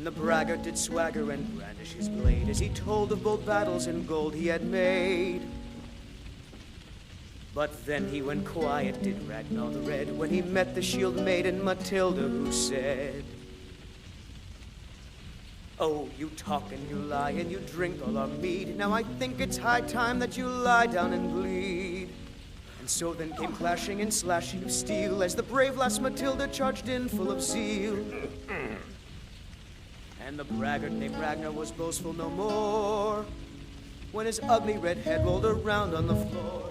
And the braggart did swagger and brandish his blade as he told of bold battles and gold he had made. But then he went quiet, did Ragnar the Red, when he met the shield maiden Matilda, who said, "Oh, you talk and you lie and you drink all our mead. Now I think it's high time that you lie down and bleed." And so then came clashing and slashing of steel as the brave lass Matilda charged in full of zeal. And the braggart named Ragnar was boastful no more when his ugly red head rolled around on the floor.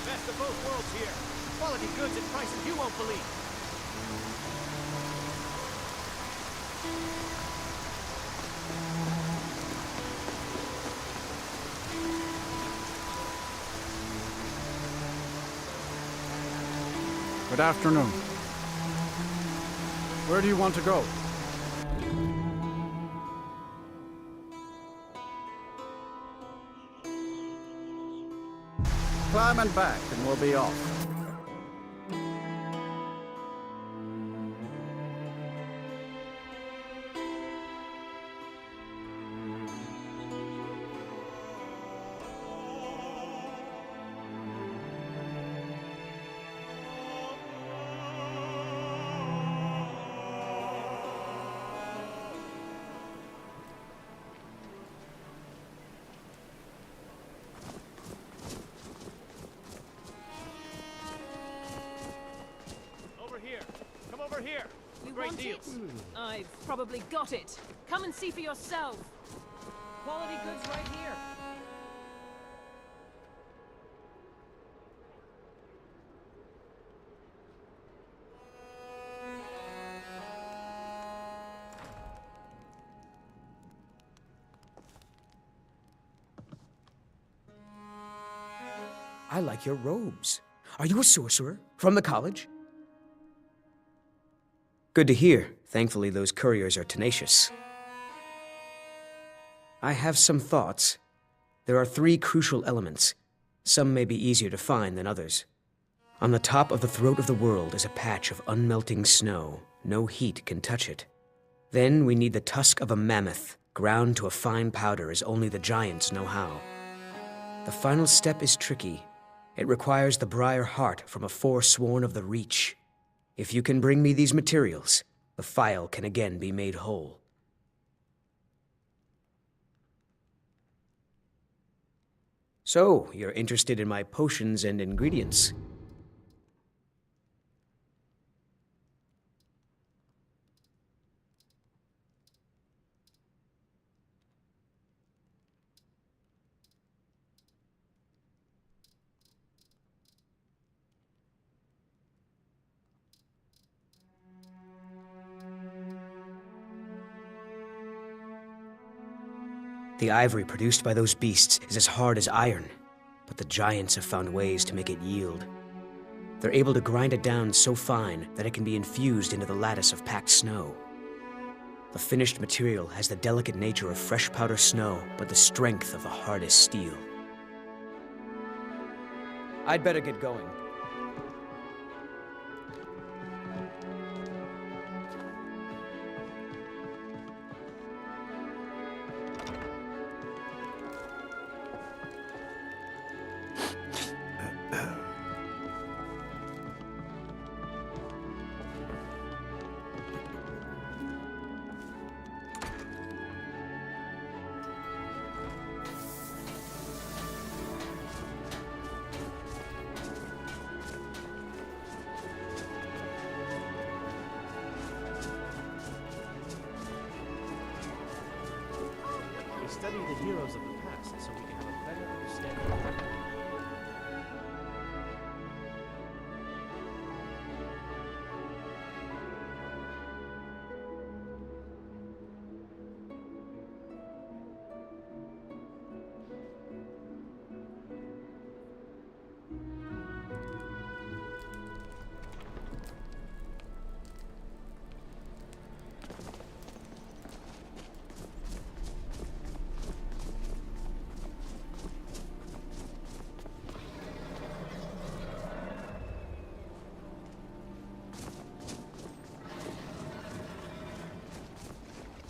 Best of both worlds here. Quality goods at prices you won't believe. Good afternoon. Where do you want to go? Climb and back, and we'll be off. Here. You Great want deals. it? I've probably got it. Come and see for yourself. Quality goods right here. I like your robes. Are you a sorcerer? From the college? Good to hear. Thankfully, those couriers are tenacious. I have some thoughts. There are 3 crucial elements. Some may be easier to find than others. On the top of the throat of the world is a patch of unmelting snow. No heat can touch it. Then we need the tusk of a mammoth, ground to a fine powder as only the giants know how. The final step is tricky. It requires the briar heart from a forsworn of the Reach. If you can bring me these materials, the phial can again be made whole. So, you're interested in my potions and ingredients? The ivory produced by those beasts is as hard as iron, but the giants have found ways to make it yield. They're able to grind it down so fine that it can be infused into the lattice of packed snow. The finished material has the delicate nature of fresh powder snow, but the strength of the hardest steel. I'd better get going. We study the heroes of the past so we can have a better understanding.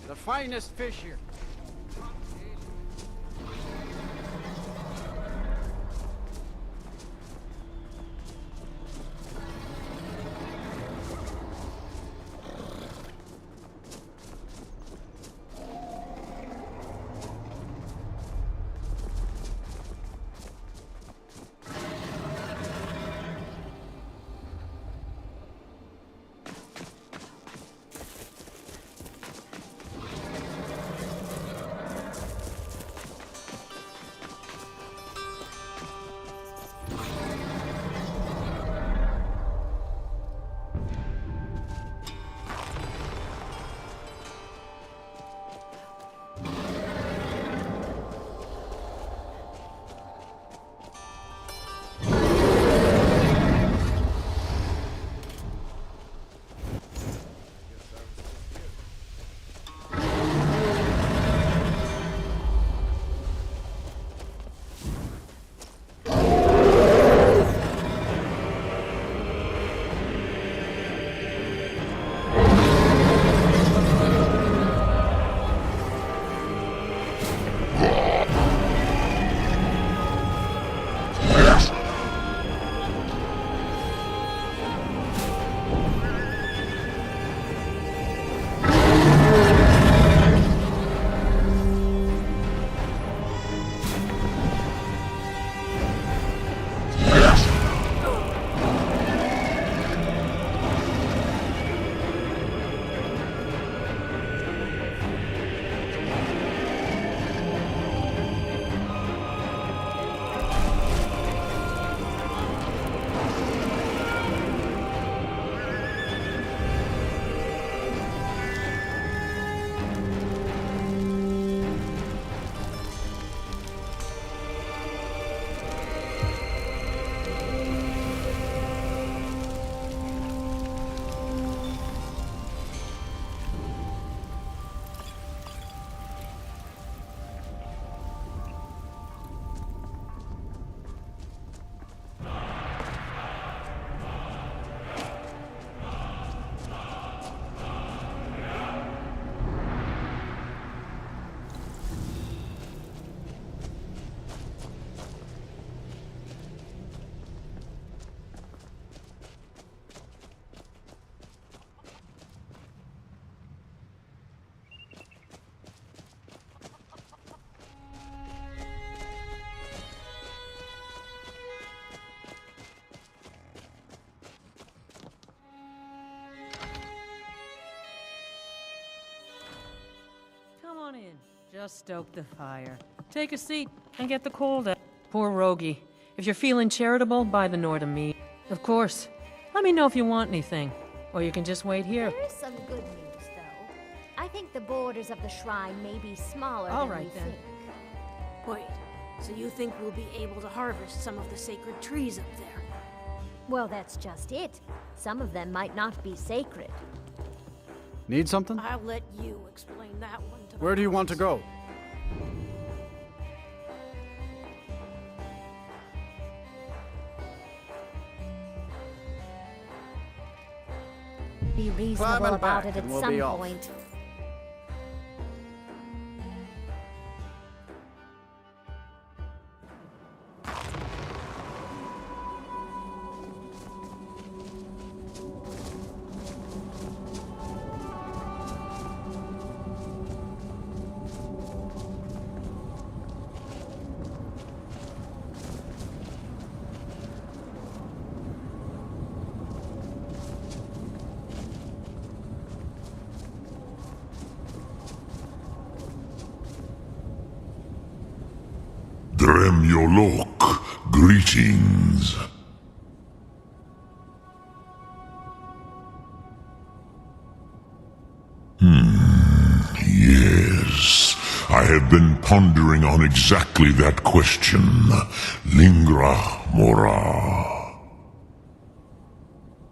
The finest fish here. on in. Just stoke the fire. Take a seat and get the cold out. Poor Rogie. If you're feeling charitable, buy the Nord of me. Of course. Let me know if you want anything. Or you can just wait here. There is some good news, though. I think the borders of the shrine may be smaller All than right, we then. think. Wait, so you think we'll be able to harvest some of the sacred trees up there? Well, that's just it. Some of them might not be sacred. Need something? I'll let you explain that one to Where do you want to go? Be reasonable Climbing about back it at and we'll some be off. point. Dremyolok, greetings. Yes, I have been pondering on exactly that question. Lingra mora.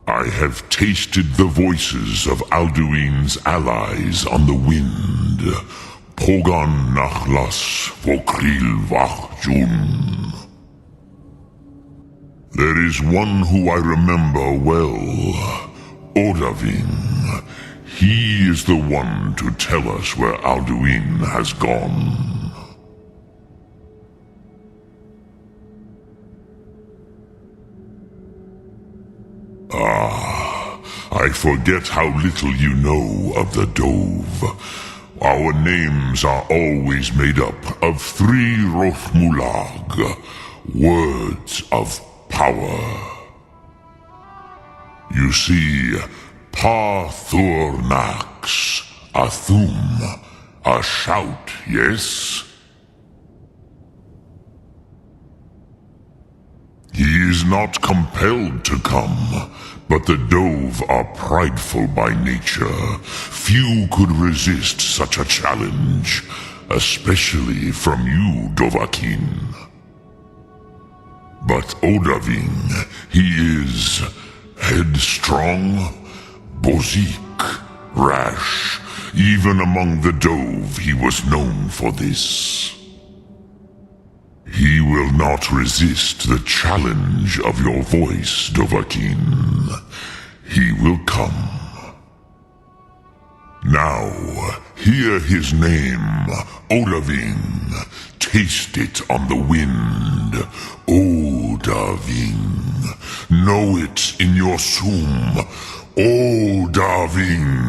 I have tasted the voices of Alduin's allies on the wind. Pogan nachlas vokril vachjun. There is one who I remember well. Odaving. He is the one to tell us where Alduin has gone. I forget how little you know of the Dove. Our names are always made up of 3 Rothmulag, words of power. You see, Pa Thurnax, a thum, a shout, yes? He is not compelled to come, but the Dove are prideful by nature. Few could resist such a challenge, especially from you, Dovahkiin. But Odaving, he is headstrong, bozik, rash. Even among the Dove, he was known for this. He will not resist the challenge of your voice, Dovahkiin. He will come. Now, hear his name, Odaving. Taste it on the wind. Odaving. Know it in your sum. Odaving.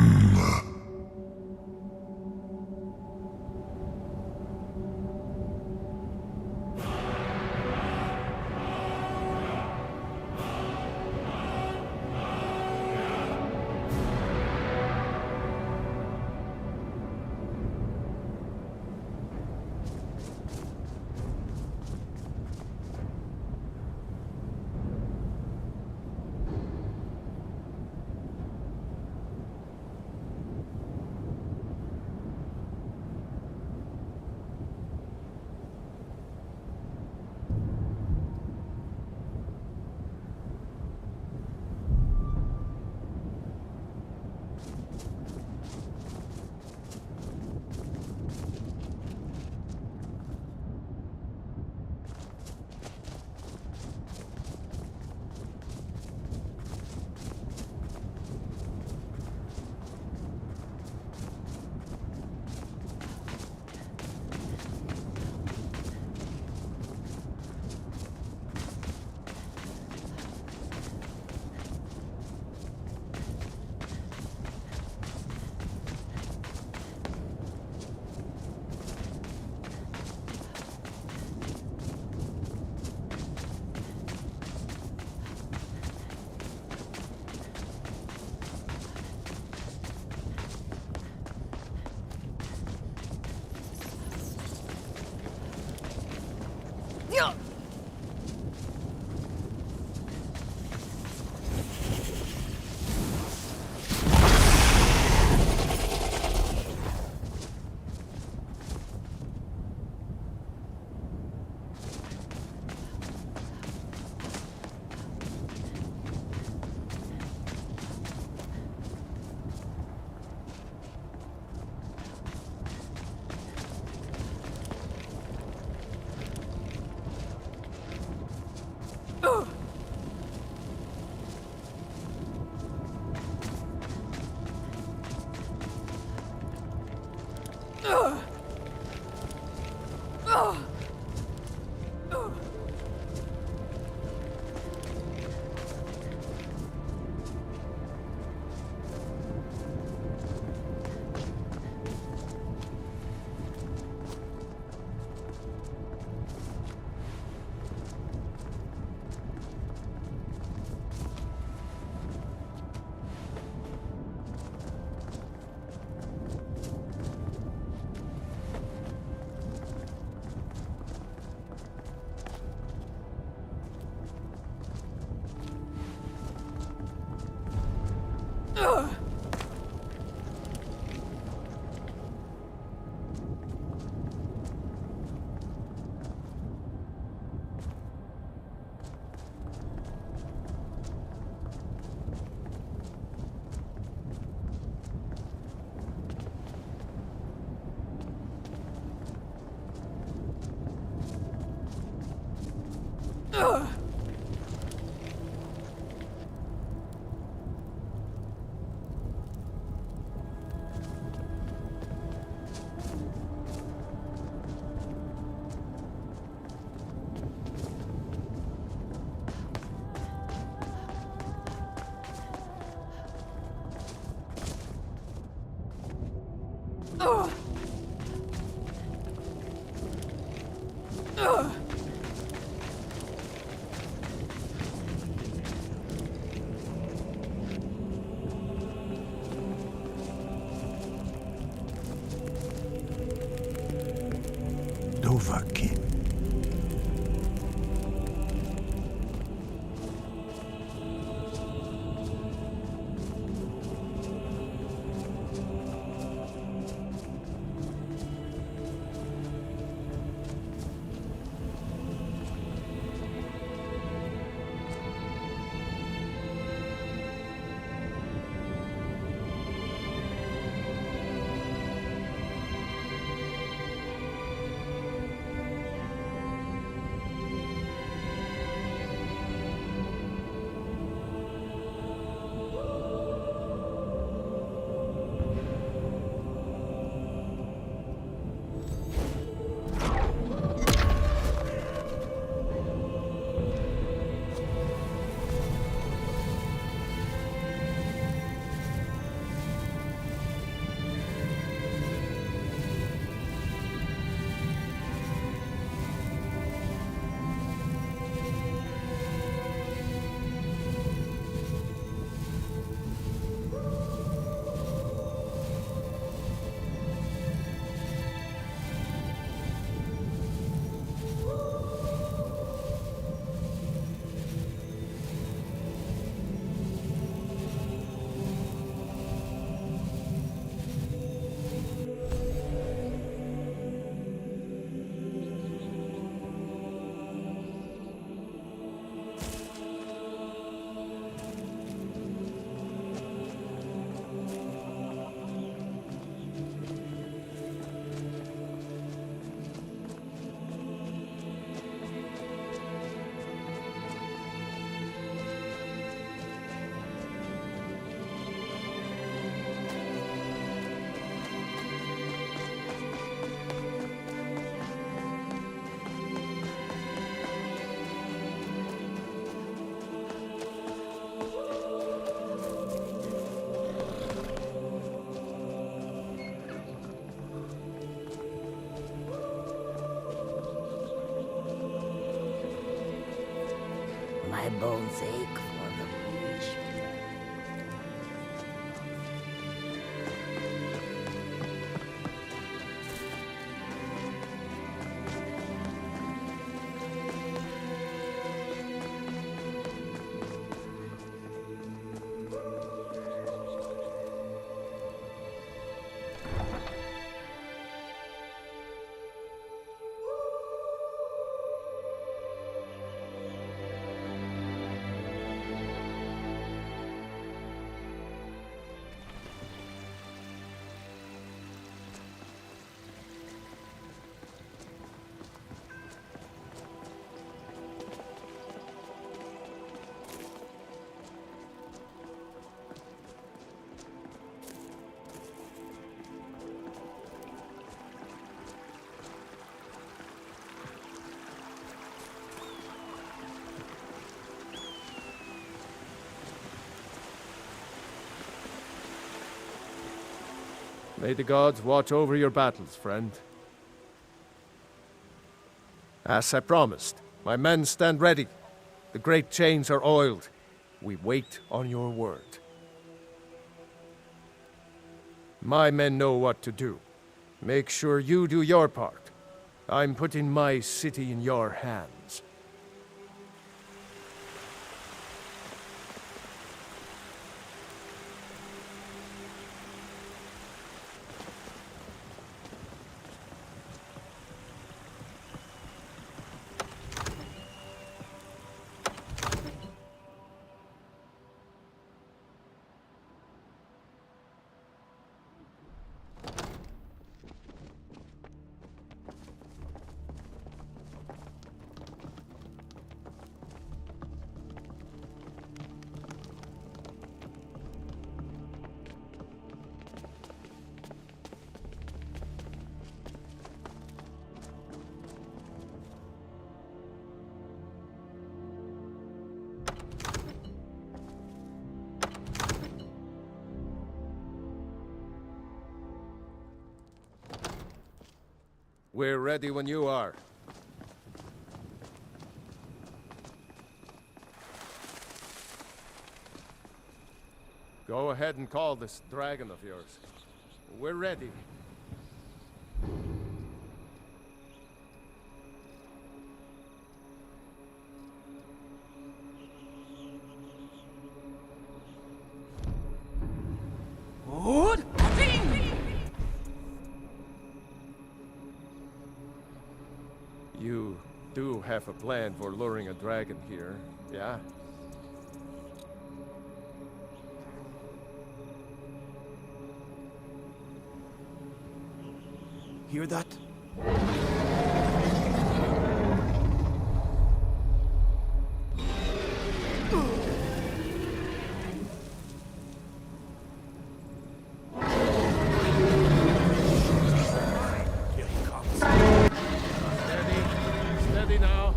Dovahkiin. My bones ache for the reach. May the gods watch over your battles, friend. As I promised, my men stand ready. The great chains are oiled. We wait on your word. My men know what to do. Make sure you do your part. I'm putting my city in your hands. We're ready when you are. Go ahead and call this dragon of yours. We're ready. You do have a plan for luring a dragon here, yeah? Hear that? Steady now.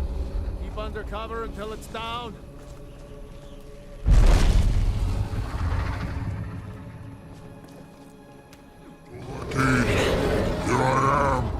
Keep under cover until it's down. Here I am.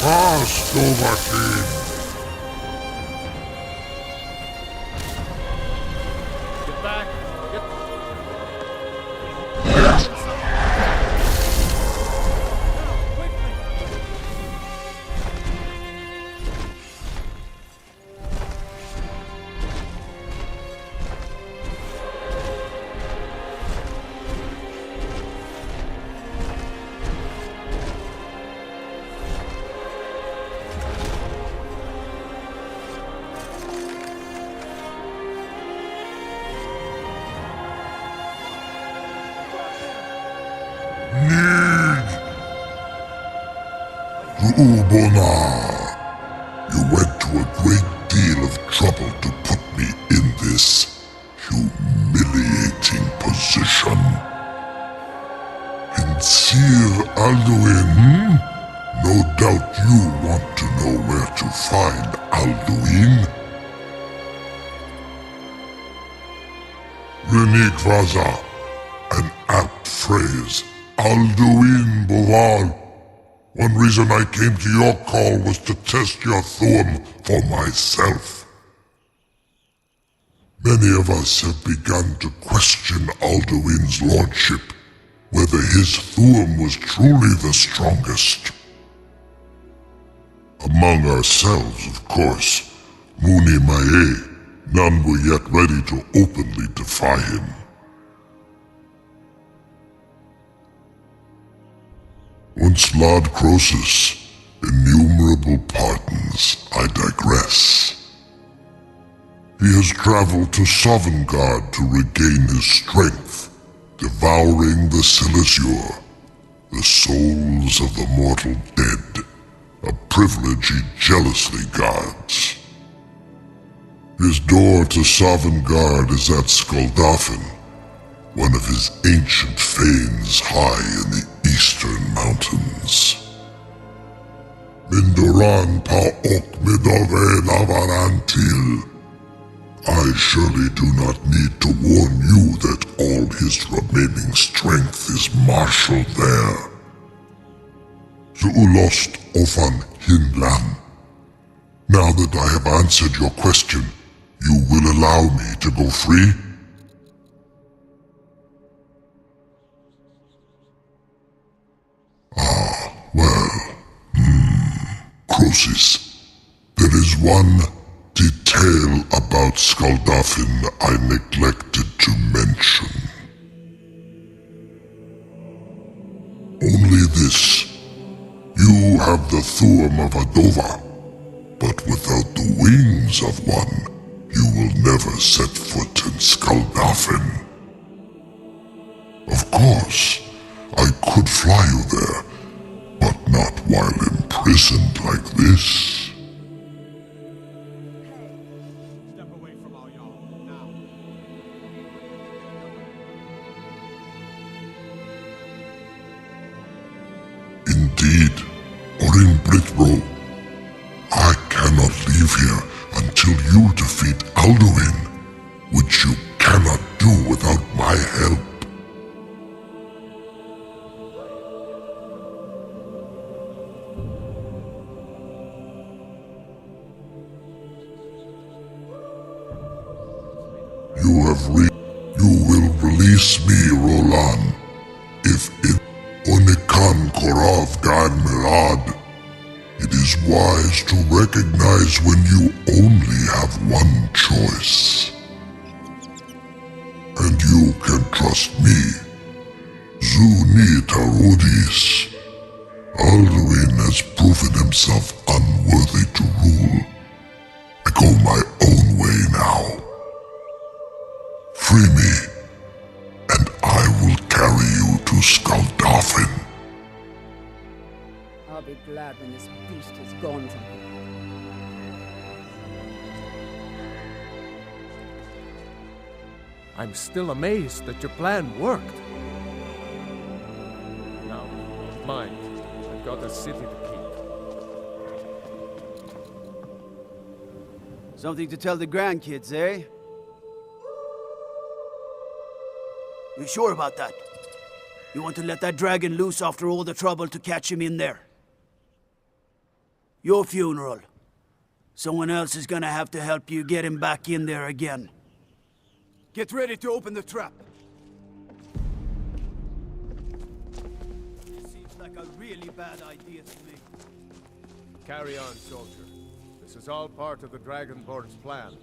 Fast, Overkin! Get back! Get... Ubona, you went to a great deal of trouble to put me in this humiliating position. In Sir Alduin, no doubt you want to know where to find Alduin. Renigvaza, an apt phrase. Alduin Boval. One reason I came to your call was to test your Thuum for myself. Many of us have begun to question Alduin's lordship, whether his Thuum was truly the strongest. Among ourselves, of course, Muni Mae, none were yet ready to openly defy him. Once Lord Croesus, innumerable pardons, I digress. He has traveled to Sovngarde to regain his strength, devouring the Silazure, the souls of the mortal dead, a privilege he jealously guards. His door to Sovngarde is at Skuldafn, one of his ancient fanes high in the eastern mountains. Mindoran pa ok midove lavarantil. I surely do not need to warn you that all his remaining strength is marshaled there. Zuulost ofan Hinlan. Now that I have answered your question, you will allow me to go free? Croesus, there is one detail about Skuldafn I neglected to mention. Only this. You have the Thuum of a Dova, but without the wings of one, you will never set foot in Skuldafn. Of course, I could fly you there, but not while imprisoned like this. Indeed, or in Britro, I cannot leave here until you defeat Alduin, which you cannot do without my help. You will release me, Roland, if in Onikan Korav Gan Mirad. It is wise to recognize when you only have one choice. And you can trust me, Zuni Tarudis. Alduin has proven himself unworthy to rule. I go my own way now. Free me, and I will carry you to Skuldafn. I'll be glad when this beast is gone from here. I'm still amazed that your plan worked. Now, don't mind. I've got a city to keep. Something to tell the grandkids, eh? You sure about that? You want to let that dragon loose after all the trouble to catch him in there? Your funeral. Someone else is gonna have to help you get him back in there again. Get ready to open the trap. Seems like a really bad idea to me. Carry on, soldier. This is all part of the Dragonborn's plan.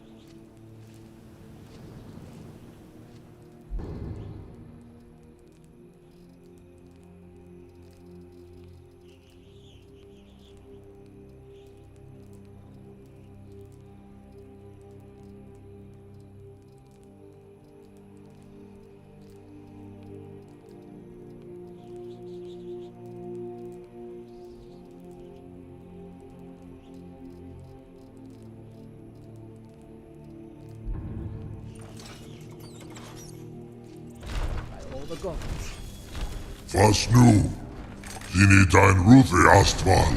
Was nu? Sini dein Ruthi Astval.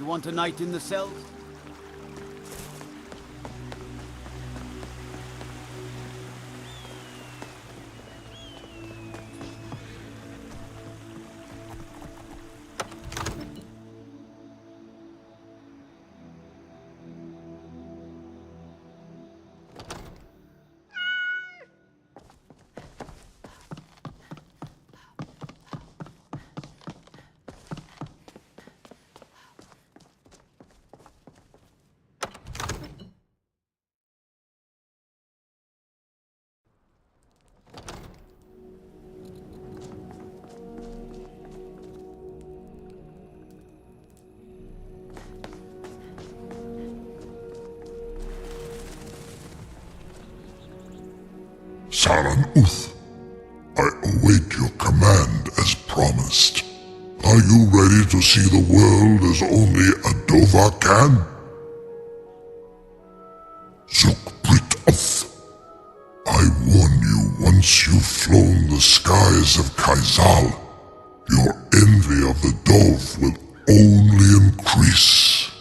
want a night in the cells? Saran Uth, I await your command as promised. Are you ready to see the world as only a Dova can? Zukbrit Uth, I warn you, once you've flown the skies of Kaizal, your envy of the Dove will only increase.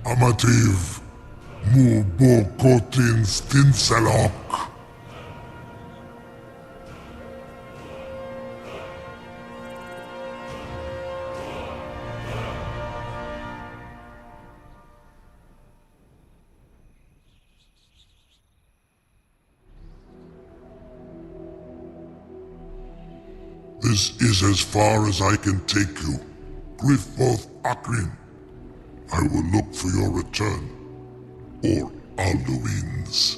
Amativ Mubokotin Stinselok. This is as far as I can take you. Grifoth Akrin. I will look for your return. Or Alduin's.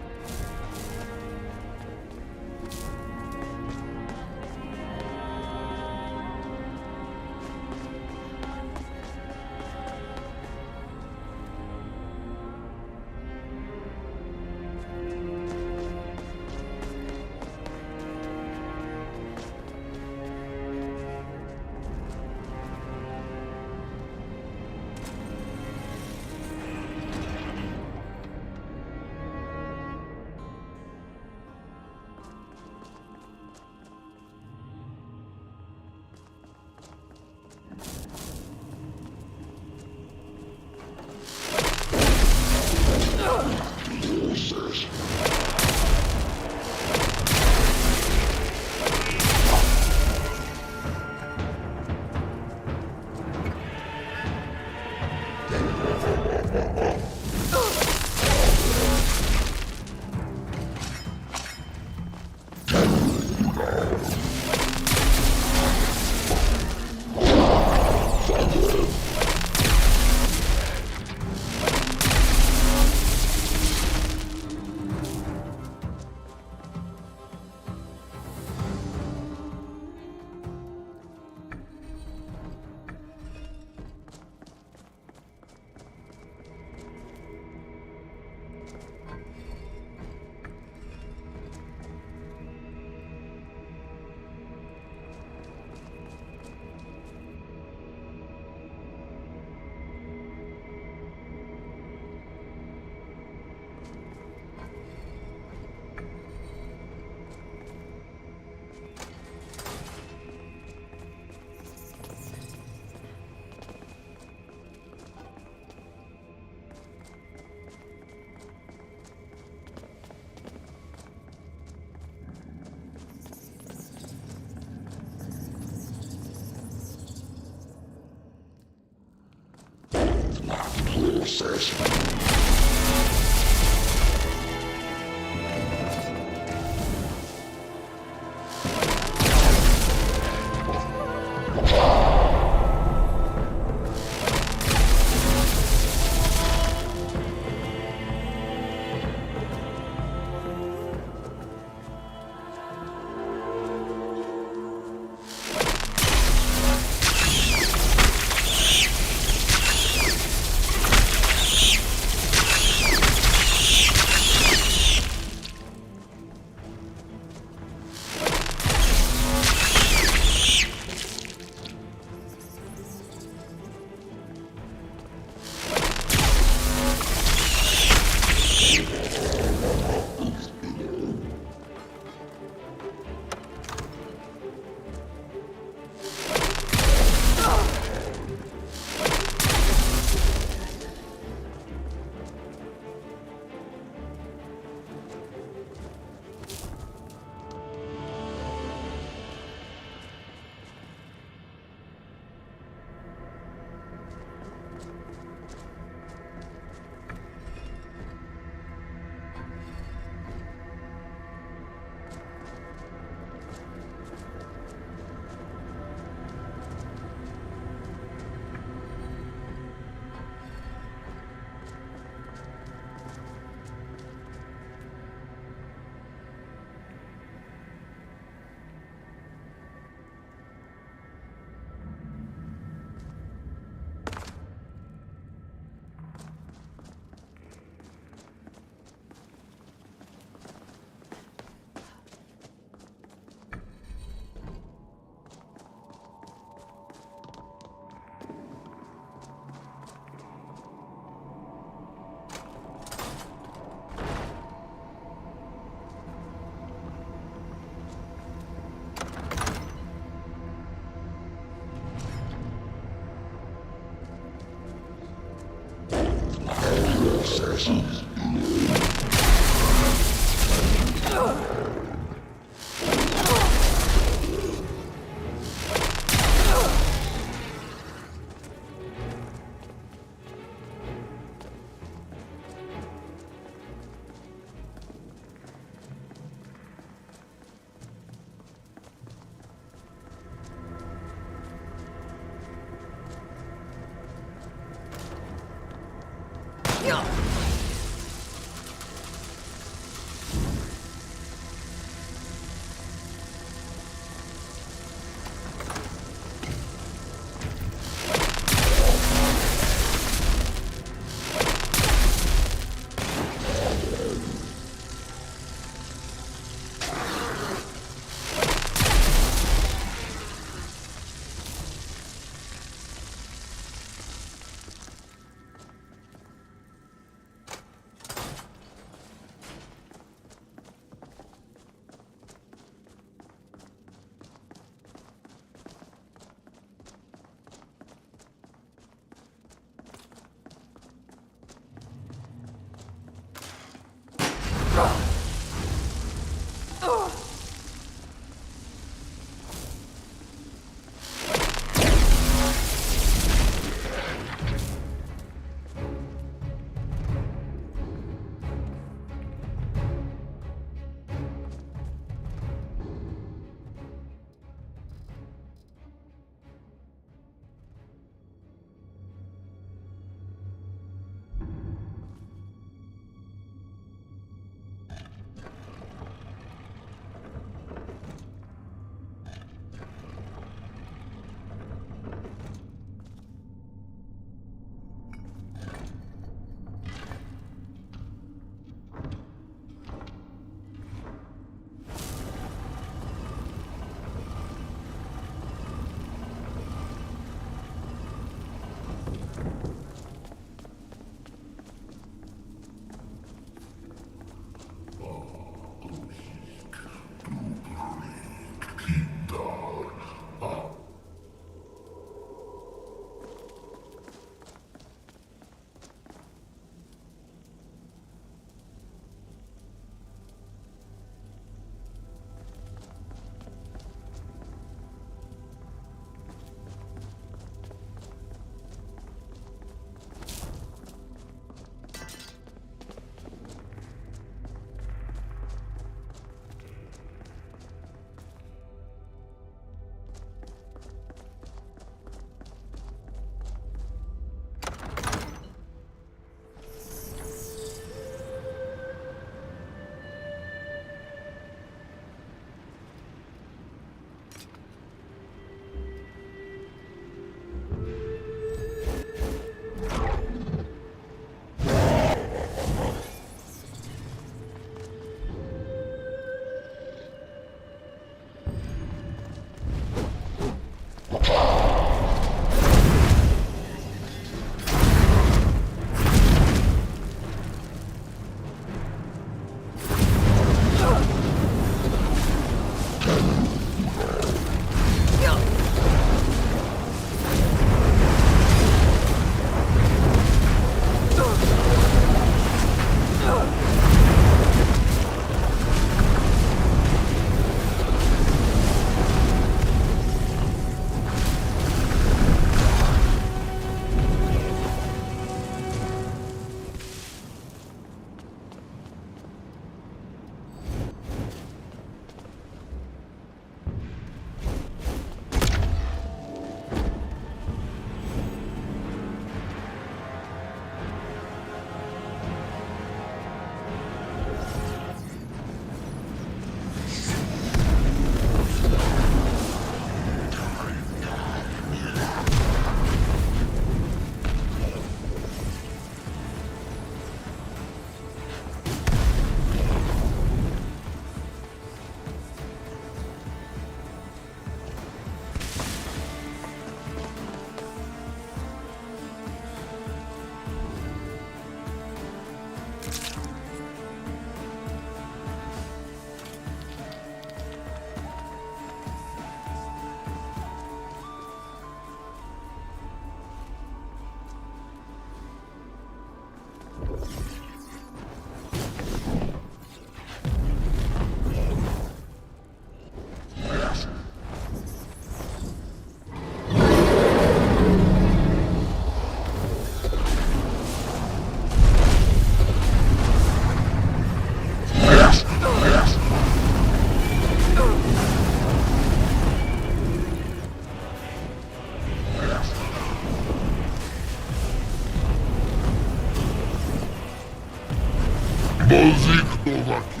Moziknovaki,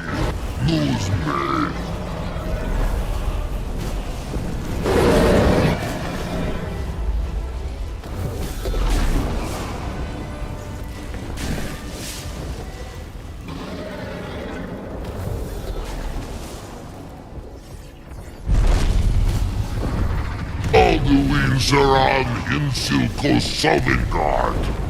Nuzme. Alduin Zaran Insilko Sovingard.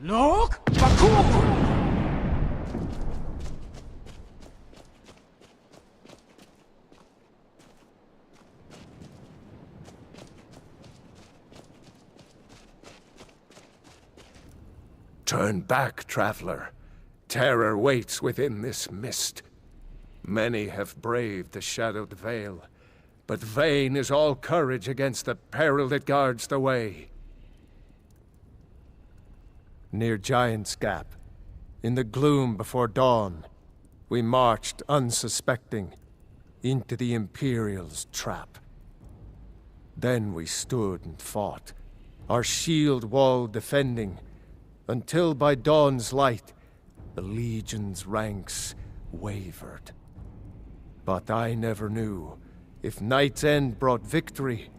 Look! Bakur! Turn back, traveler. Terror waits within this mist. Many have braved the shadowed veil, but vain is all courage against the peril that guards the way. Near Giant's Gap, in the gloom before dawn, we marched unsuspecting into the Imperial's trap. Then we stood and fought, our shield wall defending, until by dawn's light, the Legion's ranks wavered. But I never knew if Night's End brought victory,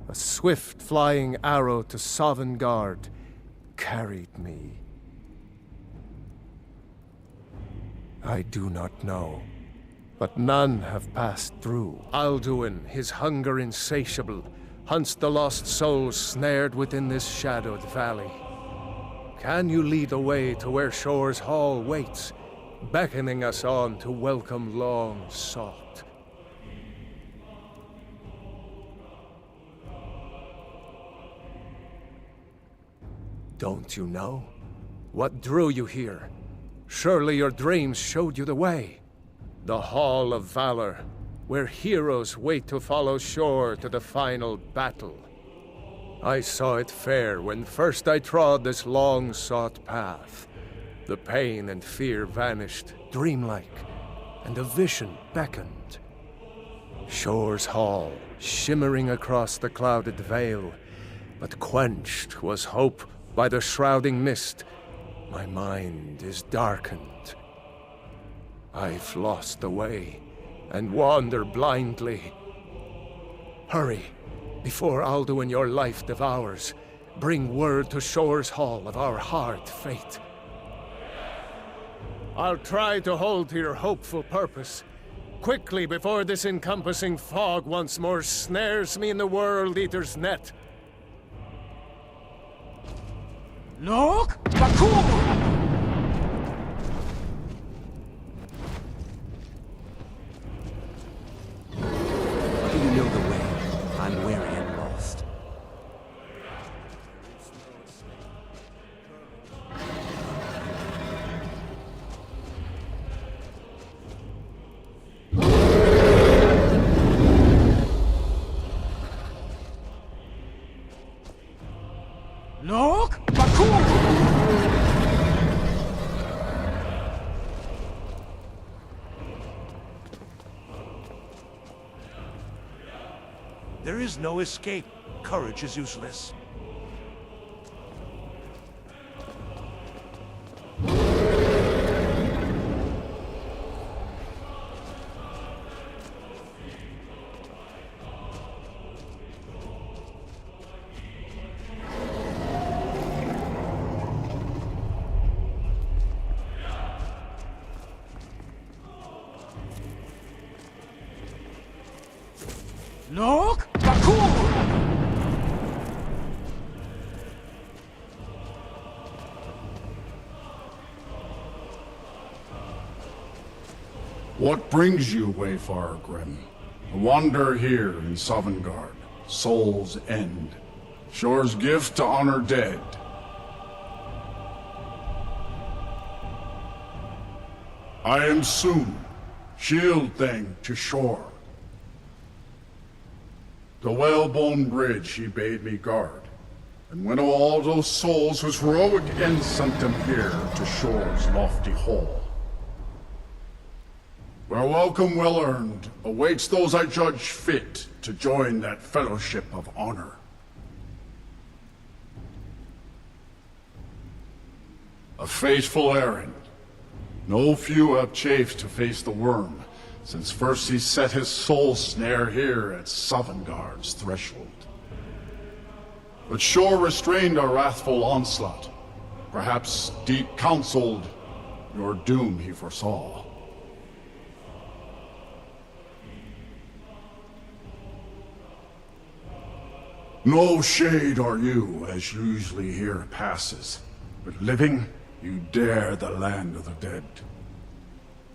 a swift flying arrow to Sovngarde carried me. I do not know, but none have passed through. Alduin, his hunger insatiable, hunts the lost souls snared within this shadowed valley. Can you lead the way to where Shore's Hall waits, beckoning us on to welcome long sought? Don't you know? What drew you here? Surely your dreams showed you the way. The Hall of Valor, where heroes wait to follow shore to the final battle. I saw it fair when first I trod this long-sought path. The pain and fear vanished, dreamlike, and a vision beckoned. Shore's hall, shimmering across the clouded veil, but quenched was hope by the shrouding mist. My mind is darkened. I've lost the way, and wander blindly. Hurry, before Alduin your life devours. Bring word to Shore's Hall of our hard fate. I'll try to hold to your hopeful purpose, quickly before this encompassing fog once more snares me in the World Eater's net. Look! Bakur! Do you know the way? I'm weary and lost. Look! Bakur! There is no escape. Courage is useless. Look! Bakur! What brings you, Wayfarer Grim? A wander here in Sovngarde, Soul's End, Shore's gift to honor dead. I am soon, shield thing to Shore. The whalebone bridge he bade me guard, and win all those souls whose heroic end sent them here to Shore's lofty hall. Where welcome well earned awaits those I judge fit to join that fellowship of honor. A faithful errand. No few have chafed to face the worm, since first he set his soul snare here at Sovngarde's threshold. But Shore restrained our wrathful onslaught. Perhaps deep counseled, your doom he foresaw. No shade are you, as usually here passes, but living, you dare the land of the dead.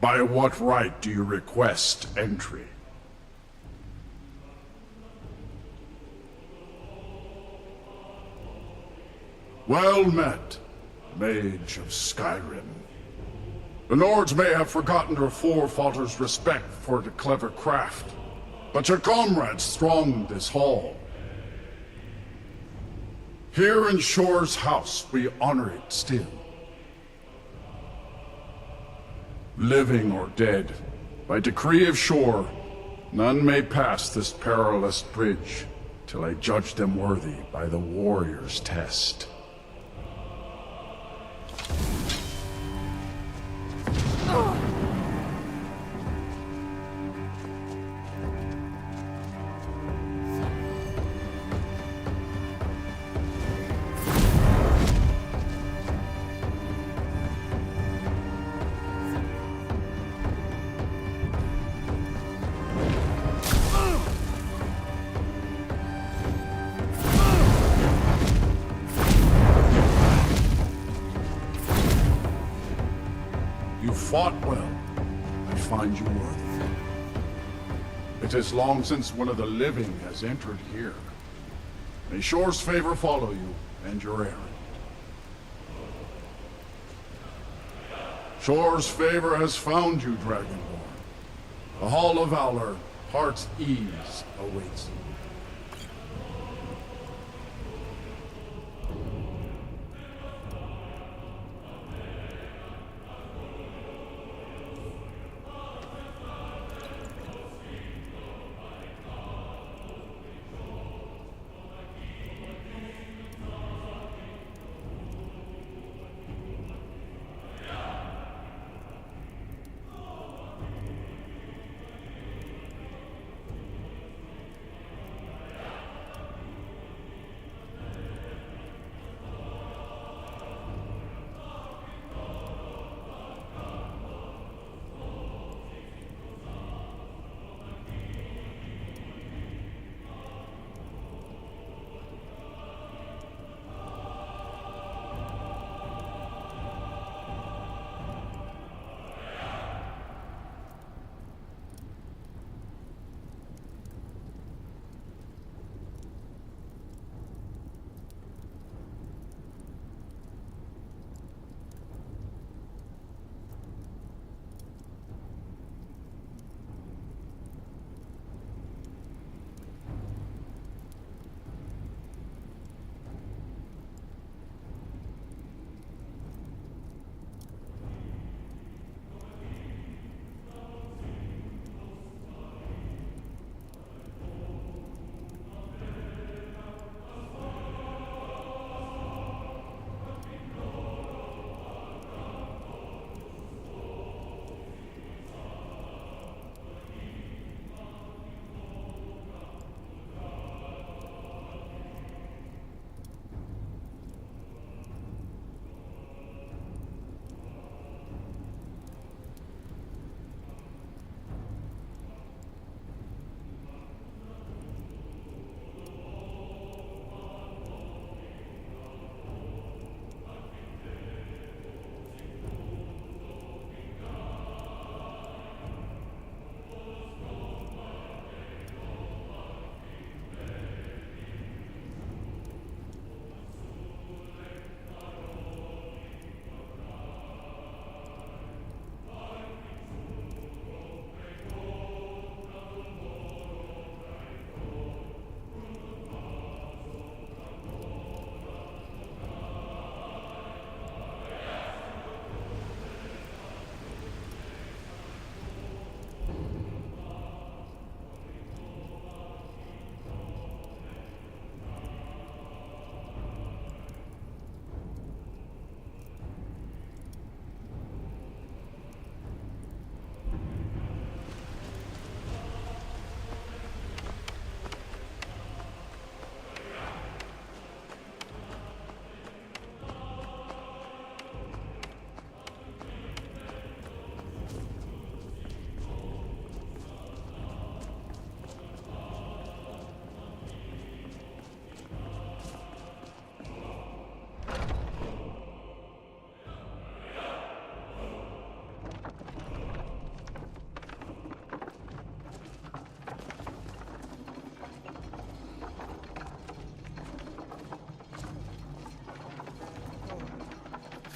By what right do you request entry? Well met, mage of Skyrim. The Nords may have forgotten your forefathers' respect for the clever craft, but your comrades throng this hall. Here in Shore's house, we honor it still. Living or dead, by decree of Shore, none may pass this perilous bridge till I judge them worthy by the warrior's test. You fought well. I find you worthy. It is long since one of the living has entered here. May Shore's favor follow you and your errand. Shore's favor has found you, Dragonborn. The Hall of Valor, heart's ease awaits you.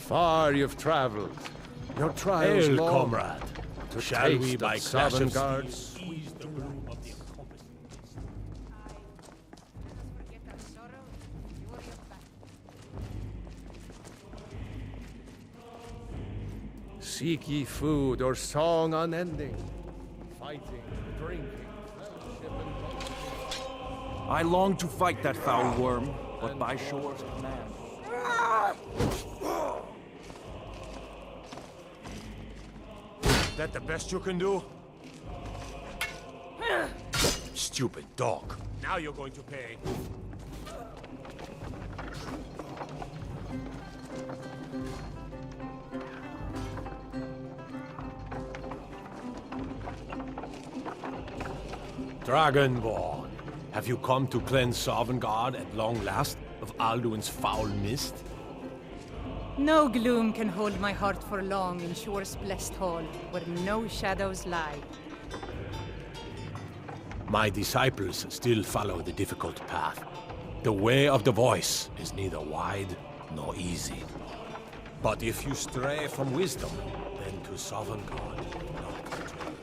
Far you've traveled. Your trials Hail, long. comrade. To Shall taste we, of by clash of Sovngarde? steeds, squeeze the bloom of the encompassing beast? Seek ye food or song unending, fighting, drinking, fellowship and love. I long to fight that foul worm, but by Shore's command. That the best you can do? Stupid dog. Now you're going to pay. Dragonborn, have you come to cleanse Sovngarde at long last of Alduin's foul mist? No gloom can hold my heart for long in Shore's blessed hall, where no shadows lie. My disciples still follow the difficult path. The way of the voice is neither wide nor easy. But if you stray from wisdom, then to Sovngarde not return.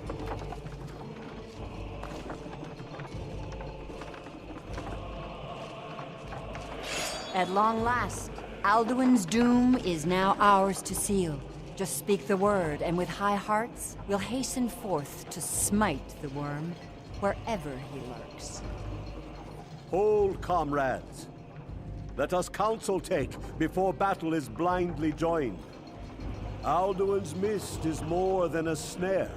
At long last, Alduin's doom is now ours to seal. Just speak the word, and with high hearts, we'll hasten forth to smite the worm, wherever he lurks. Hold, comrades. Let us counsel take before battle is blindly joined. Alduin's mist is more than a snare.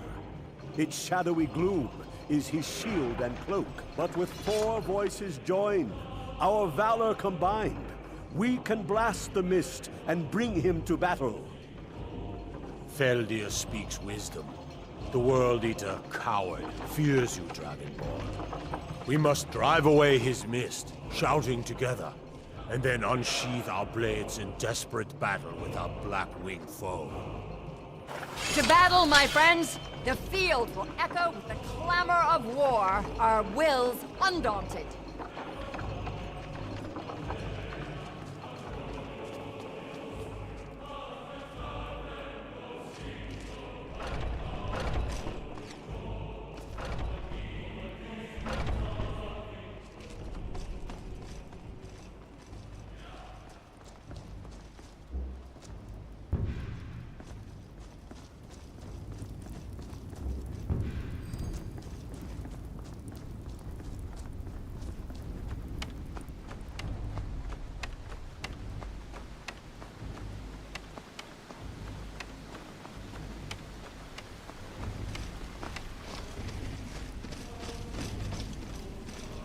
Its shadowy gloom is his shield and cloak. But with 4 voices joined, our valor combined, we can blast the mist and bring him to battle. Feldir speaks wisdom. The World Eater, coward, fears you, Dragonborn. We must drive away his mist, shouting together, and then unsheath our blades in desperate battle with our black-winged foe. To battle, my friends! The field will echo with the clamor of war, our wills undaunted.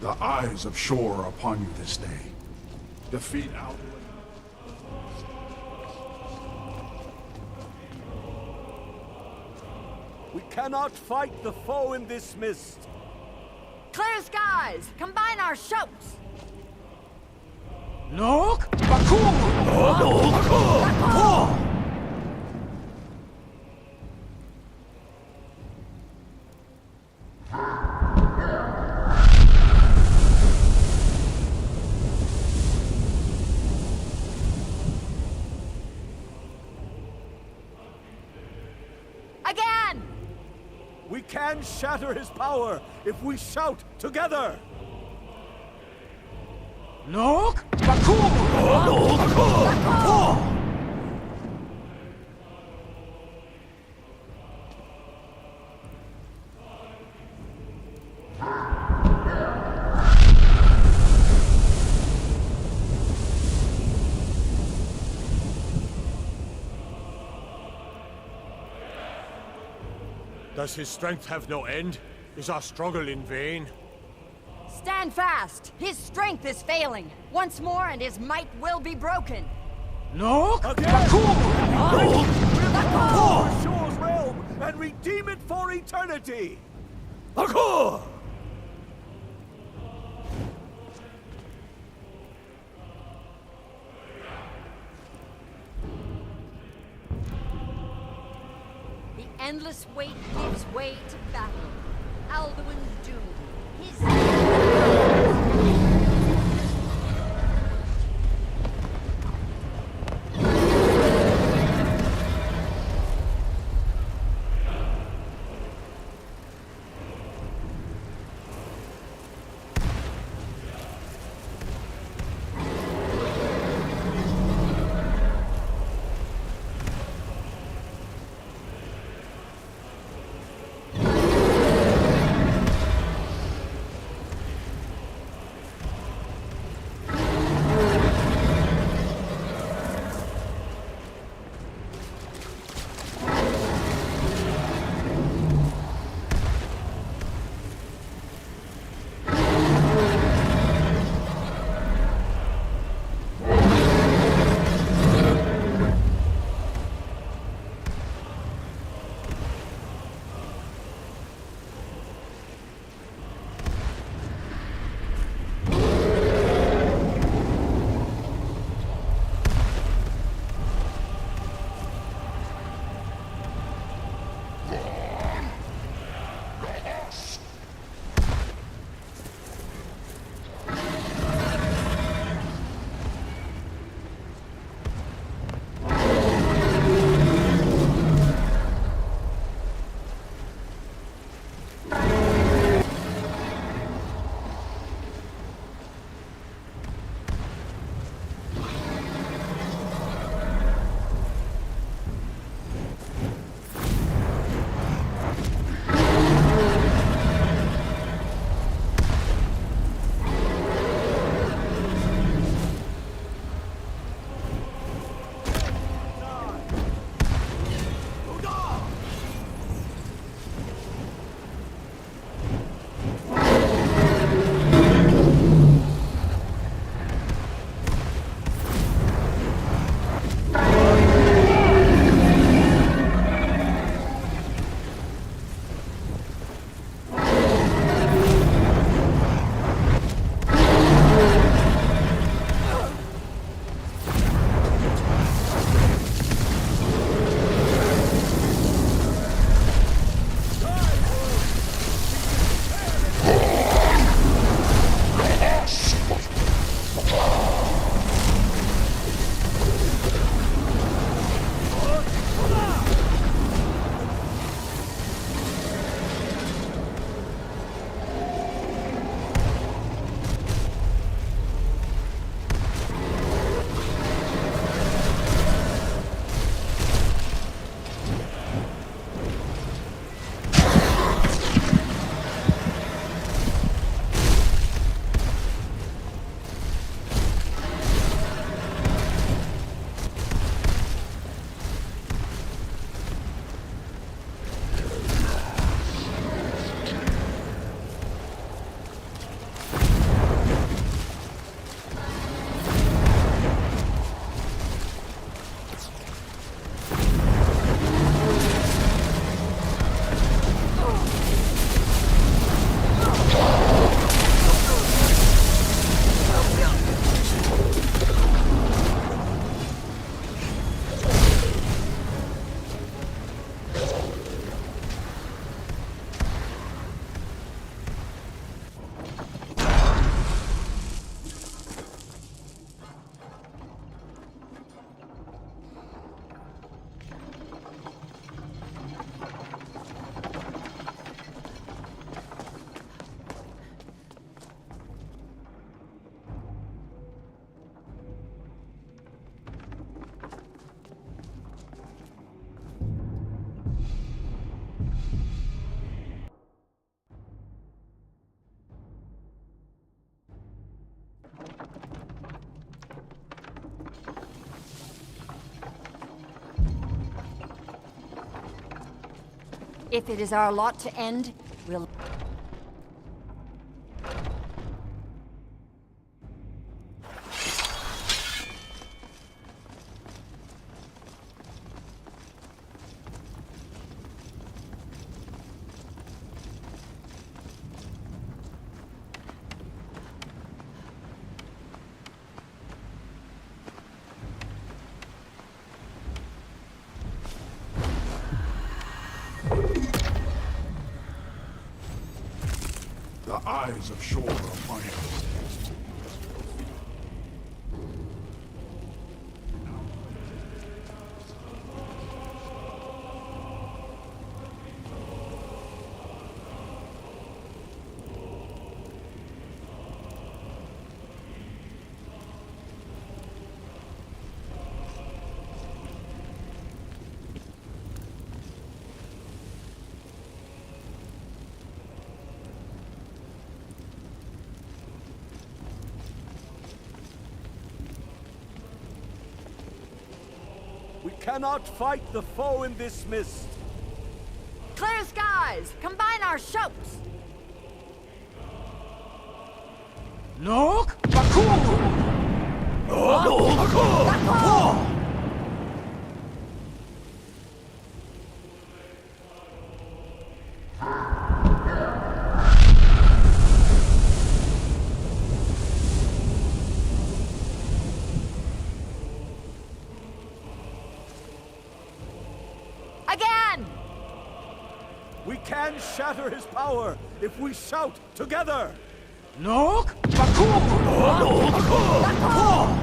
The eyes of Shore are upon you this day. Defeat Alduin. We cannot fight the foe in this mist. Clear skies! Combine our shouts! Nok Bakur! Again! We can shatter his power if we shout together! Nok Bakur! Does his strength have no end? Is our struggle in vain? Stand fast! His strength is failing. Once more and his might will be broken. Nok Bakur! Shore's realm and redeem it for eternity! Bakur! The endless wait gives way to battle. Alduin's doom. His... If it is our lot to end, we'll... The eyes of Shore are upon him. We cannot fight the foe in this mist. Clear skies! Combine our shouts! Look! Baku! Baku! Again! We can shatter his power if we shout together! Look! Baku! Baku!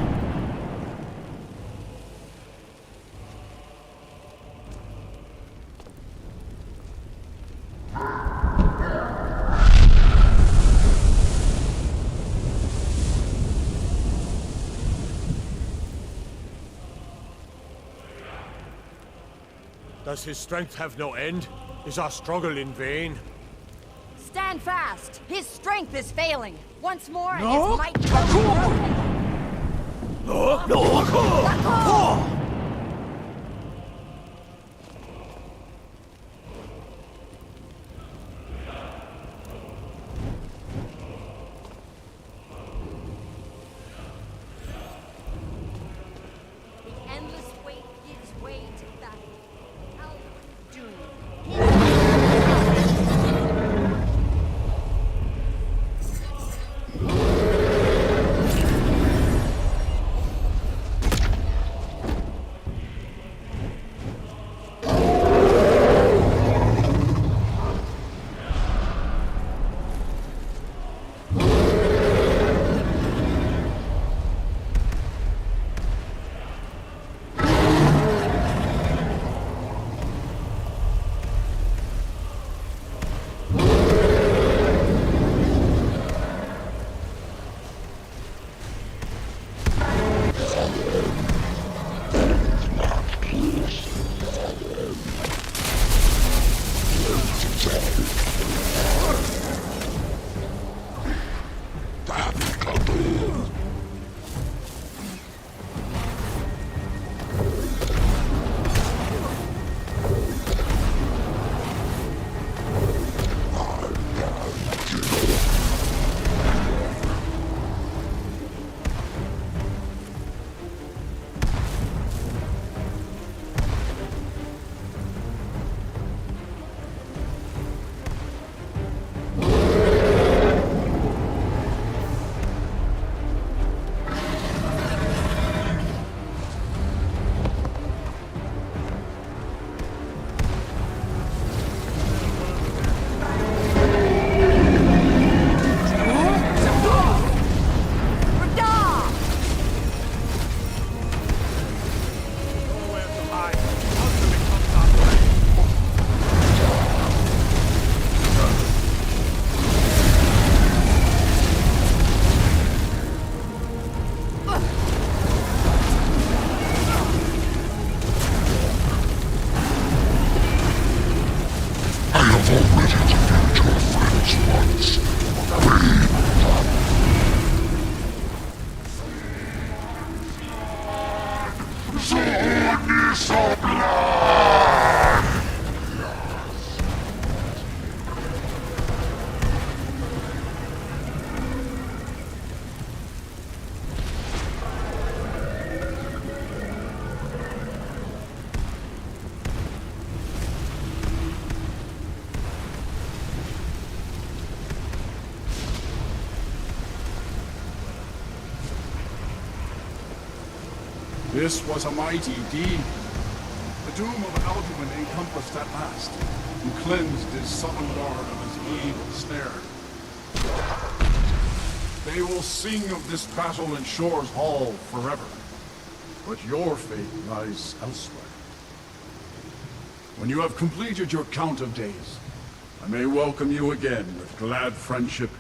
Does his strength have no end? Is our struggle in vain? Stand fast! His strength is failing! Once more, and No! his might will be broken! The endless wait gives way to battle. Alduin's doom. This was a mighty deed. The doom of Alduin encompassed at last, and cleansed his southern guard of his evil snare. They will sing of this battle in Shore's Hall forever, but your fate lies elsewhere. When you have completed your count of days, I may welcome you again with glad friendship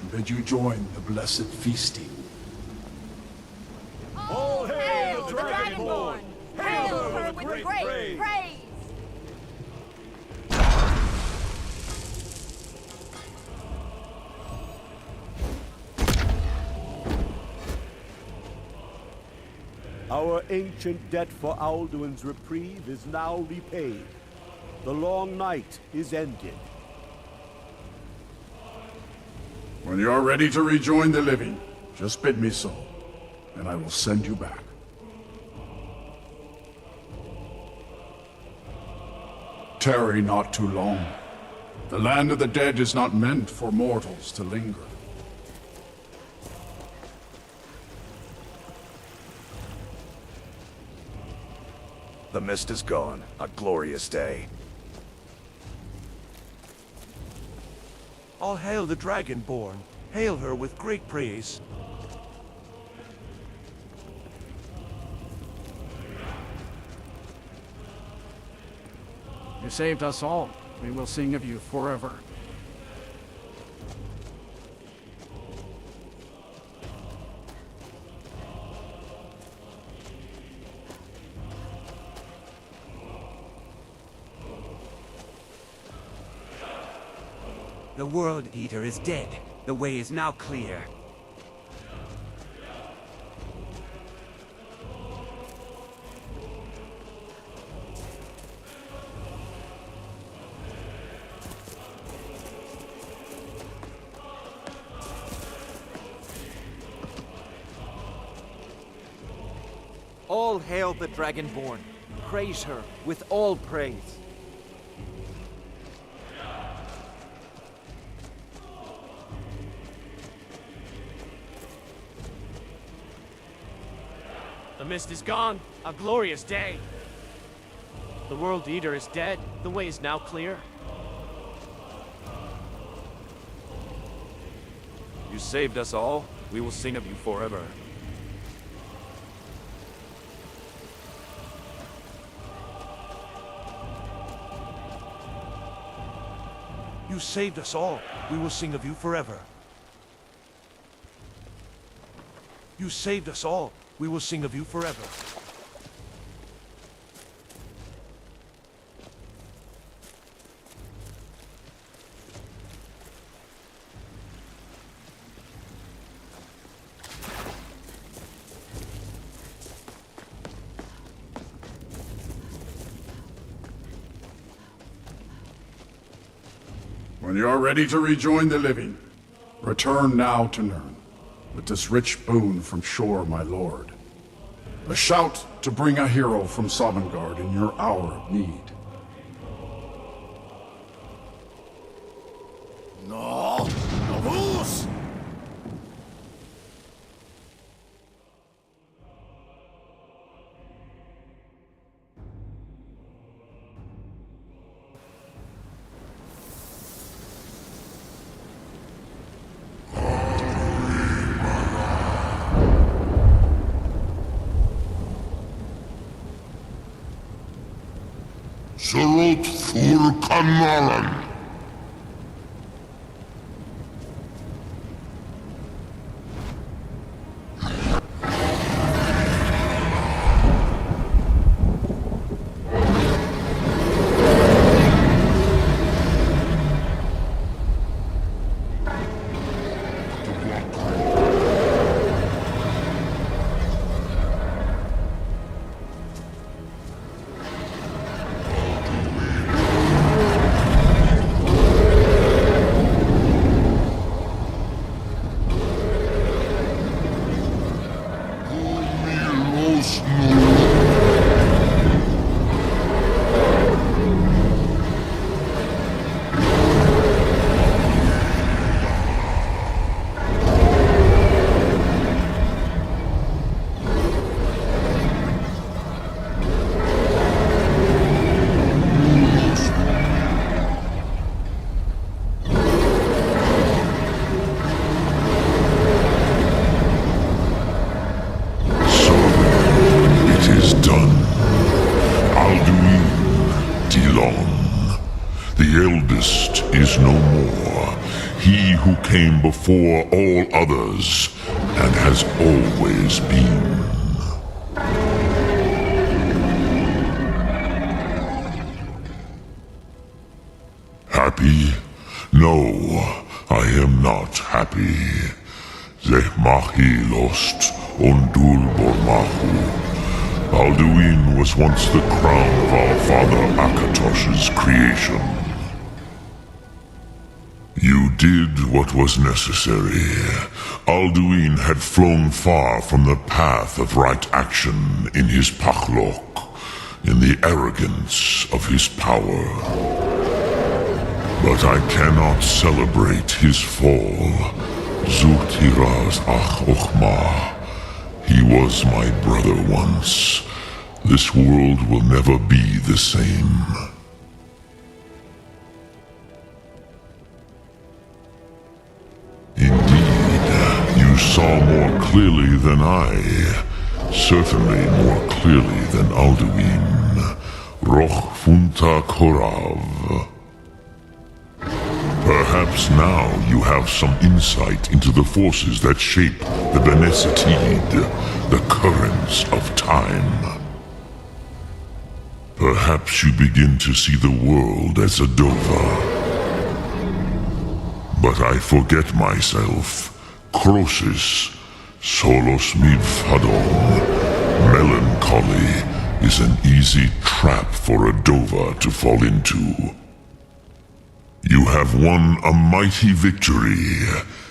and bid you join the blessed feasting. All hail the Dragonborn! Hail her with great praise! Our ancient debt for Alduin's reprieve is now repaid. The long night is ended. When you are ready to rejoin the living, just bid me so, and I will send you back. Tarry not too long. The land of the dead is not meant for mortals to linger. The mist is gone. A glorious day. All hail the Dragonborn. Hail her with great praise. You saved us all. We will sing of you forever. The World Eater is dead. The way is now clear. All hail the Dragonborn. Praise her with all praise. The mist is gone. A glorious day. The World Eater is dead. The way is now clear. You saved us all. We will sing of you forever. You saved us all. We will sing of you forever. You saved us all. We will sing of you forever. When you are ready to rejoin the living, return now to Nirn, with this rich boon from Shore, my lord. A shout to bring a hero from Sovngarde in your hour of need. No! Novus! Surut fur kanalan. who came before all others and has always been. Happy? No, I am not happy. Zehmahi lost Ondul Bormahu. Alduin was once the crown of our father Akatosh's creation. You did what was necessary. Alduin had flown far from the path of right action in his Pachlok, in the arrogance of his power. But I cannot celebrate his fall. Zutiraz Ach Ochma. He was my brother once. This world will never be the same. Indeed, you saw more clearly than I. Certainly more clearly than Alduin. Roch Funta Korav. Perhaps now you have some insight into the forces that shape the Benesatid, the currents of time. Perhaps you begin to see the world as a Dova. But I forget myself. Crosis, solos midfadon. Melancholy is an easy trap for a Dova to fall into. You have won a mighty victory,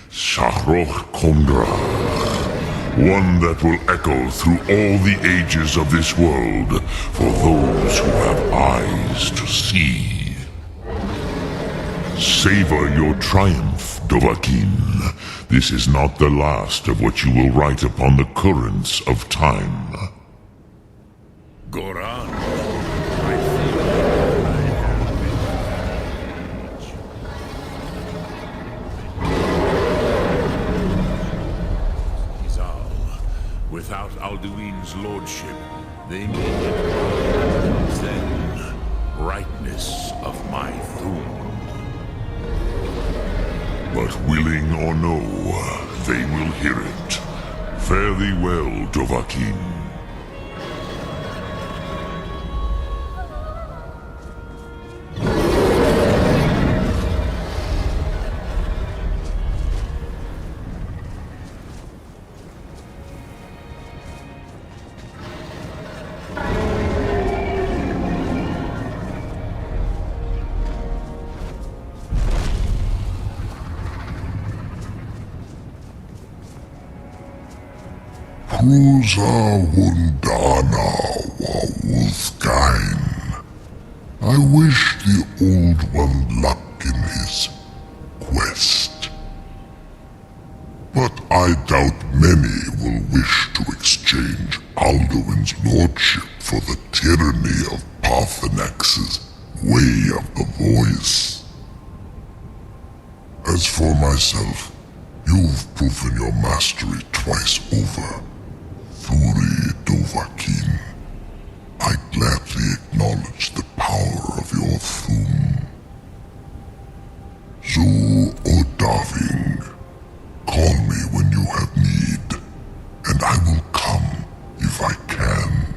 Shahroch Kongrach. One that will echo through all the ages of this world for those who have eyes to see. Savor your triumph, Dovahkiin. This is not the last of what you will write upon the currents of time. Goran. Without Alduin's lordship, they made it then brightness of my tomb. But willing or no, they will hear it. Fare thee well, Dovahkiin. Cruza Wundana Wawuthgain. I wish the Old One luck in his quest. But I doubt many will wish to exchange Alduin's lordship for the tyranny of Parthenax's way of the voice. As for myself, you've proven your mastery twice over. Thuri Dovahkiin, I gladly acknowledge the power of your Thum. Zu Odaving, call me when you have need, and I will come if I can.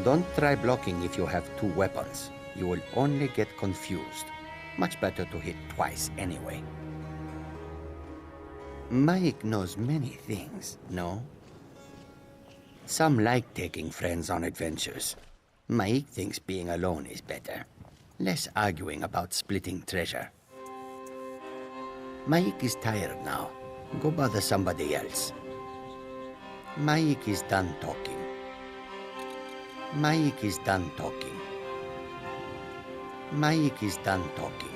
Don't try blocking if you have two weapons. You will only get confused. Much better to hit twice anyway. Mike knows many things, no? Some like taking friends on adventures. Mike thinks being alone is better. Less arguing about splitting treasure. Mike is tired now. Go bother somebody else. Mike is done talking. Mike is done talking. Mike is done talking.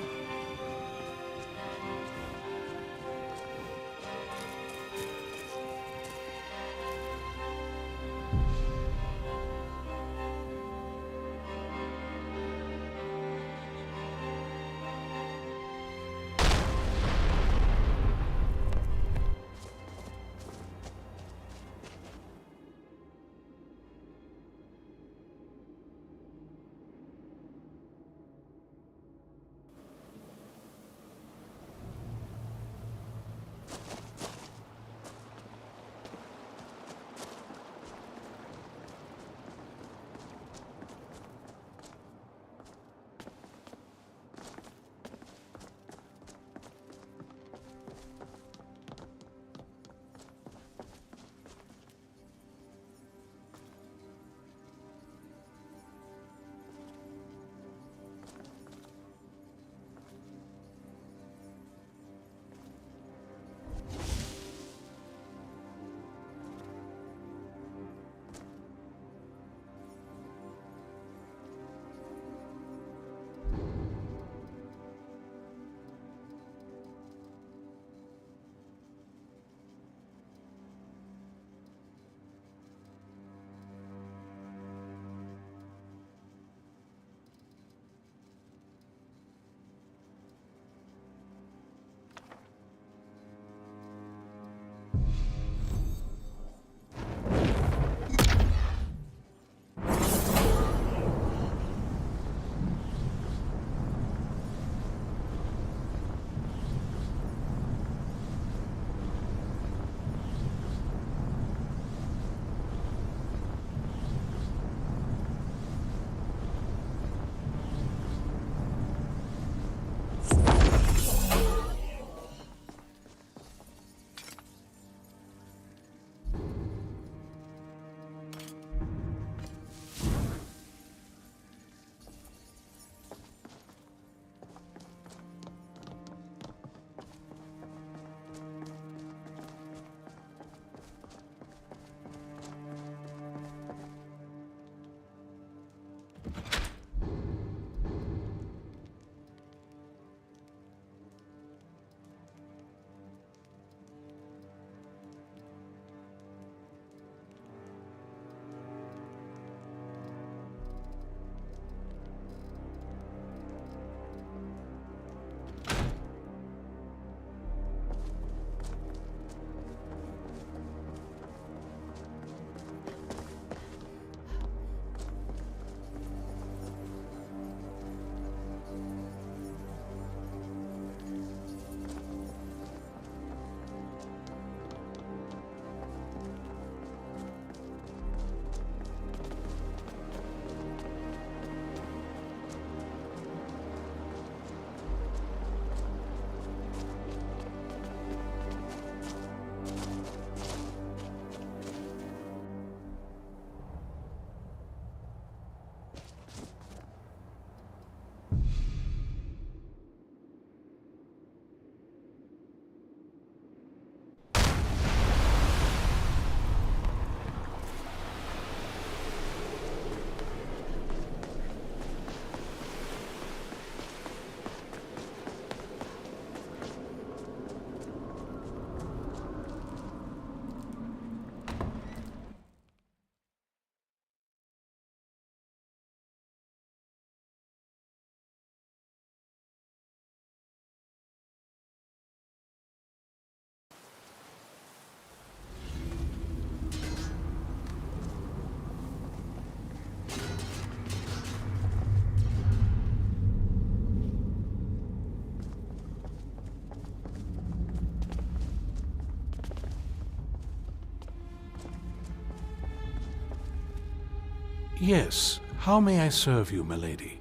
Yes, how may I serve you, milady?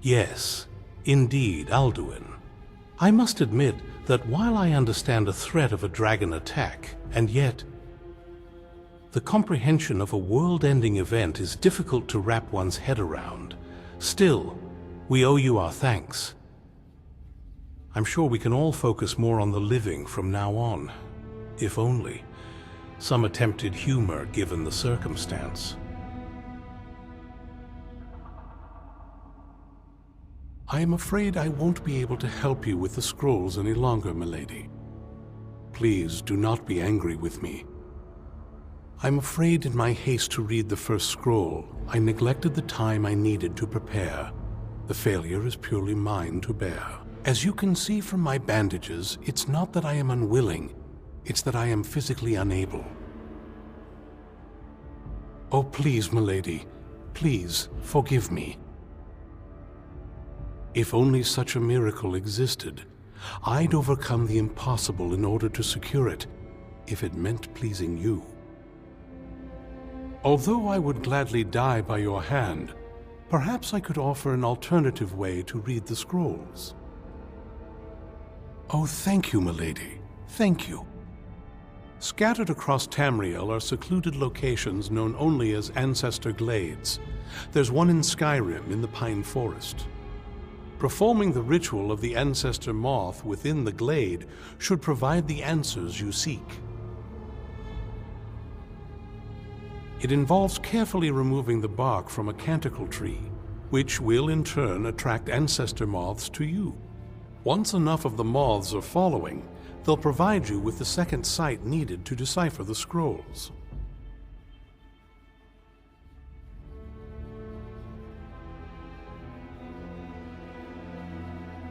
Yes, indeed, Alduin. I must admit that while I understand the threat of a dragon attack, and yet the comprehension of a world-ending event is difficult to wrap one's head around. Still, we owe you our thanks. I'm sure we can all focus more on the living from now on. If only. Some attempted humor given the circumstance. I am afraid I won't be able to help you with the scrolls any longer, milady. Please do not be angry with me. I'm afraid in my haste to read the first scroll, I neglected the time I needed to prepare. The failure is purely mine to bear. As you can see from my bandages, it's not that I am unwilling, it's that I am physically unable. Oh, please, milady, please forgive me. If only such a miracle existed, I'd overcome the impossible in order to secure it, if it meant pleasing you. Although I would gladly die by your hand, perhaps I could offer an alternative way to read the scrolls. Oh, thank you, milady. Thank you. Scattered across Tamriel are secluded locations known only as Ancestor Glades. There's one in Skyrim in the Pine Forest. Performing the ritual of the Ancestor Moth within the glade should provide the answers you seek. It involves carefully removing the bark from a canticle tree, which will in turn attract ancestor moths to you. Once enough of the moths are following, they'll provide you with the second sight needed to decipher the scrolls.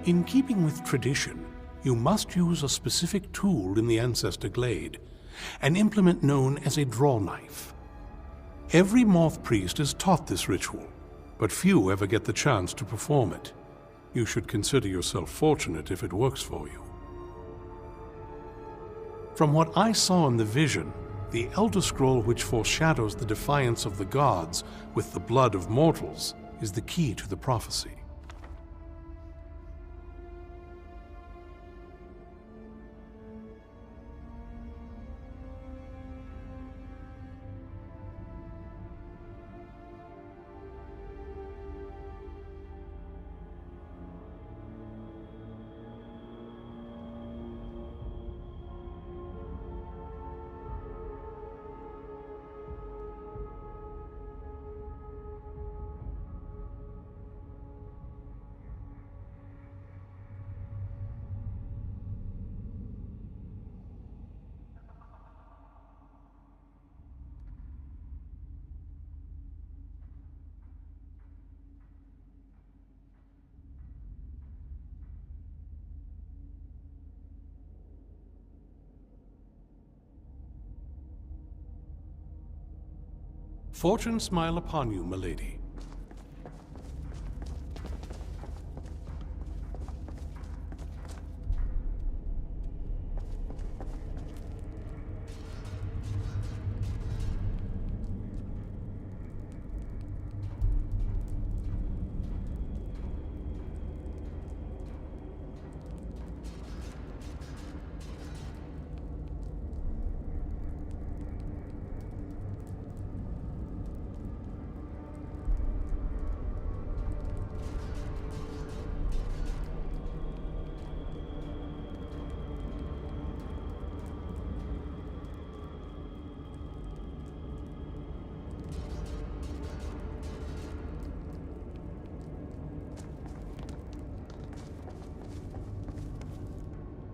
In keeping with tradition, you must use a specific tool in the Ancestor Glade, an implement known as a draw knife. Every moth priest is taught this ritual, but few ever get the chance to perform it. You should consider yourself fortunate if it works for you. From what I saw in the vision, the Elder Scroll which foreshadows the defiance of the gods with the blood of mortals is the key to the prophecy. Fortune smile upon you, milady.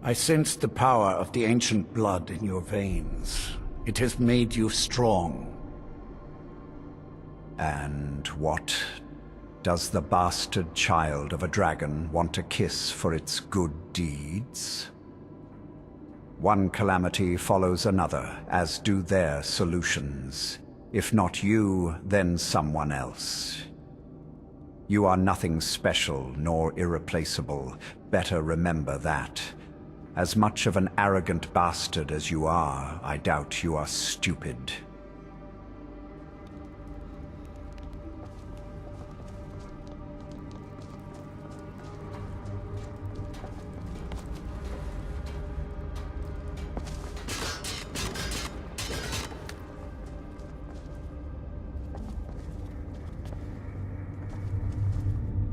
I sense the power of the ancient blood in your veins. It has made you strong. And what does the bastard child of a dragon want a kiss for its good deeds? One calamity follows another, as do their solutions. If not you, then someone else. You are nothing special nor irreplaceable. Better remember that. As much of an arrogant bastard as you are, I doubt you are stupid.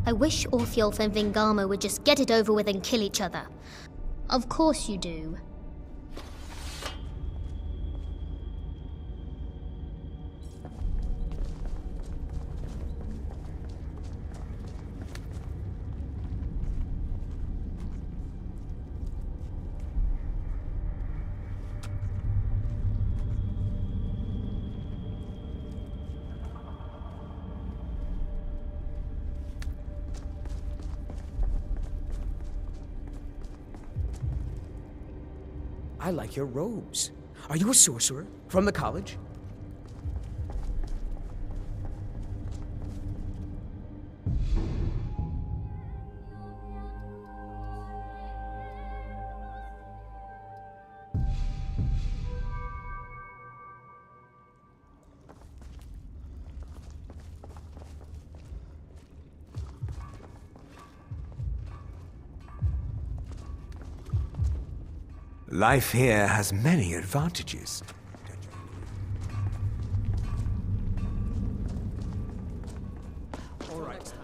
I wish Orthiolf and Vingama would just get it over with and kill each other. Of course you do. I like your robes. Are you a sorcerer? From the college? Life here has many advantages. All right.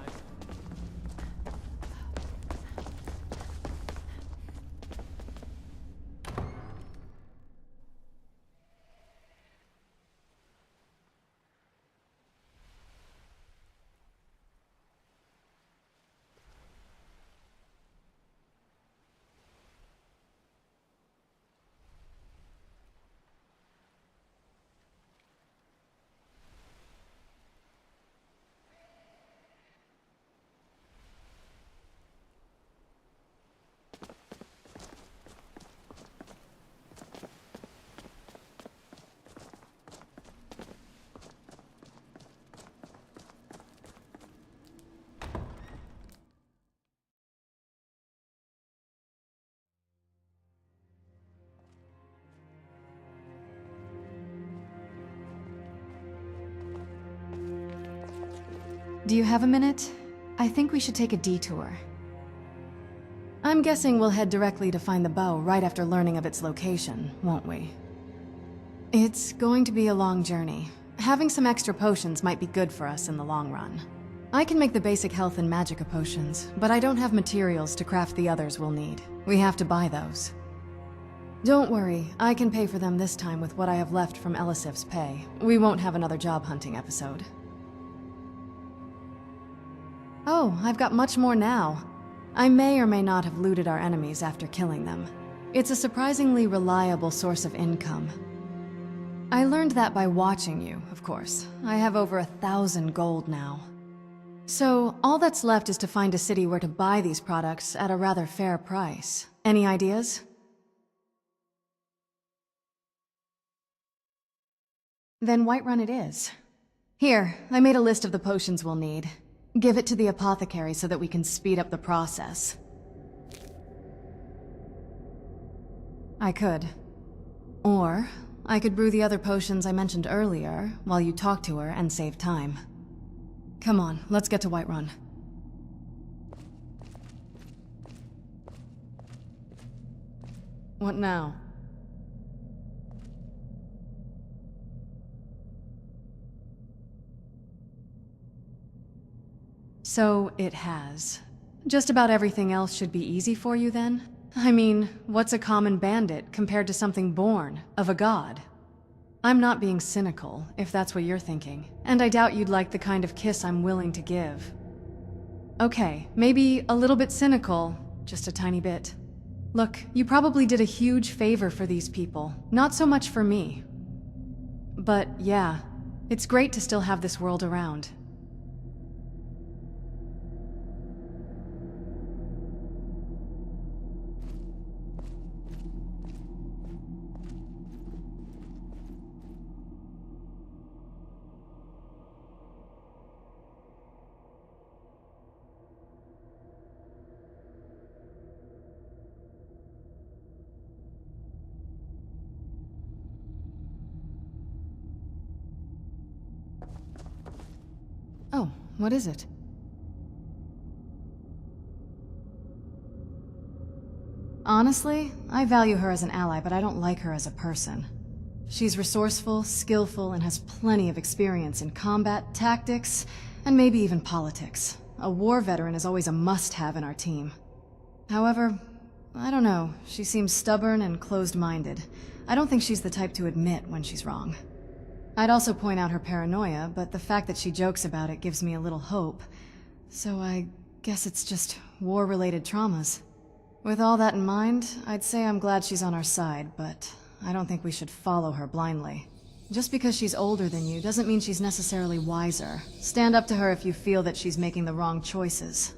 Do you have a minute? I think we should take a detour. I'm guessing we'll head directly to find the bow right after learning of its location, won't we? It's going to be a long journey. Having some extra potions might be good for us in the long run. I can make the basic health and magicka potions, but I don't have materials to craft the others we'll need. We have to buy those. Don't worry, I can pay for them this time with what I have left from Elisif's pay. We won't have another job hunting episode. Oh, I've got much more now. I may or may not have looted our enemies after killing them. It's a surprisingly reliable source of income. I learned that by watching you, of course. I have over 1,000 gold now. So, all that's left is to find a city where to buy these products at a rather fair price. Any ideas? Then Whiterun it is. Here, I made a list of the potions we'll need. Give it to the apothecary so that we can speed up the process. I could. Or, I could brew the other potions I mentioned earlier while you talk to her and save time. Come on, let's get to Whiterun. What now? So it has. Just about everything else should be easy for you then? I mean, what's a common bandit compared to something born, of a god? I'm not being cynical, if that's what you're thinking, and I doubt you'd like the kind of kiss I'm willing to give. Okay, maybe a little bit cynical, just a tiny bit. Look, you probably did a huge favor for these people, not so much for me. But yeah, it's great to still have this world around. What is it? Honestly, I value her as an ally, but I don't like her as a person. She's resourceful, skillful, and has plenty of experience in combat, tactics, and maybe even politics. A war veteran is always a must-have in our team. However, I don't know, she seems stubborn and closed-minded. I don't think she's the type to admit when she's wrong. I'd also point out her paranoia, but the fact that she jokes about it gives me a little hope. So I guess it's just war-related traumas. With all that in mind, I'd say I'm glad she's on our side, but I don't think we should follow her blindly. Just because she's older than you doesn't mean she's necessarily wiser. Stand up to her if you feel that she's making the wrong choices.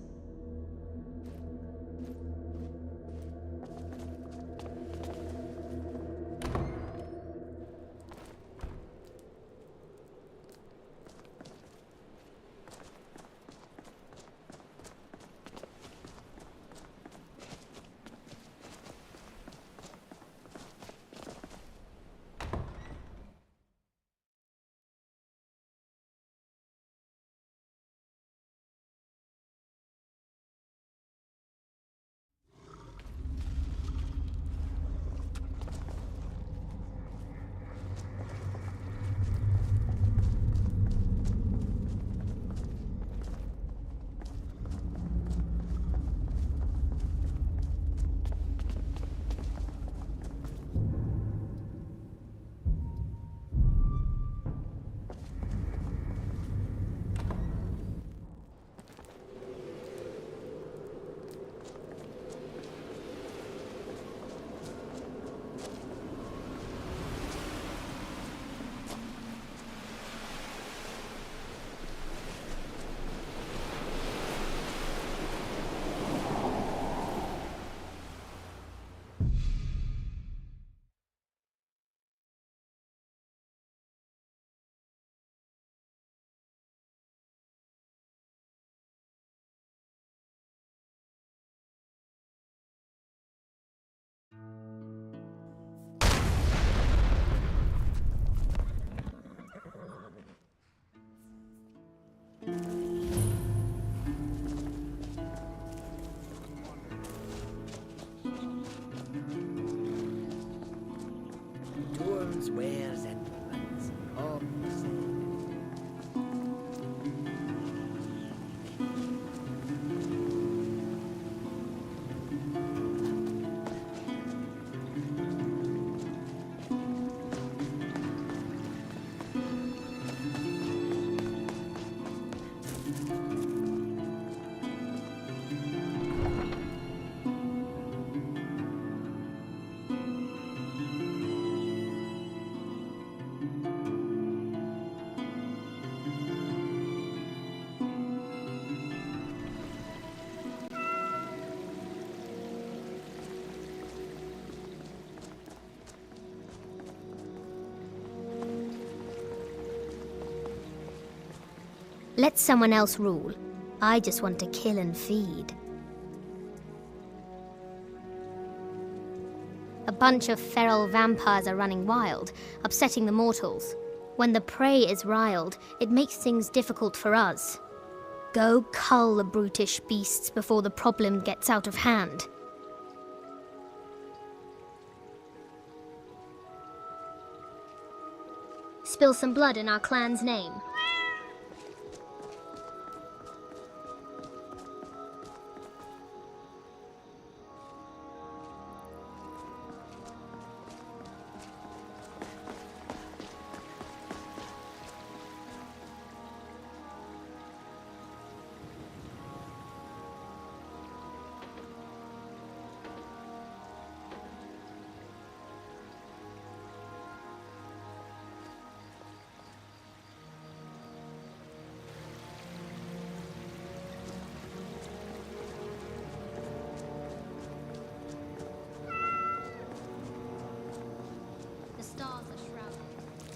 Tools, wares, and weapons. All the same. Let someone else rule. I just want to kill and feed. A bunch of feral vampires are running wild, upsetting the mortals. When the prey is riled, it makes things difficult for us. Go cull the brutish beasts before the problem gets out of hand. Spill some blood in our clan's name.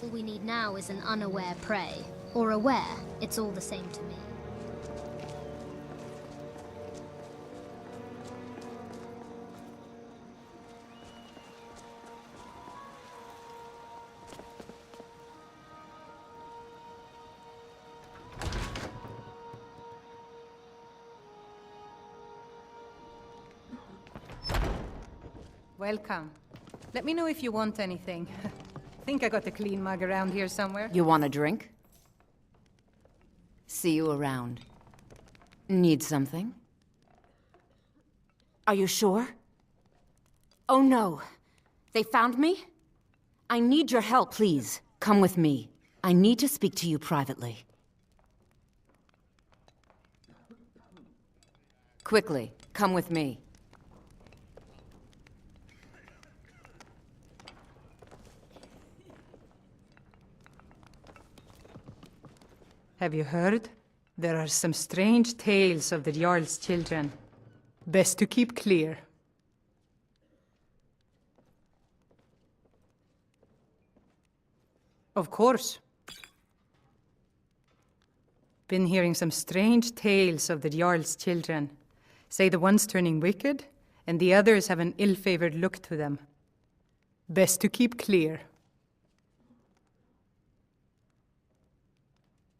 All we need now is an unaware prey. Or aware, it's all the same to me. Welcome. Let me know if you want anything. Think I got a clean mug around here somewhere. You want a drink? See you around. Need something? Are you sure? Oh no. They found me? I need your help, please. Come with me. I need to speak to you privately. Quickly, come with me. Have you heard? There are some strange tales of the Jarl's children. Best to keep clear. Of course. Been hearing some strange tales of the Jarl's children. Say the one's turning wicked, and the others have an ill-favored look to them. Best to keep clear.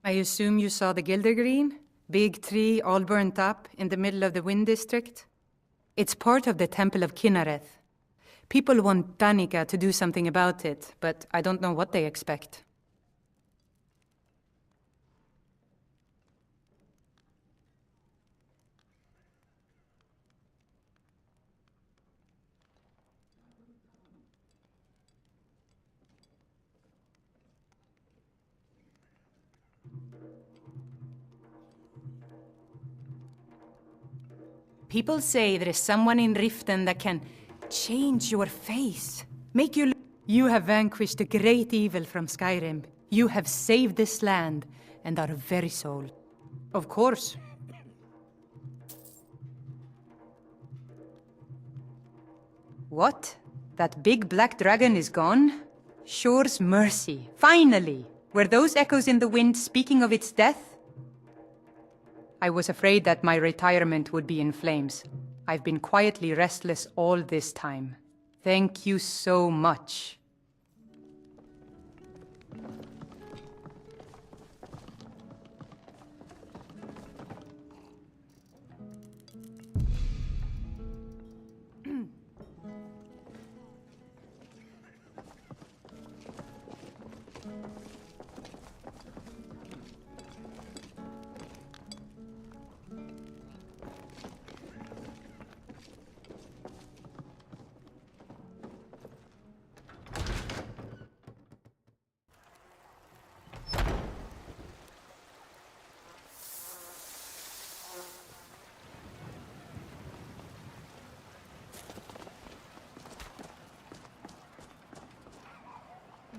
I assume you saw the Gildergreen? Big tree all burnt up in the middle of the Wind District? It's part of the Temple of Kinnareth. People want Danica to do something about it, but I don't know what they expect. People say there is someone in Riften that can change your face. Make you look. You have vanquished the great evil from Skyrim. You have saved this land and our very soul. Of course. What? That big black dragon is gone? Shore's mercy. Finally! Were those echoes in the wind speaking of its death? I was afraid that my retirement would be in flames. I've been quietly restless all this time. Thank you so much.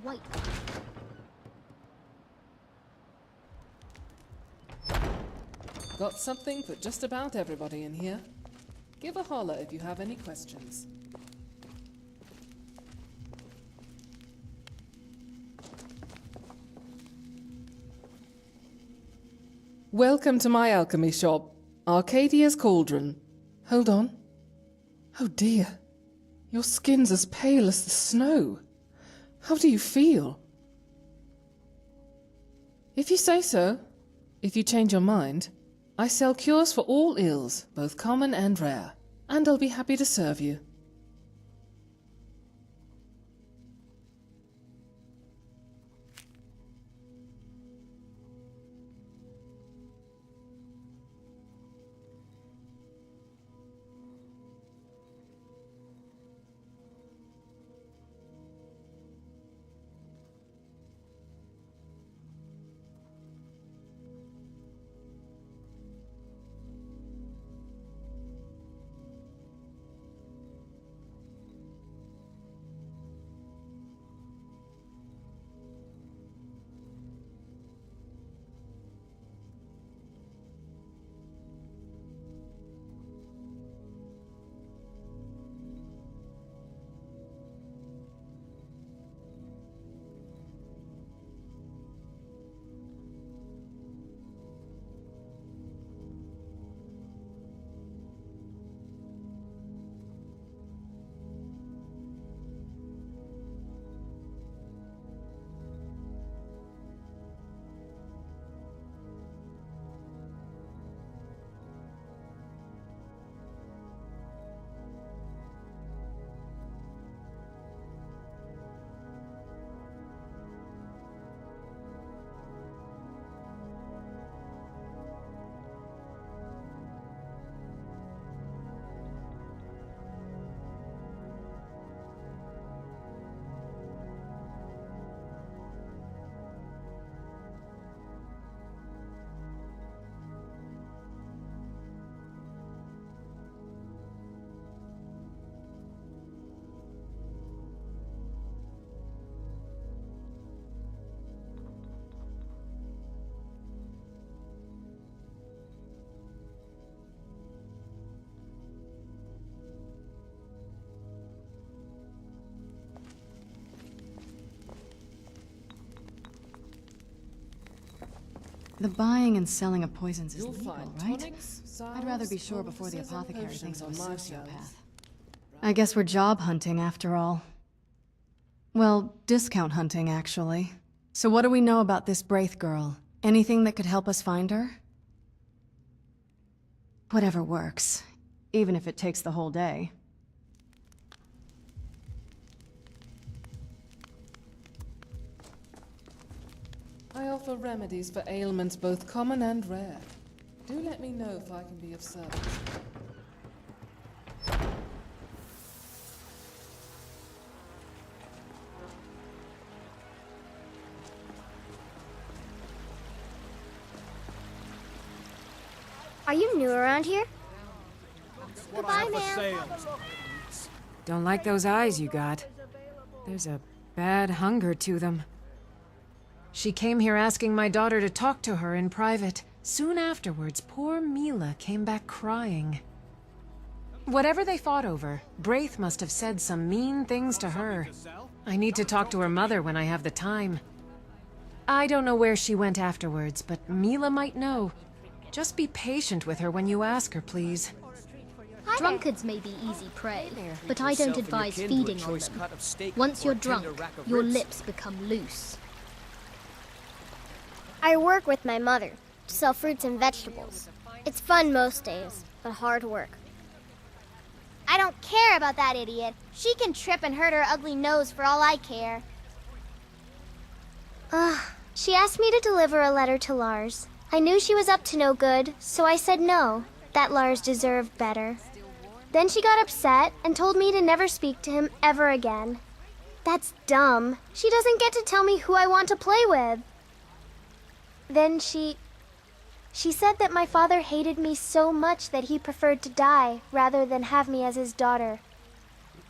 Wait. Got something for just about everybody in here. Give a holler if you have any questions. Welcome to my alchemy shop, Arcadia's Cauldron. Hold on. Oh dear. Your skin's as pale as the snow. How do you feel? If you say so, if you change your mind, I sell cures for all ills, both common and rare, and I'll be happy to serve you. The buying and selling of poisons is You'll legal, find right? tonics, I'd rather be salves, sure before the poultices, and apothecary thinks I'm a potions on my sociopath. shelves. I guess we're job hunting after all. Well, discount hunting, actually. So what do we know about this Braith girl? Anything that could help us find her? Whatever works, even if it takes the whole day. I offer remedies for ailments both common and rare. Do let me know if I can be of service. Are you new around here? Goodbye, ma'am. Don't like those eyes you got. There's a bad hunger to them. She came here asking my daughter to talk to her in private. Soon afterwards, poor Mila came back crying. Whatever they fought over, Braith must have said some mean things to her. I need to talk to her mother when I have the time. I don't know where she went afterwards, but Mila might know. Just be patient with her when you ask her, please. Drunkards may be easy prey, but I don't advise feeding on them. Once you're drunk, your lips become loose. I work with my mother to sell fruits and vegetables. It's fun most days, but hard work. I don't care about that idiot. She can trip and hurt her ugly nose for all I care. She asked me to deliver a letter to Lars. I knew she was up to no good, so I said no, that Lars deserved better. Then she got upset and told me to never speak to him ever again. That's dumb. She doesn't get to tell me who I want to play with. Then she said that my father hated me so much that he preferred to die rather than have me as his daughter.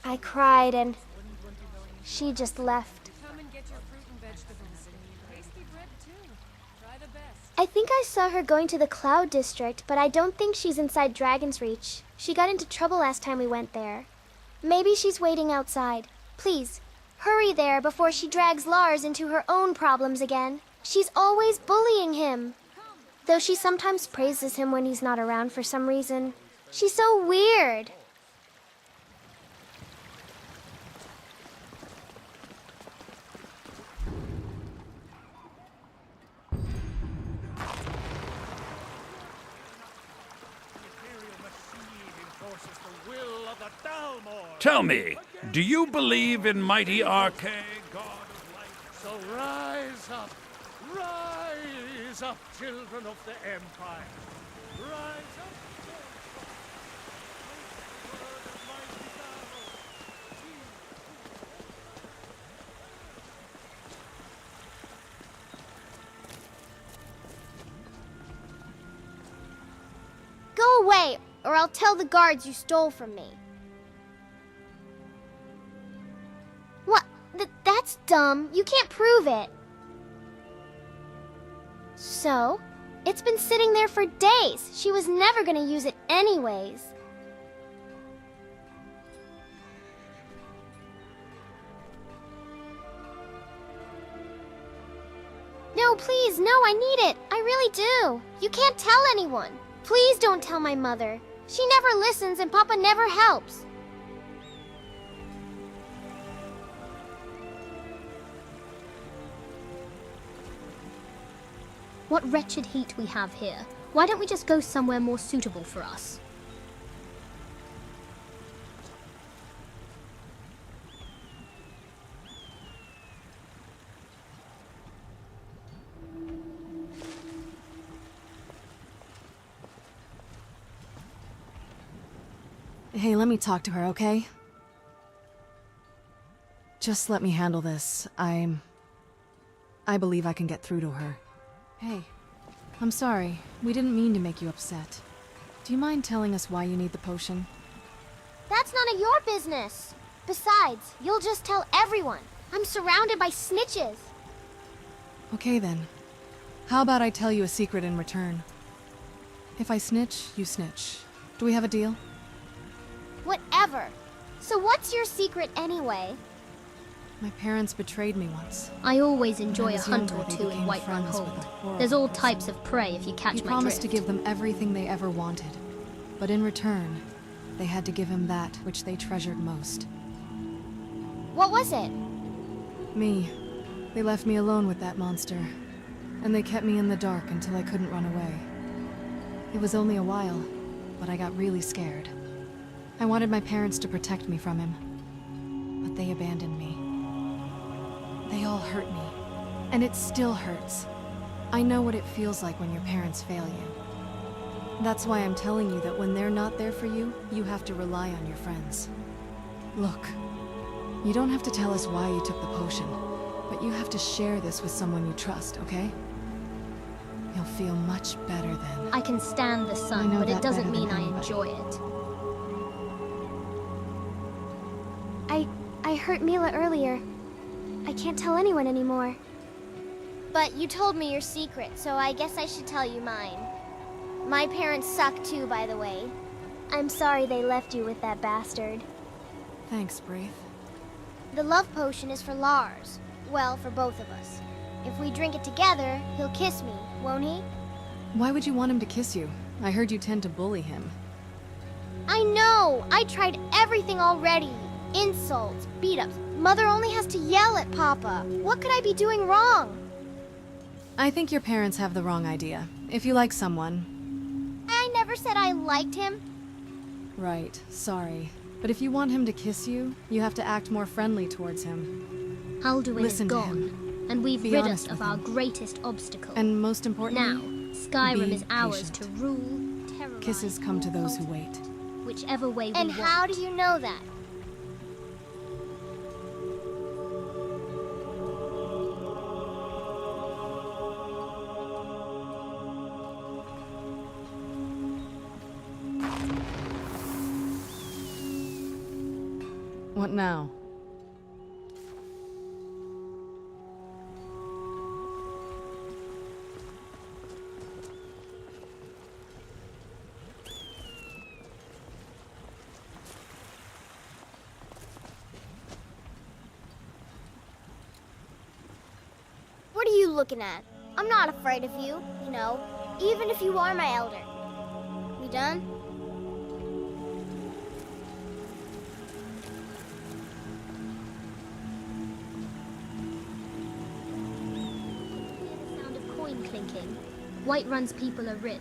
I cried and she just left. Come and get your fruit and vegetables. Tasty bread too. Try the best. I think I saw her going to the Cloud District, but I don't think she's inside Dragon's Reach. She got into trouble last time we went there. Maybe she's waiting outside. Please, hurry there before she drags Lars into her own problems again. She's always bullying him. Though she sometimes praises him when he's not around for some reason. She's so weird. Tell me, do you believe in mighty Arche, god of light? So rise up, children of the Empire. Rise up. Go away, or I'll tell the guards you stole from me. What? That's dumb. You can't prove it. So, it's been sitting there for days. She was never gonna use it anyways. No, please, no, I need it. I really do. You can't tell anyone. Please don't tell my mother. She never listens and Papa never helps. What wretched heat we have here. Why don't we just go somewhere more suitable for us? Hey, let me talk to her, okay? Just let me handle this. I believe I can get through to her. Hey, I'm sorry. We didn't mean to make you upset. Do you mind telling us why you need the potion? That's none of your business. Besides, you'll just tell everyone. I'm surrounded by snitches. Okay then. How about I tell you a secret in return? If I snitch, you snitch. Do we have a deal? Whatever. So what's your secret anyway? My parents betrayed me once. I always When I enjoy a was hunt younger, or they two in became Whiterun friends with Hold. a horrible There's all person. types of prey if you catch He my promised to drift. give them everything they ever wanted. But in return, they had to give him that which they treasured most. What was it? Me. They left me alone with that monster. And they kept me in the dark until I couldn't run away. It was only a while, but I got really scared. I wanted my parents to protect me from him. But they abandoned me. They all hurt me. And it still hurts. I know what it feels like when your parents fail you. That's why I'm telling you that when they're not there for you, you have to rely on your friends. Look, you don't have to tell us why you took the potion, but you have to share this with someone you trust, okay? You'll feel much better then. I can stand the I sun, know but it that doesn't better than mean I anybody. enjoy it. I hurt Mila earlier. I can't tell anyone anymore. But you told me your secret, so I guess I should tell you mine. My parents suck too, by the way. I'm sorry they left you with that bastard. Thanks, Braith. The love potion is for Lars. Well, for both of us. If we drink it together, he'll kiss me, won't he? Why would you want him to kiss you? I heard you tend to bully him. I know! I tried everything already. Insults, beat-ups. Mother only has to yell at Papa. What could I be doing wrong? I think your parents have the wrong idea. If you like someone... I never said I liked him. Right, sorry. But if you want him to kiss you, you have to act more friendly towards him. Alduin is Listen to gone, him. and we've Be rid honest us of with our him. greatest obstacle. And most importantly, Now, Skyrim be is ours patient. to rule, terrorize, Kisses come to those who wait. whichever way we And want. how do you know that? What now? What are you looking at? I'm not afraid of you, you know, even if you are my elder. We done? The sound of coin clinking. Whiterun's people are rich.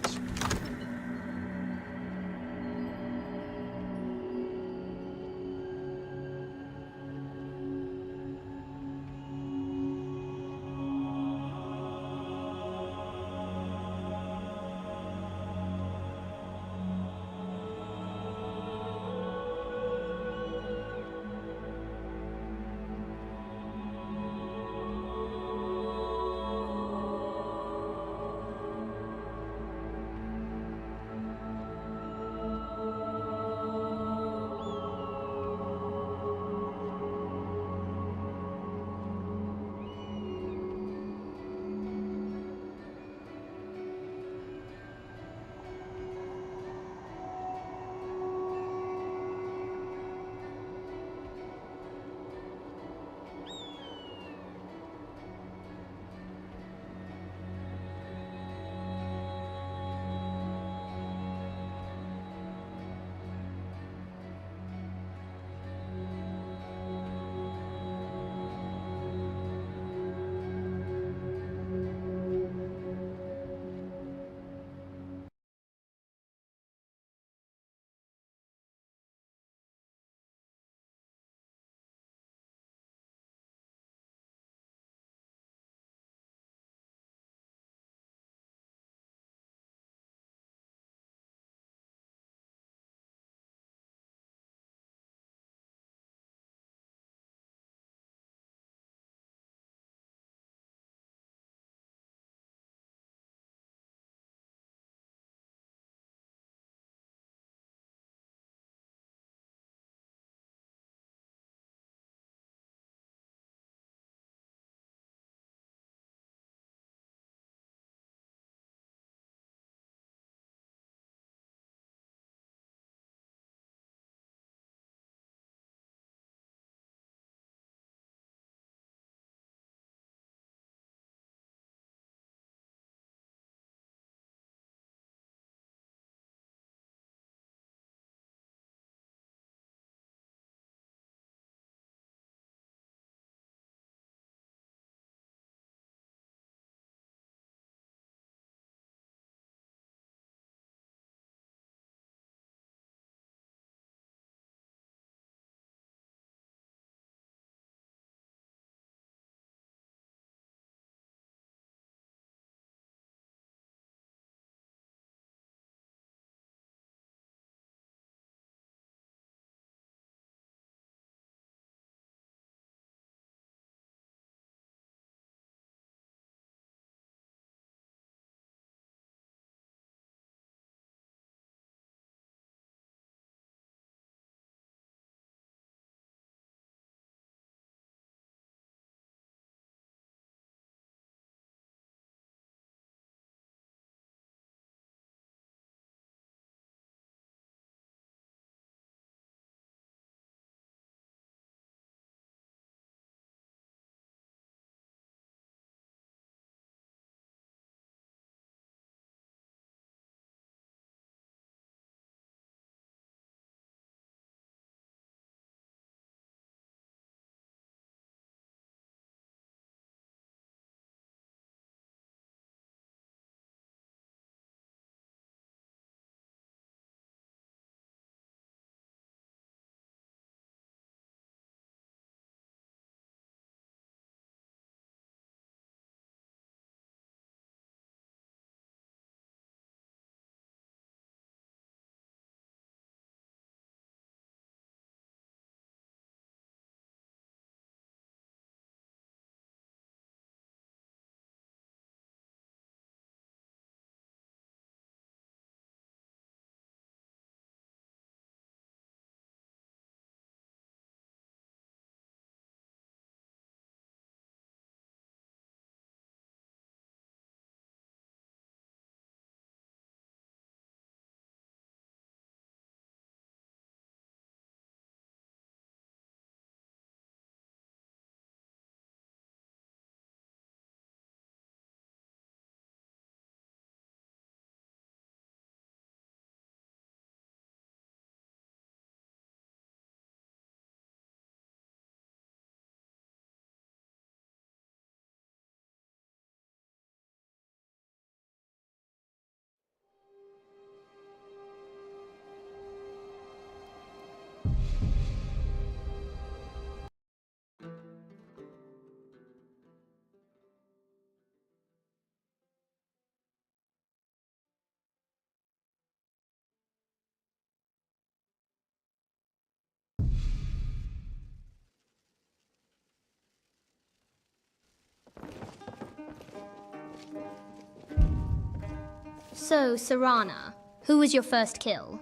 So, Serana, who was your first kill?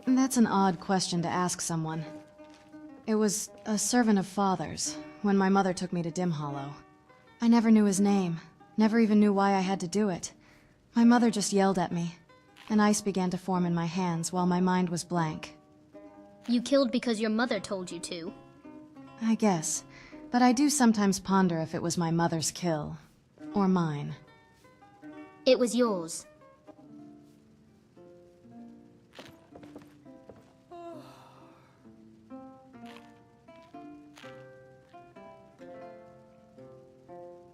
That's an odd question to ask someone. It was a servant of Father's, when my mother took me to Dim Hollow. I never knew his name, never even knew why I had to do it. My mother just yelled at me, and ice began to form in my hands while my mind was blank. You killed because your mother told you to? I guess, but I do sometimes ponder if it was my mother's kill, or mine. It was yours.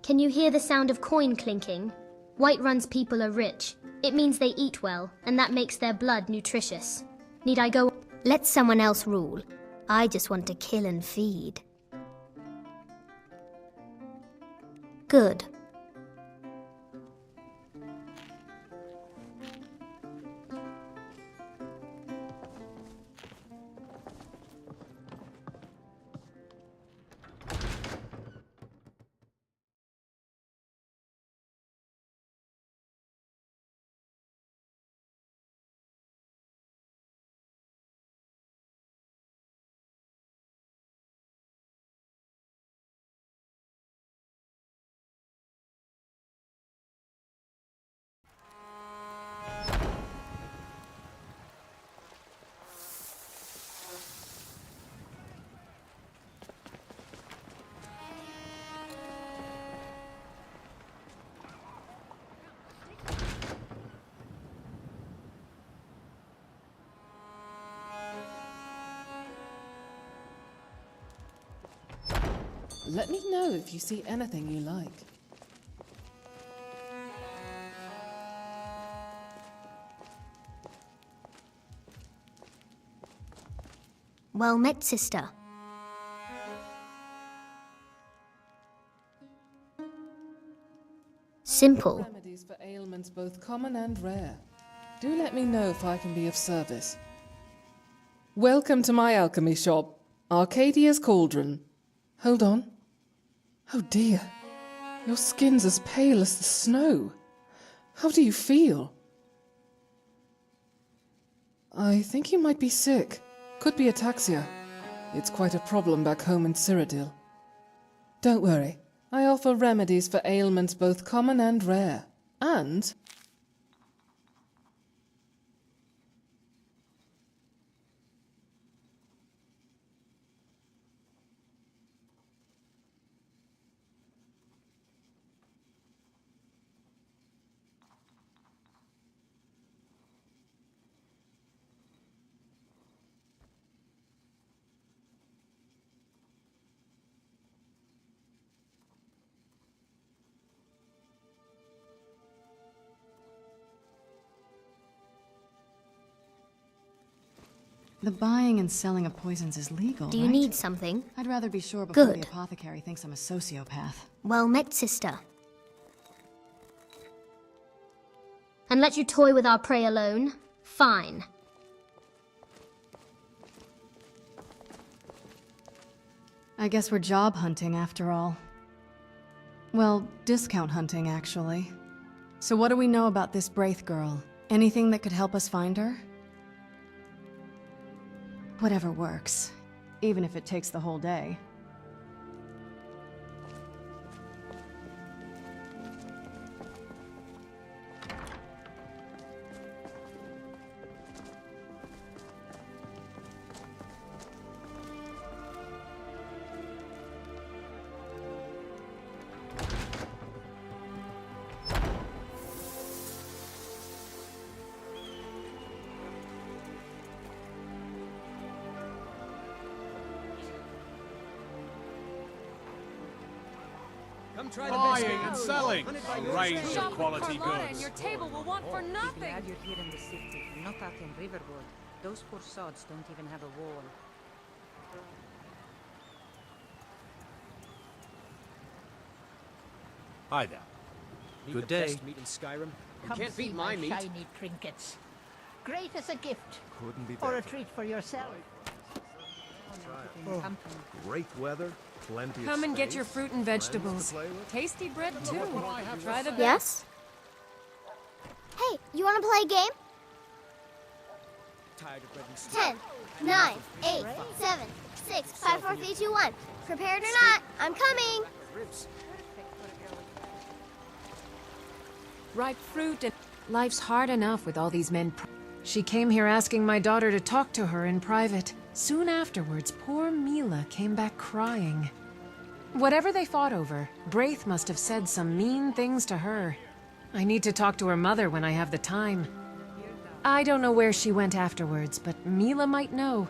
Can you hear the sound of coin clinking? Whiterun's people are rich. It means they eat well, and that makes their blood nutritious. Need I go? Let someone else rule. I just want to kill and feed. Good. Let me know if you see anything you like. Well met, sister. Simple. Remedies for ailments both common and rare. Do let me know if I can be of service. Welcome to my alchemy shop, Arcadia's Cauldron. Hold on. Oh dear. Your skin's as pale as the snow. How do you feel? I think you might be sick. Could be ataxia. It's quite a problem back home in Cyrodiil. Don't worry. I offer remedies for ailments both common and rare. And the buying and selling of poisons is legal, Do you right? need something? I'd rather be sure before Good. the apothecary thinks I'm a sociopath. Well met, sister. And let you toy with our prey alone? Fine. I guess we're job hunting after all. Well, discount hunting, actually. So what do we know about this Braith girl? Anything that could help us find her? Whatever works, even if it takes the whole day. Come try the buying and selling. A range of quality And goods. your table will want for nothing. Glad you're here in the city, not out in Riverwood. Those poor sods don't even have a wall. Hi there. Good day. Meat in Skyrim. You Come can't see beat my meat. shiny trinkets. Great as a gift. Couldn't be Or better. a treat for yourself. Oh, great weather, plenty of Come and get space, your fruit and friends to vegetables. play with. Tasty bread too. Try the best. Yes? Hey, You want to play a game? Tired of bread and stew. 10, 9, 8, 7, 6, 5, 4, 3, 2, 1. Prepared or not, I'm coming. Ripe fruit and... Life's hard enough with all these men. She came here asking my daughter to talk to her in private. Soon afterwards, poor Mila came back crying. Whatever they fought over, Braith must have said some mean things to her. I need to talk to her mother when I have the time. I don't know where she went afterwards, but Mila might know.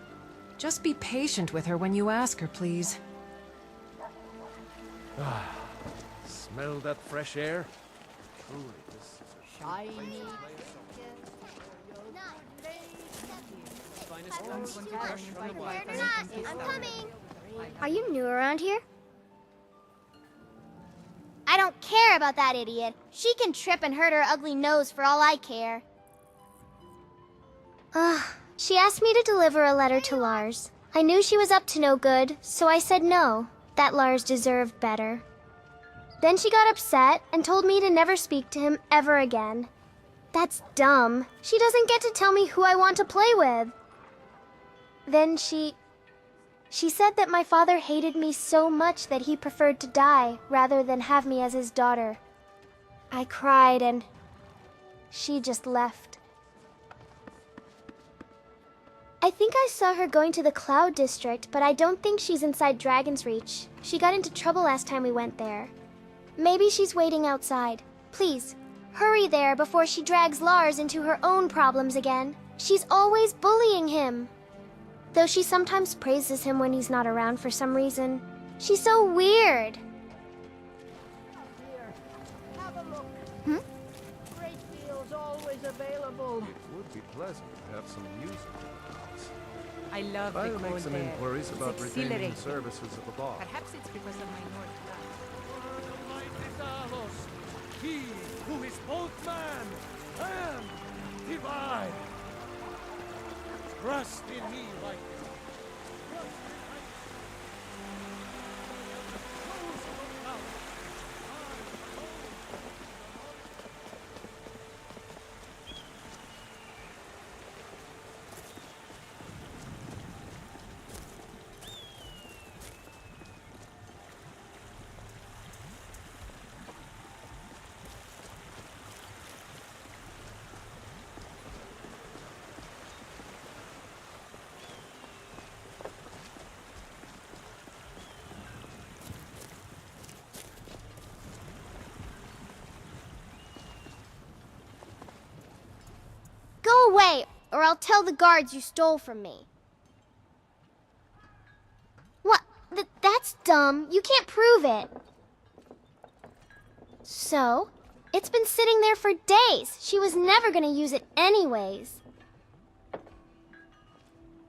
Just be patient with her when you ask her, please. Smell that fresh air? Truly, this is a shiny. Prepared or not, I'm coming. Are you new around here? I don't care about that idiot. She can trip and hurt her ugly nose for all I care. She asked me to deliver a letter to Lars. I knew she was up to no good, so I said no, that Lars deserved better. Then she got upset and told me to never speak to him ever again. That's dumb. She doesn't get to tell me who I want to play with. Then she said that my father hated me so much that he preferred to die rather than have me as his daughter. I cried and she just left. I think I saw her going to the Cloud District, but I don't think she's inside Dragon's Reach. She got into trouble last time we went there. Maybe she's waiting outside. Please, hurry there before she drags Lars into her own problems again. She's always bullying him. Though she sometimes praises him when he's not around for some reason. She's so weird. Have a look. Hmm? Great deals always available. It would be pleasant to have some music in the house. I love the I'll cold make some air. inquiries It's about retaining the exhilarating. services of the bar. Perhaps it's because of my north blood. Mighty Talos, he who is both man and divine. Trust in me like this. Trust in me. Close your mouth. Go away, or I'll tell the guards you stole from me. What? That's dumb. You can't prove it. So, it's been sitting there for days. She was never gonna use it anyways.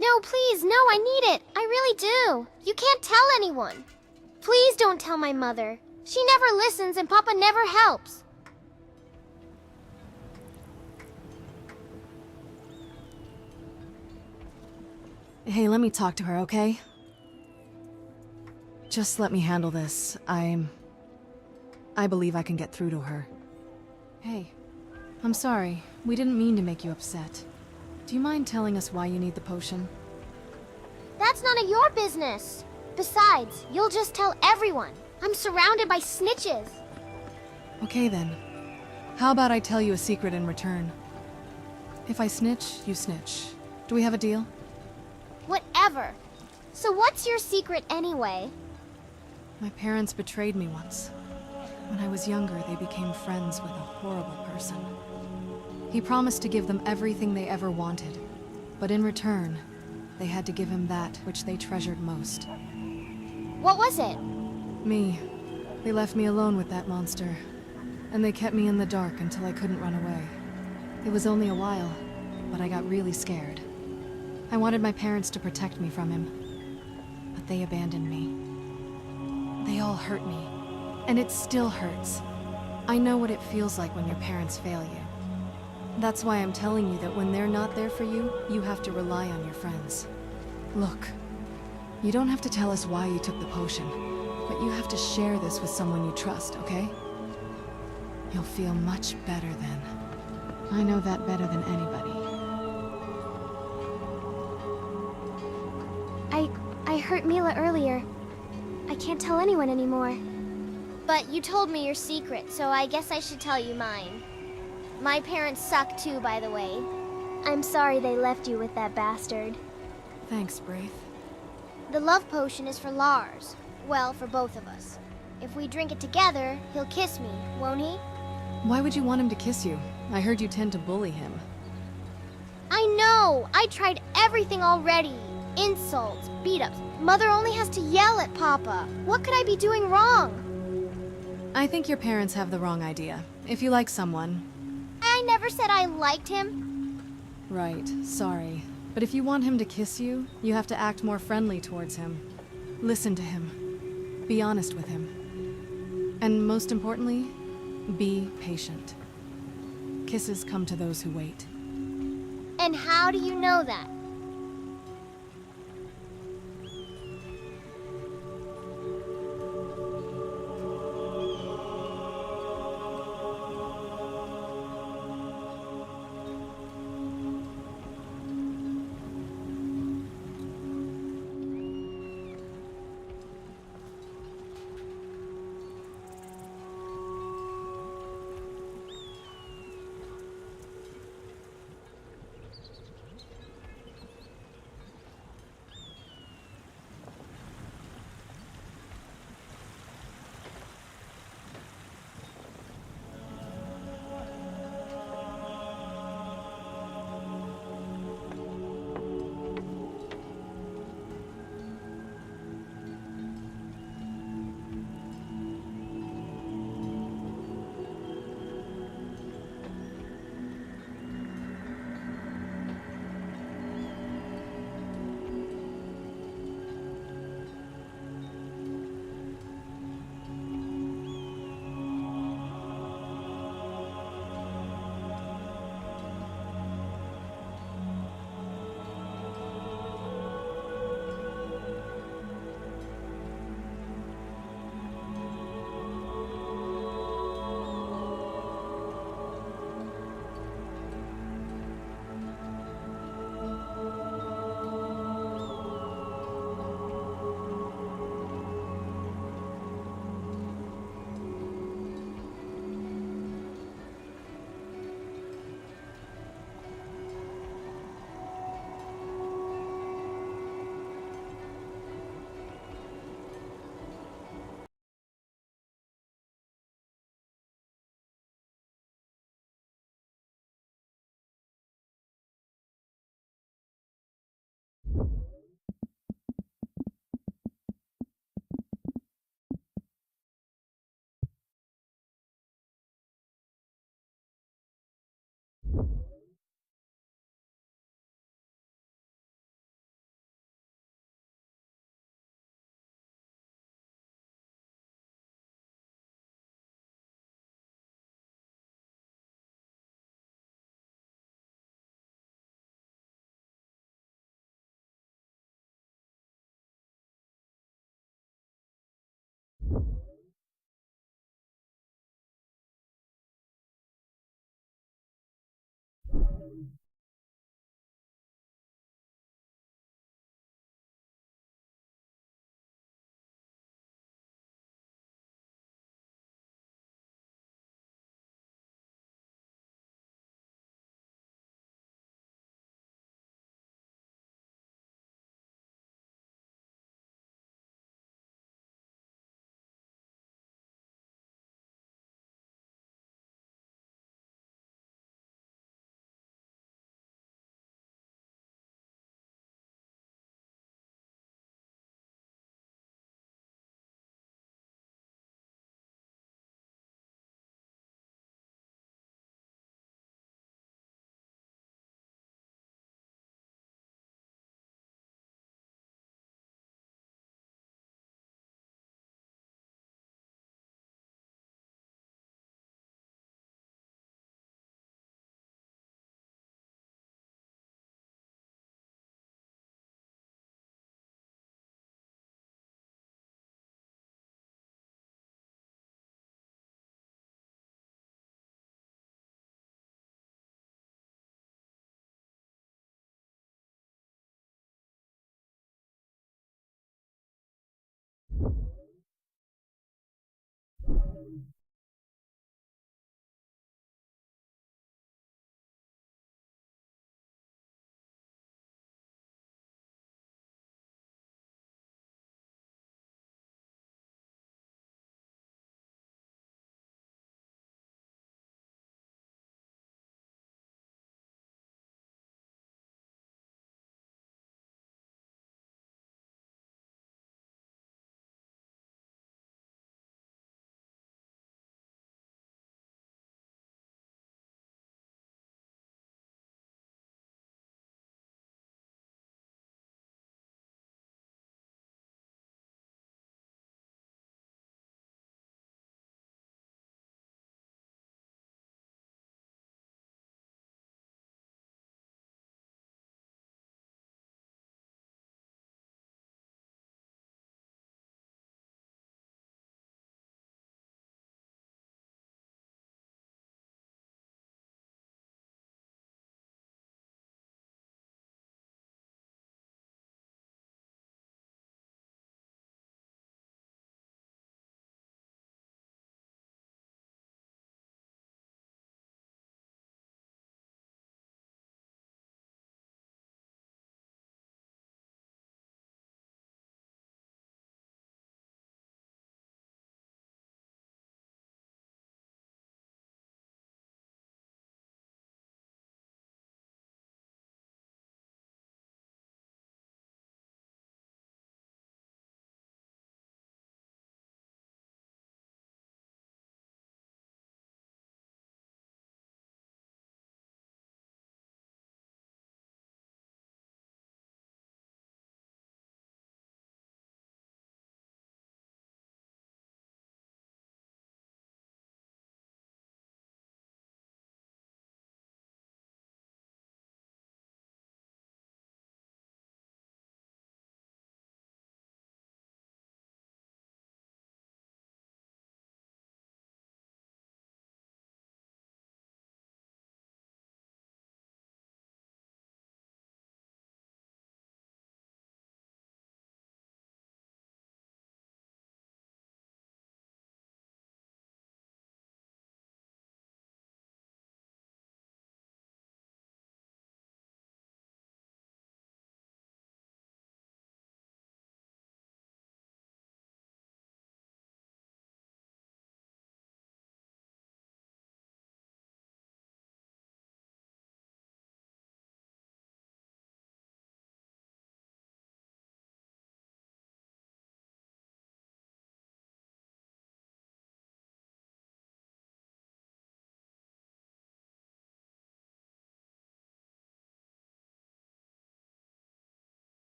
No, please, no, I need it. I really do. You can't tell anyone. Please don't tell my mother. She never listens and Papa never helps. Hey, let me talk to her, okay? Just let me handle this. I believe I can get through to her. Hey, I'm sorry. We didn't mean to make you upset. Do you mind telling us why you need the potion? That's none of your business. Besides, you'll just tell everyone. I'm surrounded by snitches. Okay then. How about I tell you a secret in return? If I snitch, you snitch. Do we have a deal? Whatever. So what's your secret anyway? My parents betrayed me once. When I was younger, they became friends with a horrible person. He promised to give them everything they ever wanted, but in return, they had to give him that which they treasured most. What was it? Me. They left me alone with that monster, and they kept me in the dark until I couldn't run away. It was only a while, but I got really scared. I wanted my parents to protect me from him, but they abandoned me. They all hurt me, and it still hurts. I know what it feels like when your parents fail you. That's why I'm telling you that when they're not there for you, you have to rely on your friends. Look, you don't have to tell us why you took the potion, but you have to share this with someone you trust, okay? You'll feel much better then. I know that better than anybody. I hurt Mila earlier. I can't tell anyone anymore. But you told me your secret, so I guess I should tell you mine. My parents suck too, by the way. I'm sorry they left you with that bastard. Thanks, Braith. The love potion is for Lars. Well, for both of us. If we drink it together, he'll kiss me, won't he? Why would you want him to kiss you? I heard you tend to bully him. I know! I tried everything already. Insults, beat-ups. Mother only has to yell at Papa. What could I be doing wrong? I think your parents have the wrong idea. If you like someone... I never said I liked him. Right, sorry. But if you want him to kiss you, you have to act more friendly towards him. Listen to him. Be honest with him. And most importantly, be patient. Kisses come to those who wait. And how do you know that?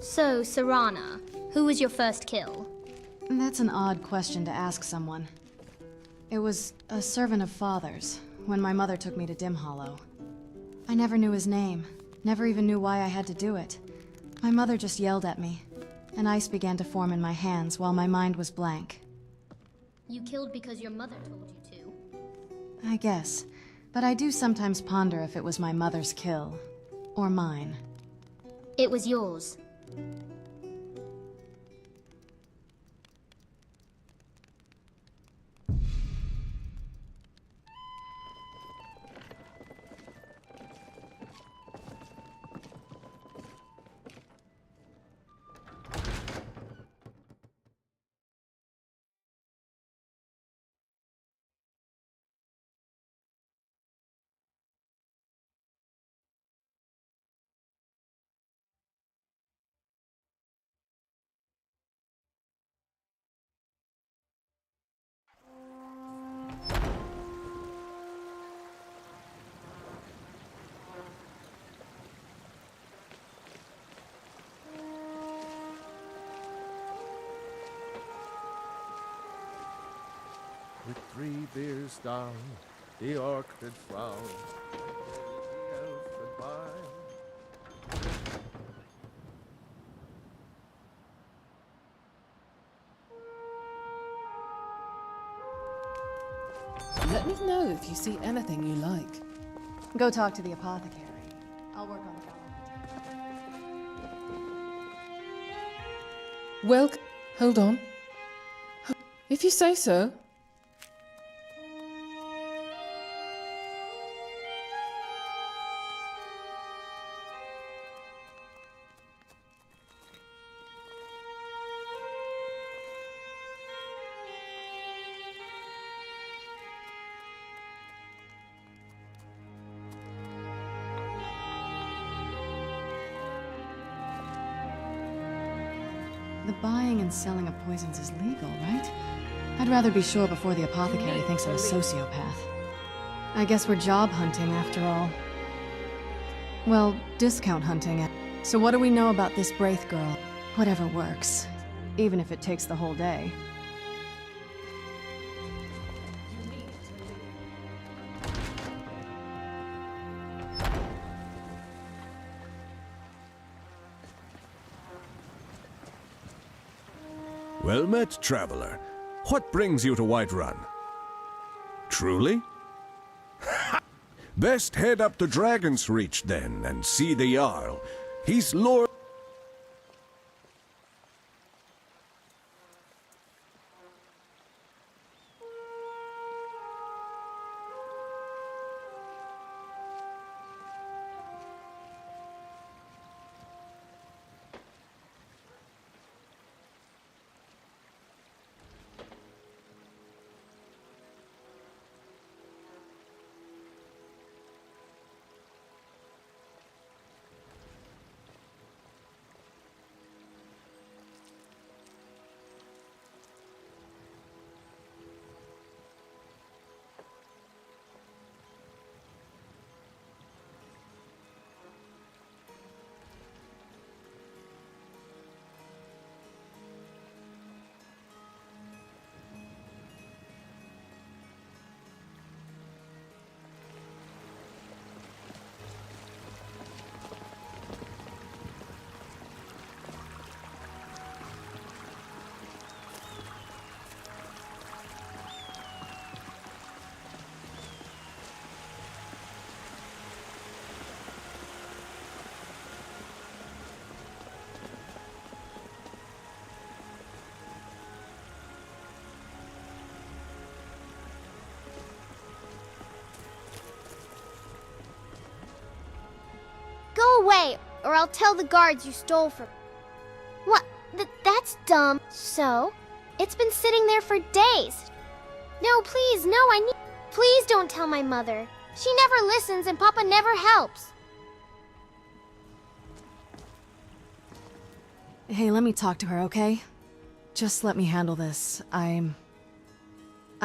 So, Serana, who was your first kill? That's an odd question to ask someone. It was a servant of Father's, when my mother took me to Dim Hollow. I never knew his name, never even knew why I had to do it. My mother just yelled at me, and ice began to form in my hands while my mind was blank. You killed because your mother told you to. I guess, but I do sometimes ponder if it was my mother's kill, or mine. It was yours. With 3 beers down, the orc did frown. The elf goodbye. Let me know if you see anything you like. Go talk to the apothecary. I'll work on the Well, hold on. If you say so. The buying and selling of poisons is legal, right? I'd rather be sure before the apothecary thinks I'm a sociopath. I guess we're job hunting after all. Well, discount hunting. So what do we know about this Braith girl? Whatever works, even if it takes the whole day. Well met, traveler. What brings you to Whiterun? Truly? Best head up to Dragon's Reach then, and see the Jarl. He's Lord... Go away, or I'll tell the guards you stole from... What? That's dumb. So? It's been sitting there for days. No, please, no, I need... Please don't tell my mother. She never listens and Papa never helps. Hey, let me talk to her, okay? Just let me handle this. I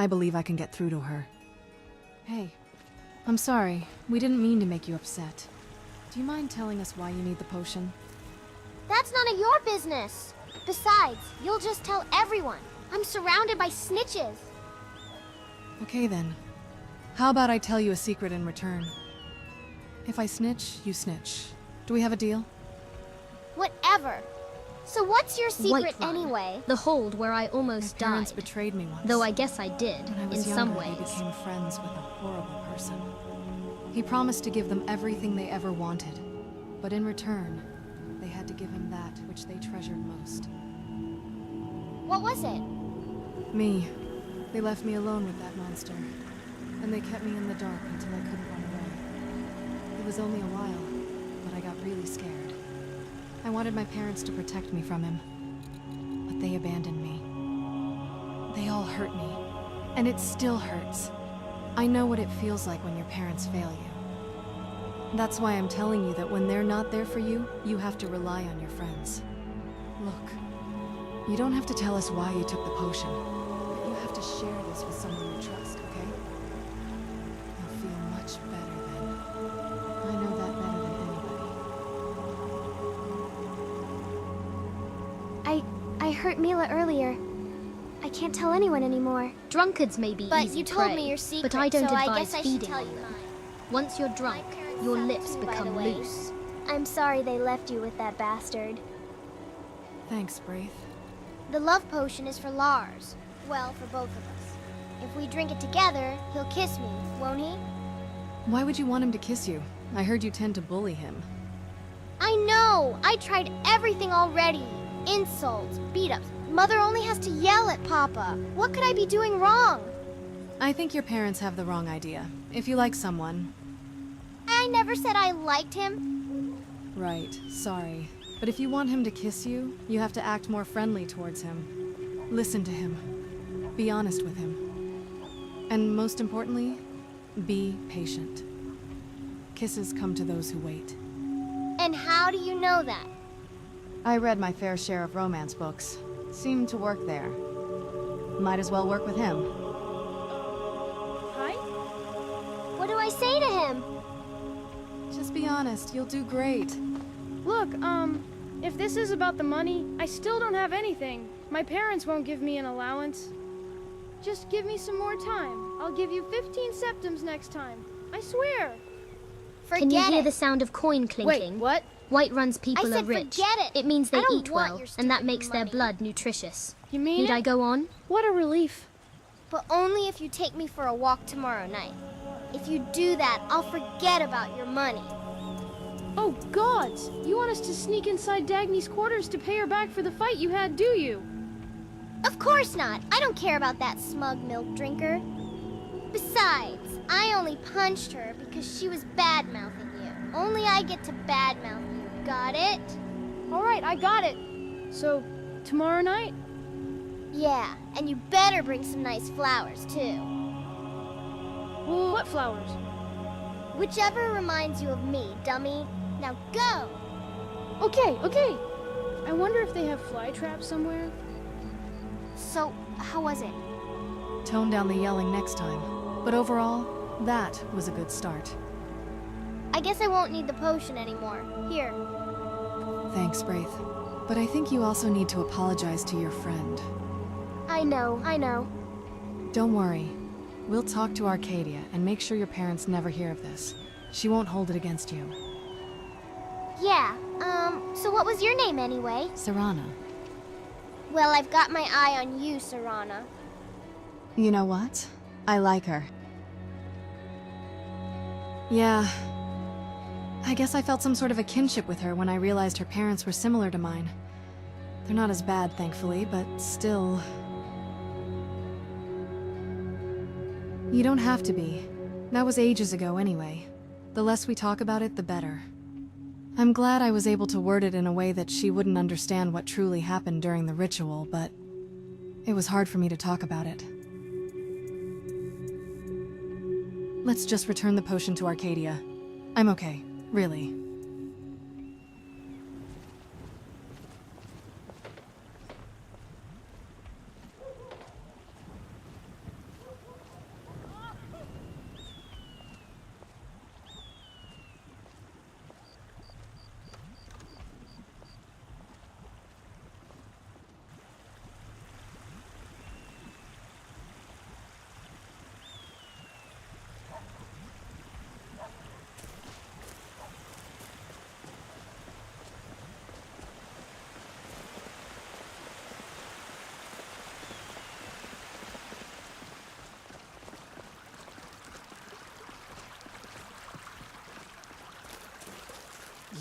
believe I can get through to her. Hey, I'm sorry. We didn't mean to make you upset. Do you mind telling us why you need the potion? That's That's none of your business. Besides, you'll just tell everyone. I'm surrounded by snitches. Okay then. How about I tell you a secret in return? If I snitch, you snitch. Do we have a deal? Whatever. So what's your secret Whiterun, anyway? The hold where I almost My parents died. betrayed me once. Though I guess I did, When I in was some younger, ways. they became friends with a horrible person. He promised to give them everything they ever wanted. But in return, they had to give him that which they treasured most. What was it? Me. They left me alone with that monster. And they kept me in the dark until I couldn't run away. It was only a while, but I got really scared. I wanted my parents to protect me from him. But they abandoned me. They all hurt me. And it still hurts. I know what it feels like when your parents fail you. That's why I'm telling you that when they're not there for you, you have to rely on your friends. Look, you don't have to tell us why you took the potion, but you have to share this with someone you trust, okay? You'll feel much better then. I know that better than anybody. I hurt Mila earlier. I can't tell anyone anymore. Drunkards may be But easy you told prey, me your secret, but I don't so I advise guess I should feeding tell on you them. mine. Once you're drunk, your lips by the become way. loose. I'm sorry they left you with that bastard. Thanks, Braith. The love potion is for Lars. Well, for both of us. If we drink it together, he'll kiss me, won't he? Why would you want him to kiss you? I heard you tend to bully him. I know! I tried everything already. Insults, beat-ups. Mother only has to yell at Papa. What could I be doing wrong? I think your parents have the wrong idea. If you like someone... I never said I liked him. Right, sorry. But if you want him to kiss you, you have to act more friendly towards him. Listen to him. Be honest with him. And most importantly, be patient. Kisses come to those who wait. And how do you know that? I read my fair share of romance books. Seemed to work there. Might as well work with him. Hi? What do I say to him? Just be honest, you'll do great. Look, if this is about the money, I still don't have anything. My parents won't give me an allowance. Just give me some more time. I'll give you 15 septims next time. I swear. Can you hear it. the sound of coin clinking? Wait, what? Whiterun's people I said are rich. forget it. It means they I don't eat want well, your and that stupid makes their money. blood nutritious. You mean Need it? I go on? What a relief. But only if you take me for a walk tomorrow night. If you do that, I'll forget about your money. Oh, gods! You want us to sneak inside Dagny's quarters to pay her back for the fight you had, do you? Of course not. I don't care about that smug milk drinker. Besides, I only punched her because she was bad-mouthing you. Only I get to bad-mouth you. Got it? All right, I got it. So, tomorrow night? Yeah, and you better bring some nice flowers, too. Well, what flowers? Whichever reminds you of me, dummy. Now go! Okay. I wonder if they have fly traps somewhere. So, how was it? Tone down the yelling next time. But overall, that was a good start. I guess I won't need the potion anymore. Here. Thanks, Braith. But I think you also need to apologize to your friend. I know. Don't worry. We'll talk to Arcadia and make sure your parents never hear of this. She won't hold it against you. Yeah, so what was your name anyway? Serana. Well, I've got my eye on you, Serana. You know what? I like her. Yeah. I guess I felt some sort of a kinship with her when I realized her parents were similar to mine. They're not as bad, thankfully, but still... You don't have to be. That was ages ago anyway. The less we talk about it, the better. I'm glad I was able to word it in a way that she wouldn't understand what truly happened during the ritual, but it was hard for me to talk about it. Let's just return the potion to Arcadia. I'm okay, really.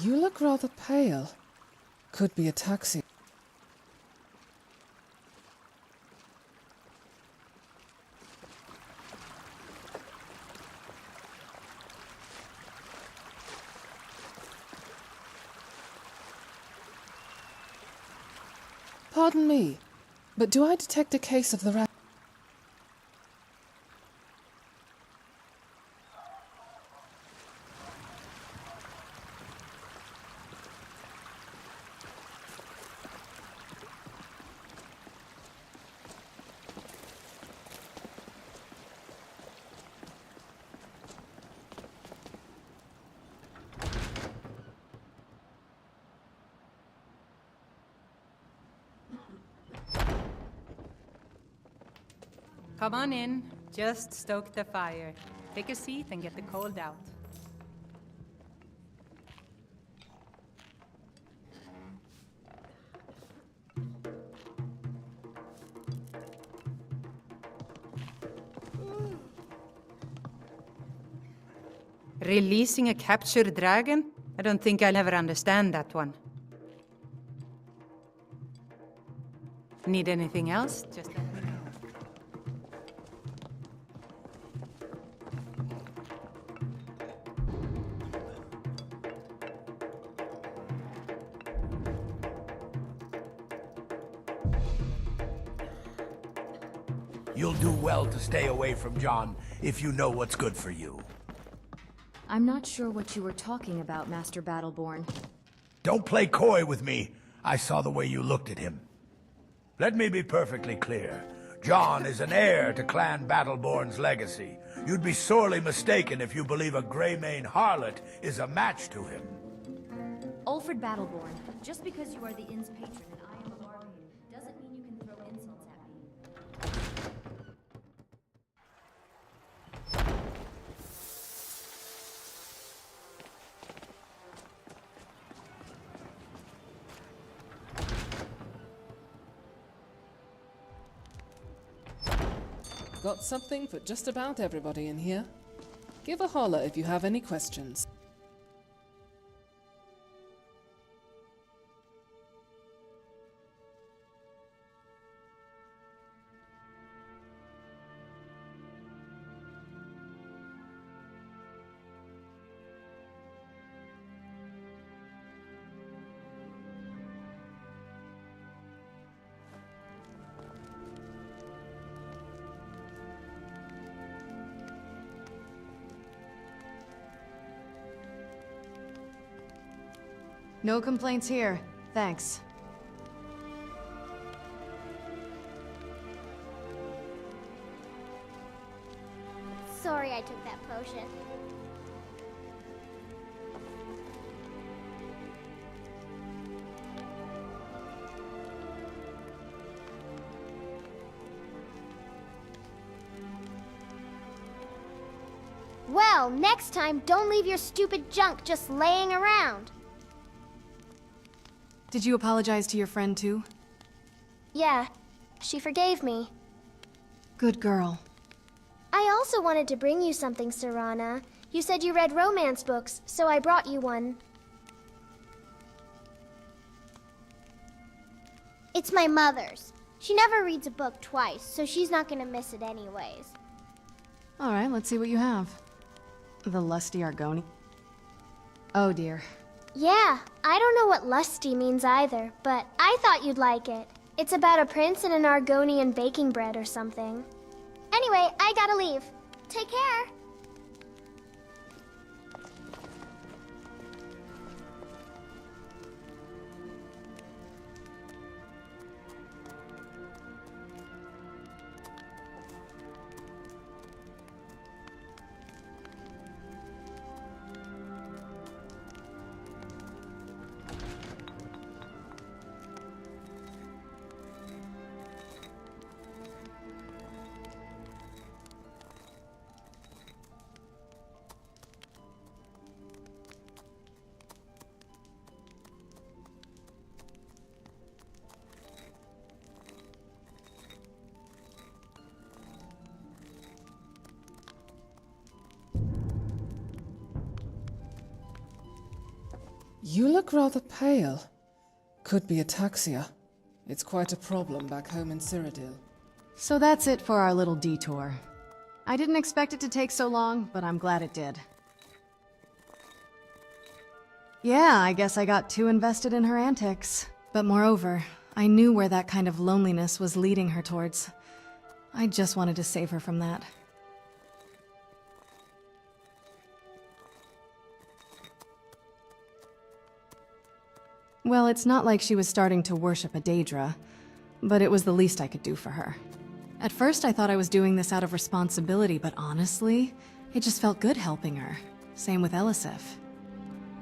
You look rather pale. Could be ataxia. Pardon me, but do I detect a case of the rat? Come on in. Just stoke the fire. Take a seat and get the cold out. Releasing a captured dragon? I don't think I'll ever understand that one. Need anything else? Just let me know. You'll do well to stay away from John if you know what's good for you. I'm not sure what you were talking about, Master Battleborn. Don't play coy with me. I saw the way you looked at him. Let me be perfectly clear. John is an heir to Clan Battleborn's legacy. You'd be sorely mistaken if you believe a Greymane harlot is a match to him. Ulfred Battleborn, just because you are the inn's patron and I am a barbarian, doesn't mean you can throw insults at me. Got something for just about everybody in here. Give a holler if you have any questions. No complaints here. Thanks. Sorry I took that potion. Well, next time, don't leave your stupid junk just laying around. Did you apologize to your friend too? Yeah, she forgave me. Good girl. I also wanted to bring you something, Serana. You said you read romance books, so I brought you one. It's my mother's. She never reads a book twice, so she's not gonna miss it anyways. All right, let's see what you have. The lusty Argoni. Oh dear. Yeah, I don't know what lusty means either, but I thought you'd like it. It's about a prince and an Argonian baking bread or something. Anyway, I gotta leave. Take care. You look rather pale. Could be ataxia. It's quite a problem back home in Cyrodiil. So that's it for our little detour. I didn't expect it to take so long, but I'm glad it did. Yeah, I guess I got too invested in her antics. But moreover, I knew where that kind of loneliness was leading her towards. I just wanted to save her from that. Well, it's not like she was starting to worship a Daedra, but it was the least I could do for her. At first I thought I was doing this out of responsibility, but honestly, it just felt good helping her. Same with Elisif.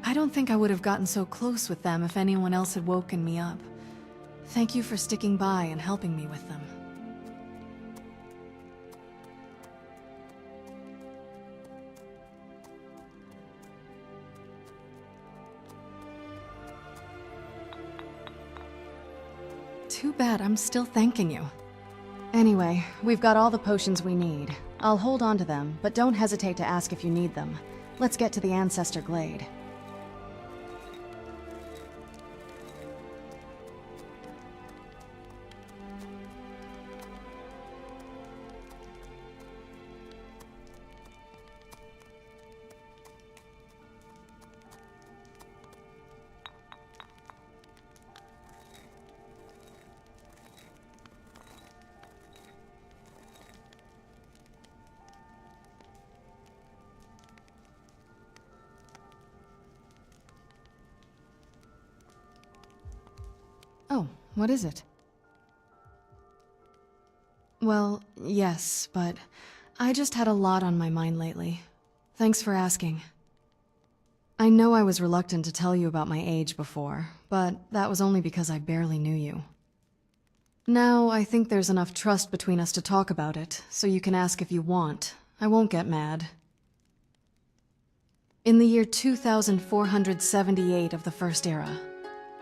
I don't think I would have gotten so close with them if anyone else had woken me up. Thank you for sticking by and helping me with them. Too bad I'm still thanking you. Anyway, we've got all the potions we need. I'll hold on to them, but don't hesitate to ask if you need them. Let's get to the Ancestor Glade. Oh, what is it? Well, yes, but I just had a lot on my mind lately. Thanks for asking. I know I was reluctant to tell you about my age before, but that was only because I barely knew you. Now, I think there's enough trust between us to talk about it, so you can ask if you want. I won't get mad. In the year 2478 of the First Era.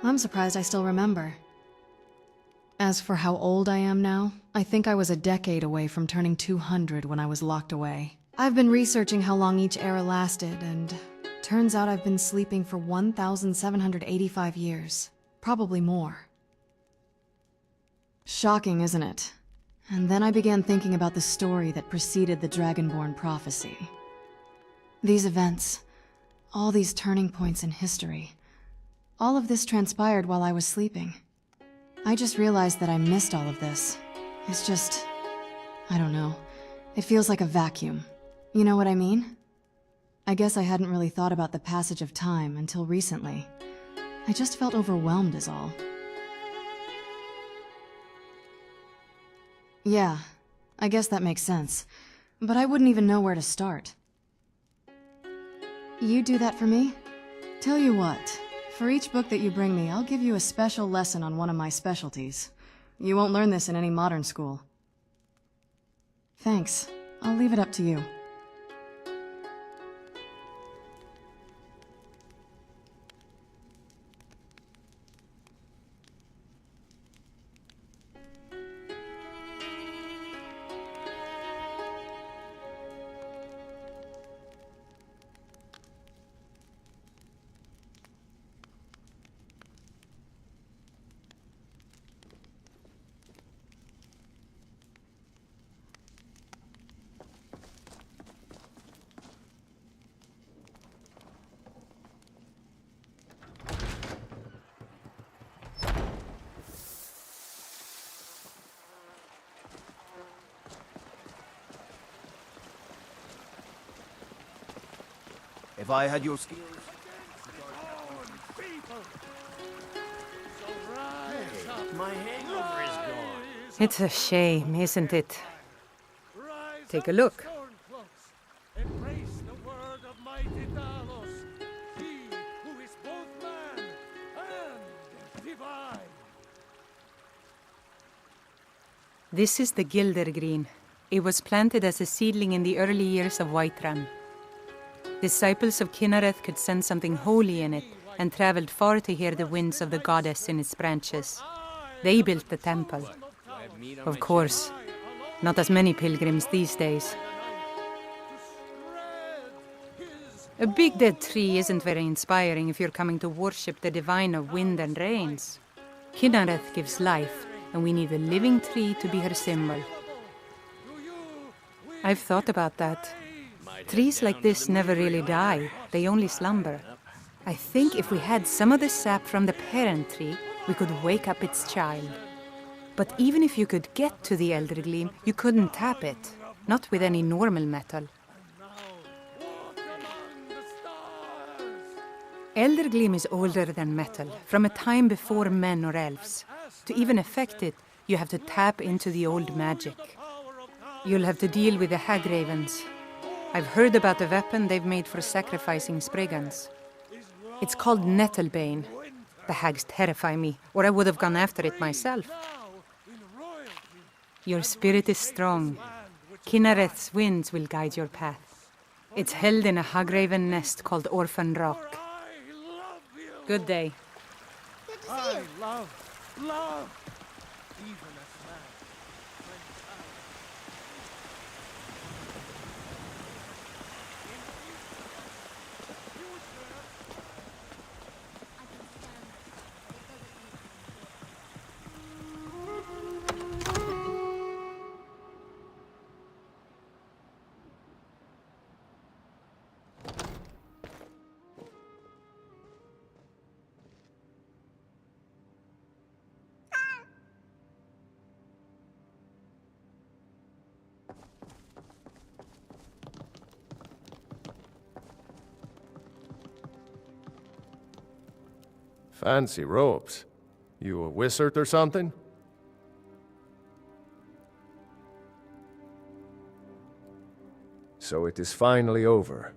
I'm surprised I still remember. As for how old I am now, I think I was a decade away from turning 200 when I was locked away. I've been researching how long each era lasted, and turns out I've been sleeping for 1,785 years. Probably more. Shocking, isn't it? And then I began thinking about the story that preceded the Dragonborn prophecy. These events, all these turning points in history, all of this transpired while I was sleeping. I just realized that I missed all of this. It's just, I don't know. It feels like a vacuum. You know what I mean? I guess I hadn't really thought about the passage of time until recently. I just felt overwhelmed is all. Yeah, I guess that makes sense. But I wouldn't even know where to start. You do that for me? Tell you what. For each book that you bring me, I'll give you a special lesson on one of my specialties. You won't learn this in any modern school. Thanks. I'll leave it up to you. If I had your skills... My hangover is gone. It's a shame, isn't it? Take a look. Embrace the word of mighty Talos, he who is both man and divine. This is the Gildergreen. It was planted as a seedling in the early years of Whiterun. Disciples of Kynareth could sense something holy in it and traveled far to hear the winds of the goddess in its branches. They built the temple. Of course, not as many pilgrims these days. A big dead tree isn't very inspiring if you're coming to worship the divine of wind and rains. Kynareth gives life, and we need a living tree to be her symbol. I've thought about that. Trees like this never really die, they only slumber. I think if we had some of the sap from the parent tree, we could wake up its child. But even if you could get to the Elder Gleam, you couldn't tap it. Not with any normal metal. Elder Gleam is older than metal, from a time before men or elves. To even affect it, you have to tap into the old magic. You'll have to deal with the hag ravens. I've heard about the weapon they've made for sacrificing Spriggans. It's called Nettlebane. The hags terrify me, or I would have gone after it myself. Your spirit is strong. Kynareth's winds will guide your path. It's held in a hagraven nest called Orphan Rock. Good day. Good to see you. Love. Even a snack. Fancy robes. You a wizard or something? So it is finally over.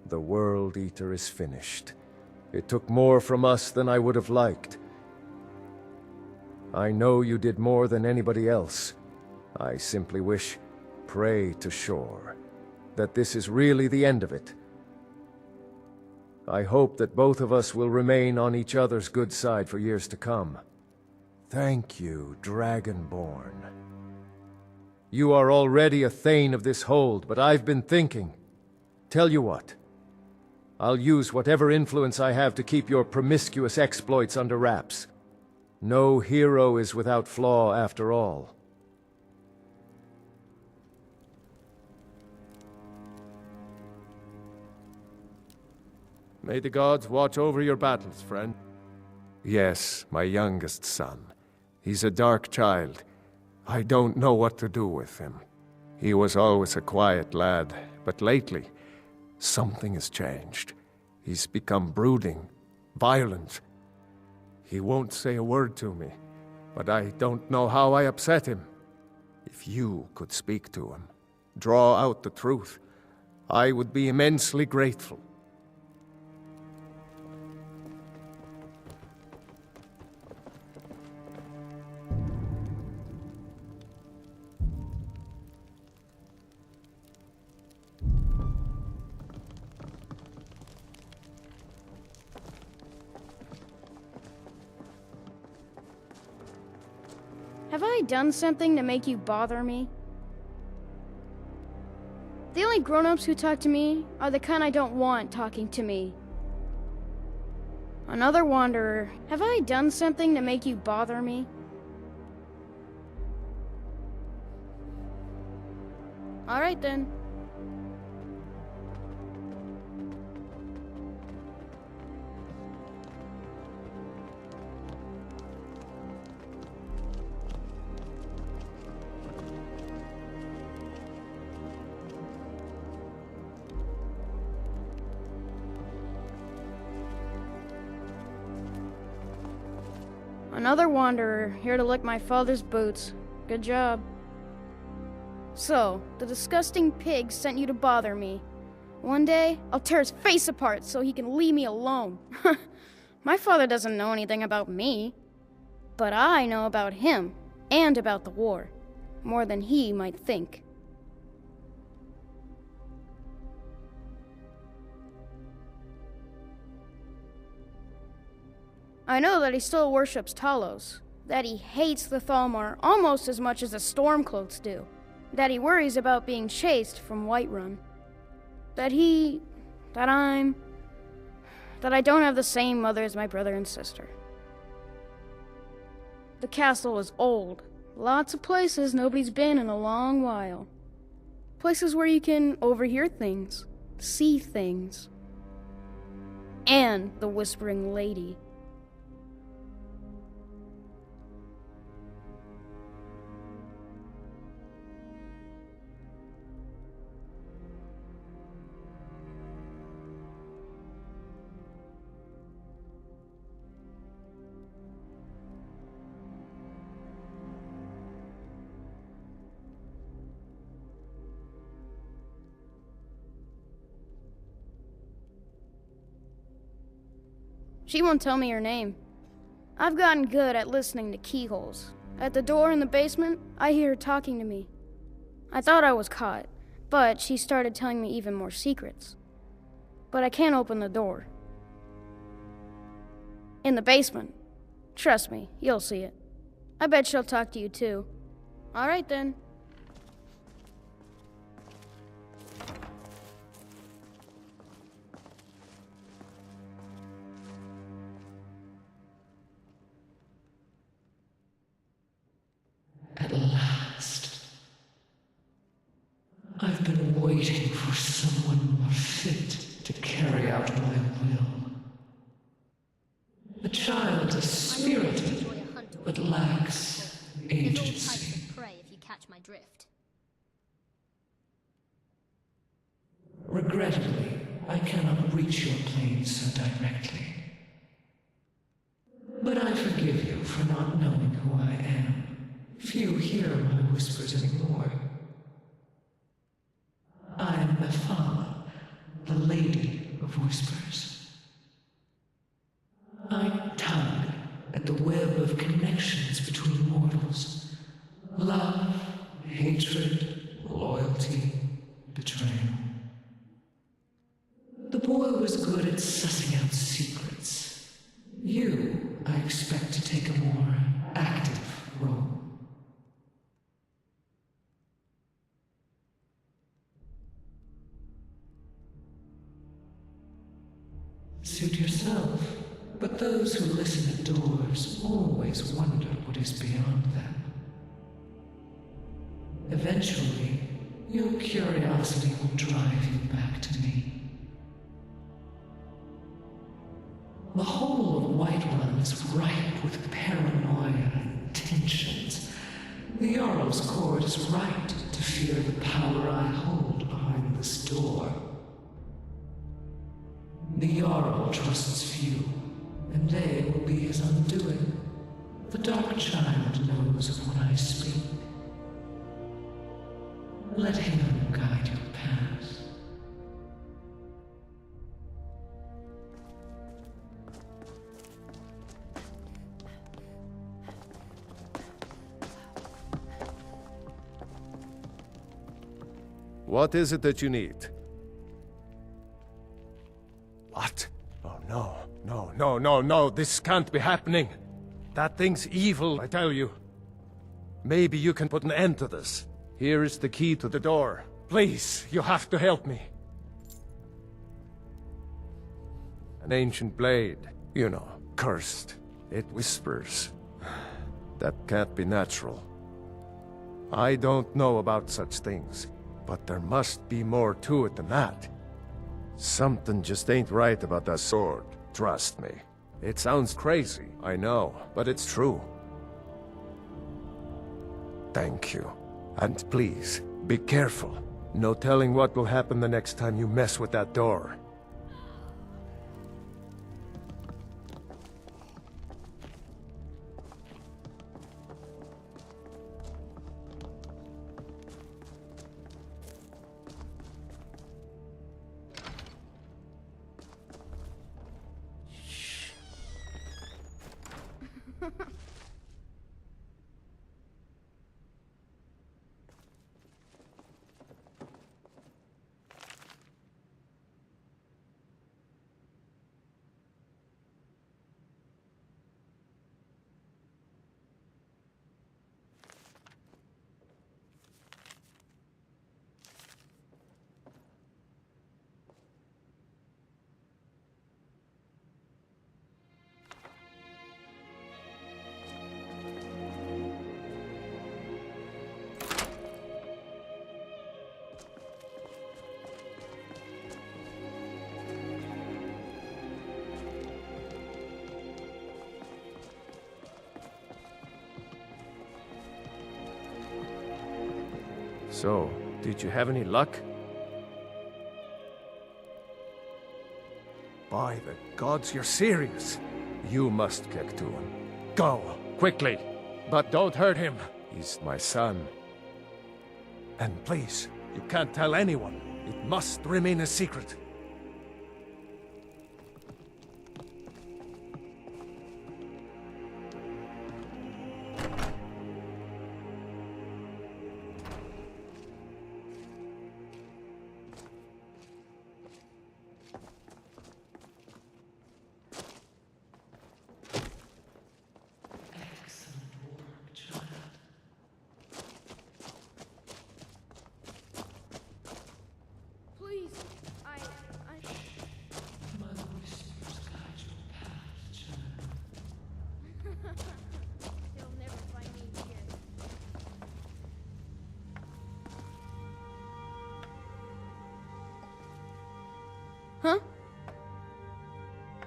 The World Eater is finished. It took more from us than I would have liked. I know you did more than anybody else. I simply wish, pray to shore, that this is really the end of it. I hope that both of us will remain on each other's good side for years to come. Thank you, Dragonborn. You are already a Thane of this hold, but I've been thinking. Tell you what. I'll use whatever influence I have to keep your promiscuous exploits under wraps. No hero is without flaw after all. May the gods watch over your battles, friend. Yes, my youngest son. He's a dark child. I don't know what to do with him. He was always a quiet lad, but lately, something has changed. He's become brooding, violent. He won't say a word to me, but I don't know how I upset him. If you could speak to him, draw out the truth, I would be immensely grateful. Have I done something to make you bother me? The only grown-ups who talk to me are the kind I don't want talking to me. Another wanderer. Have I done something to make you bother me? All right then. Another wanderer, here to lick my father's boots. Good job. So, the disgusting pig sent you to bother me. One day, I'll tear his face apart so he can leave me alone. My father doesn't know anything about me. But I know about him, and about the war. More than he might think. I know that he still worships Talos, that he hates the Thalmor almost as much as the Stormcloaks do, that he worries about being chased from Whiterun, that he that I don't have the same mother as my brother and sister. The castle is old. Lots of places nobody's been in a long while. Places where you can overhear things, see things. And the Whispering Lady. She won't tell me her name. I've gotten good at listening to keyholes. At the door in the basement, I hear her talking to me. I thought I was caught, but she started telling me even more secrets. But I can't open the door. In the basement. Trust me, you'll see it. I bet she'll talk to you too. All right then. At last. I've been waiting for someone more fit to carry out my will. The child is spirited, but lacks agency. Prey if you catch my drift. Regrettably, I cannot reach your plane so directly. But I forgive you for not knowing who I am. Few hear my whispers anymore. I am Vampyre, the Lady of Whispers. I tug at the web of connections between mortals. Love, hatred, loyalty, betrayal. The boy was good at sussing out secrets. You, I expect to take a more active role. Suit yourself, but those who listen at doors always wonder what is beyond them. Eventually, your curiosity will drive you back to me. The whole of Whiterun is ripe with paranoia and tensions. The Jarl's court is right to fear the power I hold behind this door. The Jarl trusts few, and they will be his undoing. The Dark Child knows of what I speak. Let him guide your path. What is it that you need? What? Oh no, no, no, no, no, this can't be happening. That thing's evil, I tell you. Maybe you can put an end to this. Here is the key to the door. Please, you have to help me. An ancient blade, you know, cursed. It whispers. That can't be natural. I don't know about such things, but there must be more to it than that. Something just ain't right about that sword. Trust me. It sounds crazy, I know, but it's true. Thank you. And please, be careful. No telling what will happen the next time you mess with that door. So, did you have any luck? By the gods, you're serious. You must get to him. Go, quickly. But don't hurt him. He's my son. And please, you can't tell anyone. It must remain a secret. Please, I... My whispers guide your path, child. They'll never find me here. Huh?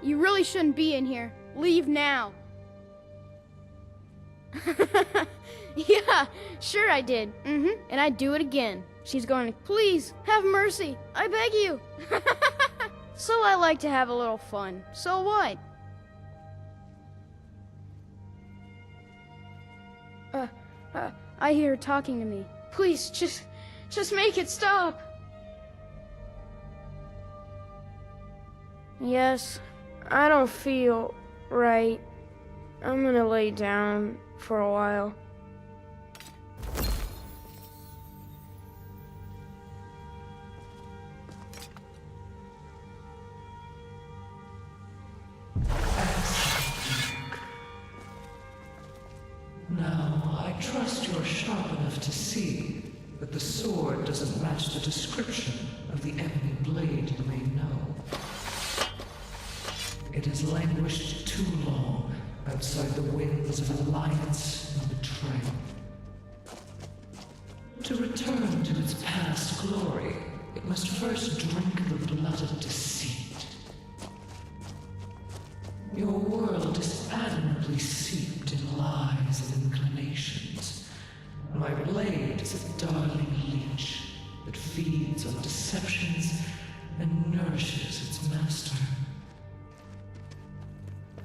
You really shouldn't be in here. Leave now. Yeah, sure I did. And I'd do it again. She's going, please, have mercy. I beg you. So I like to have a little fun. So what? I hear her talking to me. Please, just make it stop. Yes, I don't feel right. I'm gonna lay down for a while. Now, I trust you're sharp enough to see that the sword doesn't match the description of the ebony blade you may know. It has languished too long outside the winds of alliance and betrayal. To return to its past glory, it must first drink the blood of deceit. Your world is admirably seeped in lies and inclinations. My blade is a darling leech that feeds on deceptions and nourishes its master.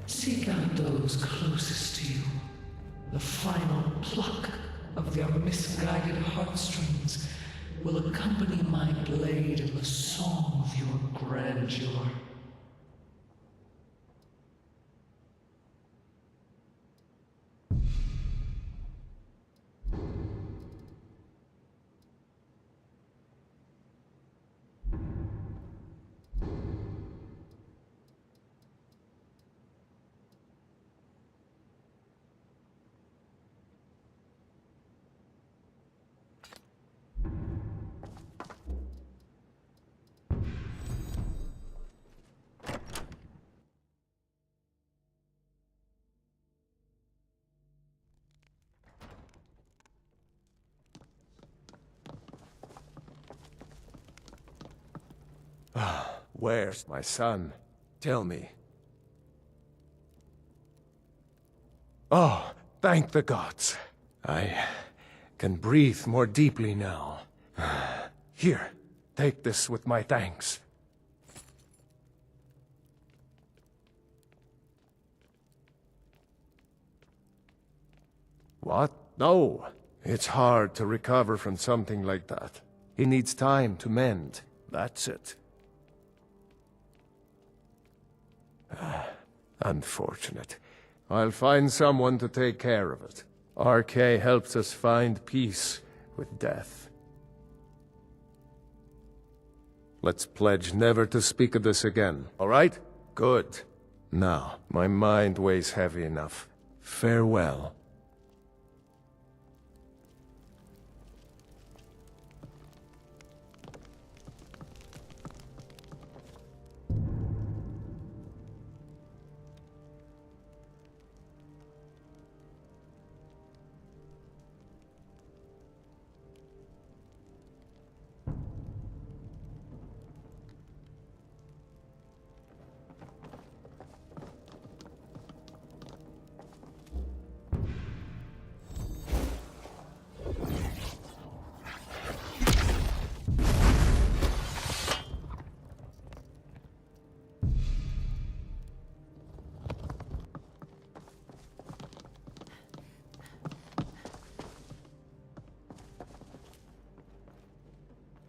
Seek out those closest to you, the final pluck of their misguided heartstrings will accompany my blade in the song of your grandeur. Where's my son? Tell me. Oh, thank the gods. I can breathe more deeply now. Here, take this with my thanks. What? No. It's hard to recover from something like that. He needs time to mend. That's it. Unfortunate. I'll find someone to take care of it. RK helps us find peace with death. Let's pledge never to speak of this again, all right? Good. Now, my mind weighs heavy enough. Farewell.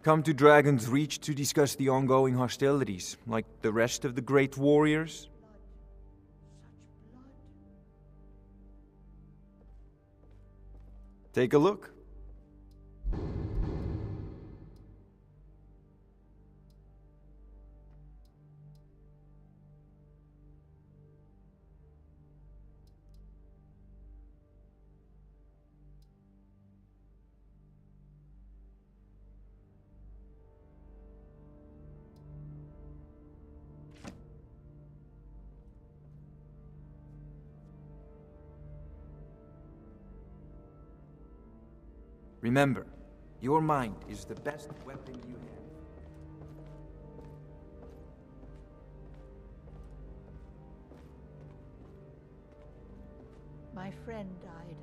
Come to Dragon's Reach to discuss the ongoing hostilities, like the rest of the great warriors? Take a look. Remember, your mind is the best weapon you have. My friend died.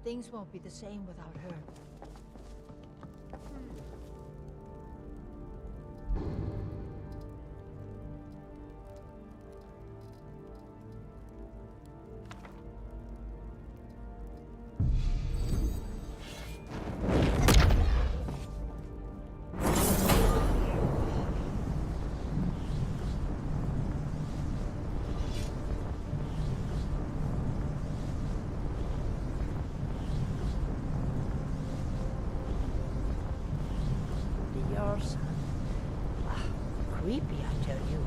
Things won't be the same without her. Creepy, I tell you.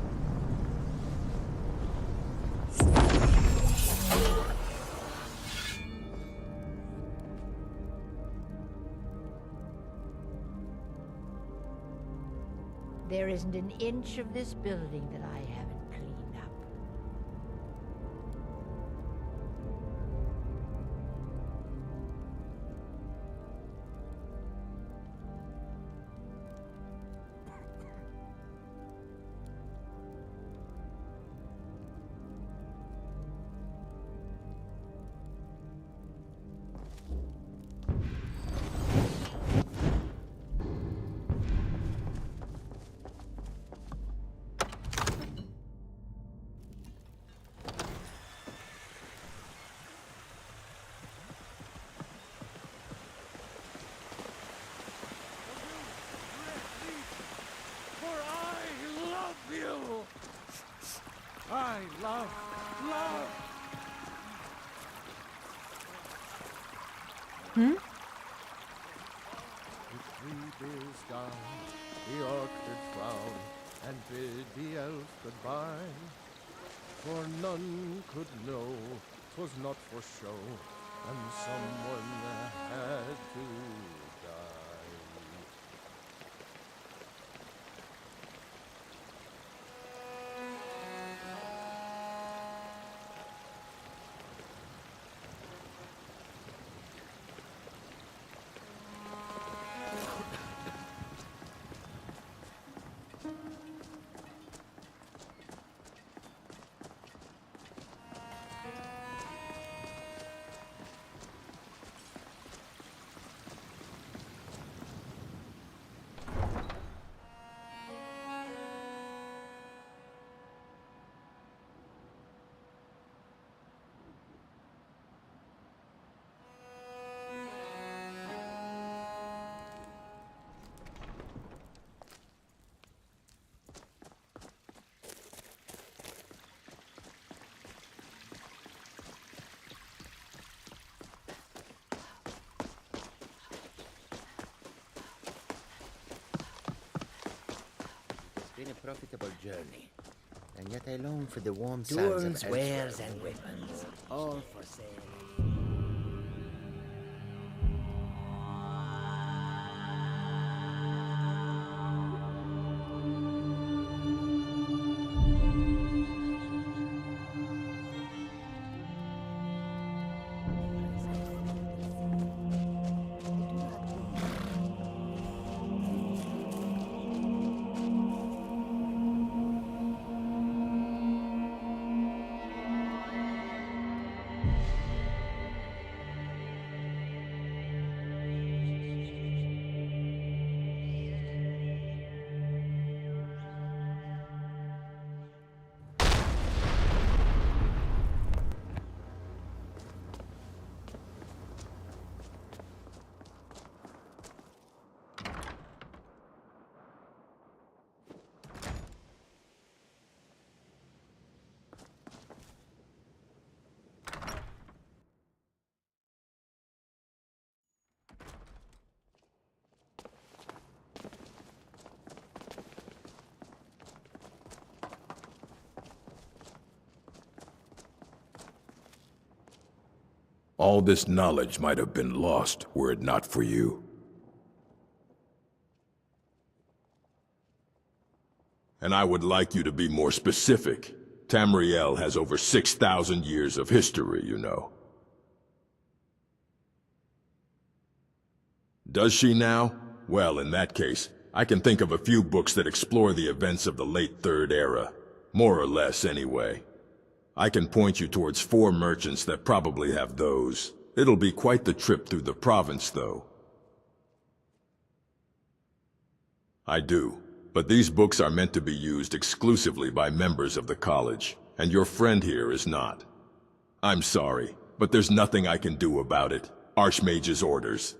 There isn't an inch of this building that I haven't cleaned up. I love. Hmm? The tree is down, the orchid frown, and bid the elf goodbye. For none could know 'twas not for show, and someone had to die. Been a profitable journey, and yet I long for the warm sounds of Tools, wares, elsewhere. and weapons, all for sale. All this knowledge might have been lost were it not for you. And I would like you to be more specific. Tamriel has over 6,000 years of history, you know. Does she now? Well, in that case, I can think of a few books that explore the events of the late Third Era. More or less, anyway. I can point you towards 4 merchants that probably have those. It'll be quite the trip through the province, though. I do. But these books are meant to be used exclusively by members of the college, and your friend here is not. I'm sorry, but there's nothing I can do about it. Archmage's orders.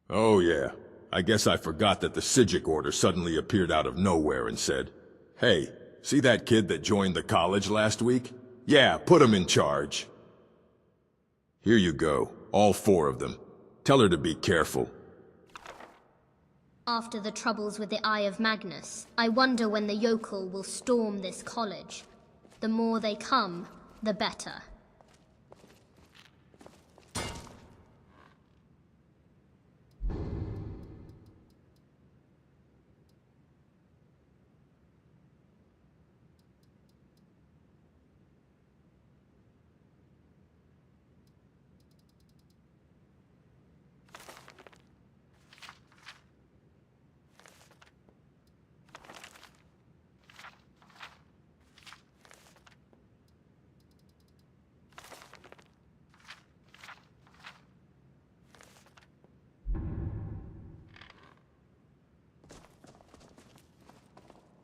Oh yeah, I guess I forgot that the Psijic order suddenly appeared out of nowhere and said, "Hey, see that kid that joined the college last week? Yeah, put him in charge." Here you go, all 4 of them. Tell her to be careful. After the troubles with the Eye of Magnus, I wonder when the yokel will storm this college. The more they come, the better.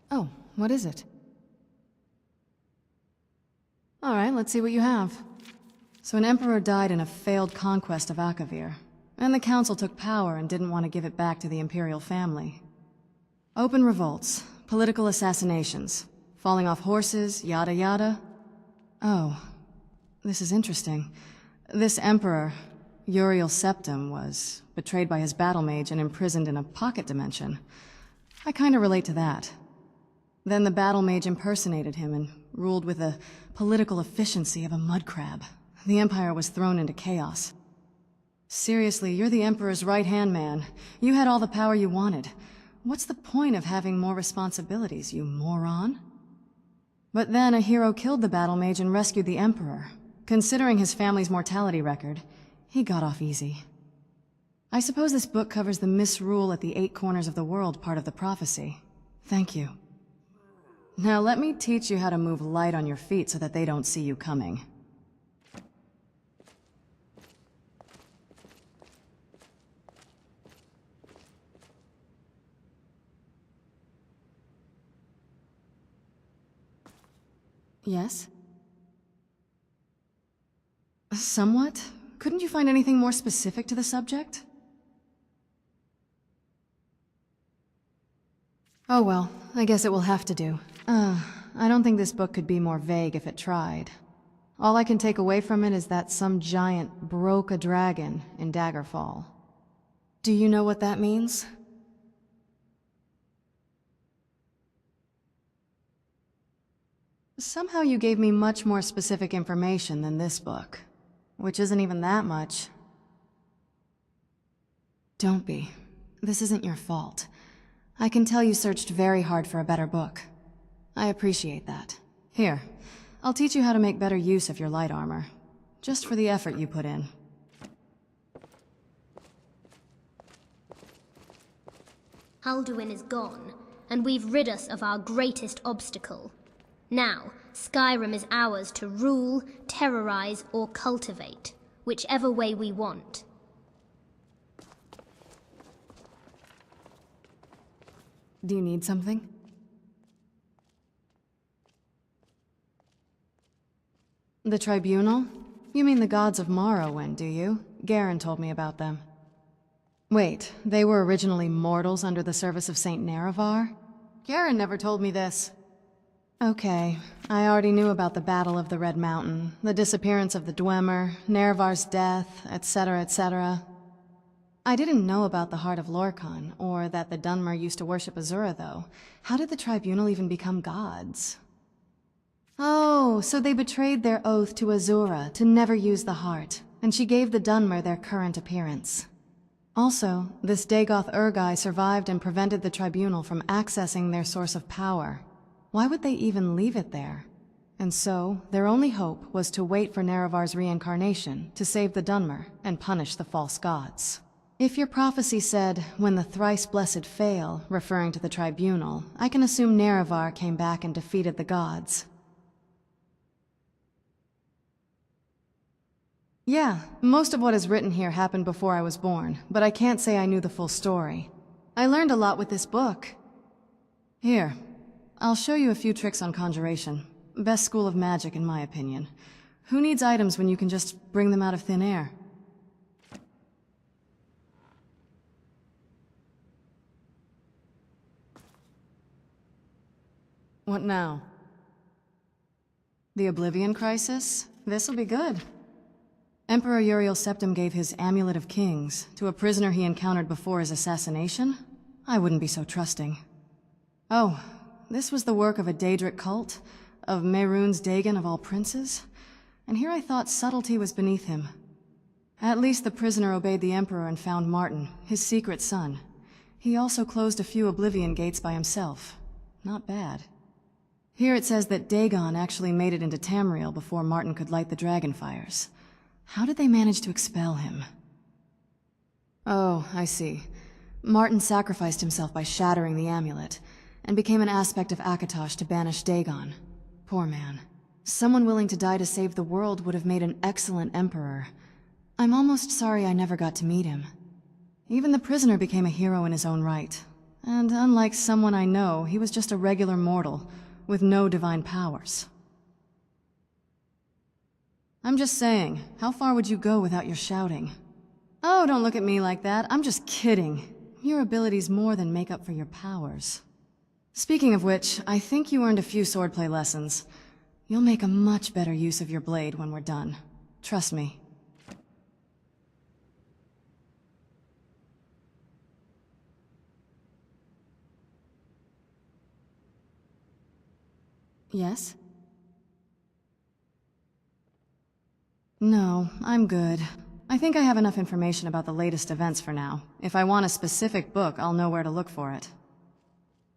Oh, what is it? Alright, let's see what you have. So an emperor died in a failed conquest of Akavir, and the council took power and didn't want to give it back to the imperial family. Open revolts, political assassinations, falling off horses, yada yada. Oh, this is interesting. This emperor, Uriel Septim, was betrayed by his battle mage and imprisoned in a pocket dimension. I kinda relate to that. Then the battle mage impersonated him and ruled with the political efficiency of a mud crab. The Empire was thrown into chaos. Seriously, you're the Emperor's right-hand man. You had all the power you wanted. What's the point of having more responsibilities, you moron? But then a hero killed the battle mage and rescued the Emperor. Considering his family's mortality record, he got off easy. I suppose this book covers the misrule at the 8 corners of the world part of the prophecy. Thank you. Now let me teach you how to move light on your feet so that they don't see you coming. Yes? Somewhat? Couldn't you find anything more specific to the subject? Oh well, I guess it will have to do. I don't think this book could be more vague if it tried. All I can take away from it is that some giant broke a dragon in Daggerfall. Do you know what that means? Somehow you gave me much more specific information than this book, which isn't even that much. Don't be. This isn't your fault. I can tell you searched very hard for a better book. I appreciate that. Here, I'll teach you how to make better use of your light armor. Just for the effort you put in. Alduin is gone, and we've rid us of our greatest obstacle. Now, Skyrim is ours to rule, terrorize, or cultivate, whichever way we want. Do you need something? The Tribunal? You mean the gods of Morrowind, do you? Garen told me about them. Wait, they were originally mortals under the service of Saint Nerevar? Garen never told me this. Okay, I already knew about the Battle of the Red Mountain, the disappearance of the Dwemer, Nerevar's death, etc., etc. I didn't know about the Heart of Lorkhan, or that the Dunmer used to worship Azura, though. How did the Tribunal even become gods? Oh, so they betrayed their oath to Azura to never use the heart, and she gave the Dunmer their current appearance. Also, this Dagoth Urgai survived and prevented the Tribunal from accessing their source of power. Why would they even leave it there? And so, their only hope was to wait for Nerevar's reincarnation to save the Dunmer and punish the false gods. If your prophecy said, when the thrice-blessed fail, referring to the Tribunal, I can assume Nerevar came back and defeated the gods. Yeah, most of what is written here happened before I was born, but I can't say I knew the full story. I learned a lot with this book. Here, I'll show you a few tricks on conjuration. Best school of magic, in my opinion. Who needs items when you can just bring them out of thin air? What now? The Oblivion Crisis? This'll be good. Emperor Uriel Septim gave his Amulet of Kings to a prisoner he encountered before his assassination? I wouldn't be so trusting. Oh, this was the work of a Daedric cult? Of Mehrunes Dagon of all princes? And here I thought subtlety was beneath him. At least the prisoner obeyed the Emperor and found Martin, his secret son. He also closed a few Oblivion gates by himself. Not bad. Here it says that Dagon actually made it into Tamriel before Martin could light the dragon fires. How did they manage to expel him? Oh, I see. Martin sacrificed himself by shattering the amulet, and became an aspect of Akatosh to banish Dagon. Poor man. Someone willing to die to save the world would have made an excellent emperor. I'm almost sorry I never got to meet him. Even the prisoner became a hero in his own right. And unlike someone I know, he was just a regular mortal, with no divine powers. I'm just saying, how far would you go without your shouting? Oh, don't look at me like that, I'm just kidding. Your abilities more than make up for your powers. Speaking of which, I think you earned a few swordplay lessons. You'll make a much better use of your blade when we're done. Trust me. Yes? No, I'm good. I think I have enough information about the latest events for now. If I want a specific book, I'll know where to look for it.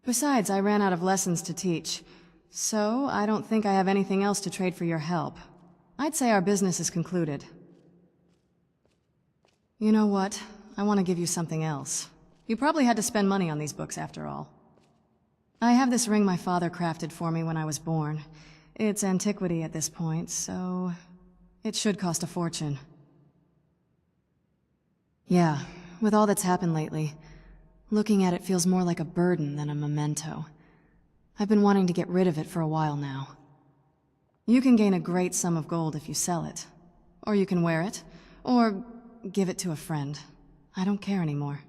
Besides, I ran out of lessons to teach, so I don't think I have anything else to trade for your help. I'd say our business is concluded. You know what? I want to give you something else. You probably had to spend money on these books after all. I have this ring my father crafted for me when I was born. It's antiquity at this point, so it should cost a fortune. Yeah, with all that's happened lately, looking at it feels more like a burden than a memento. I've been wanting to get rid of it for a while now. You can gain a great sum of gold if you sell it. Or you can wear it, or give it to a friend. I don't care anymore.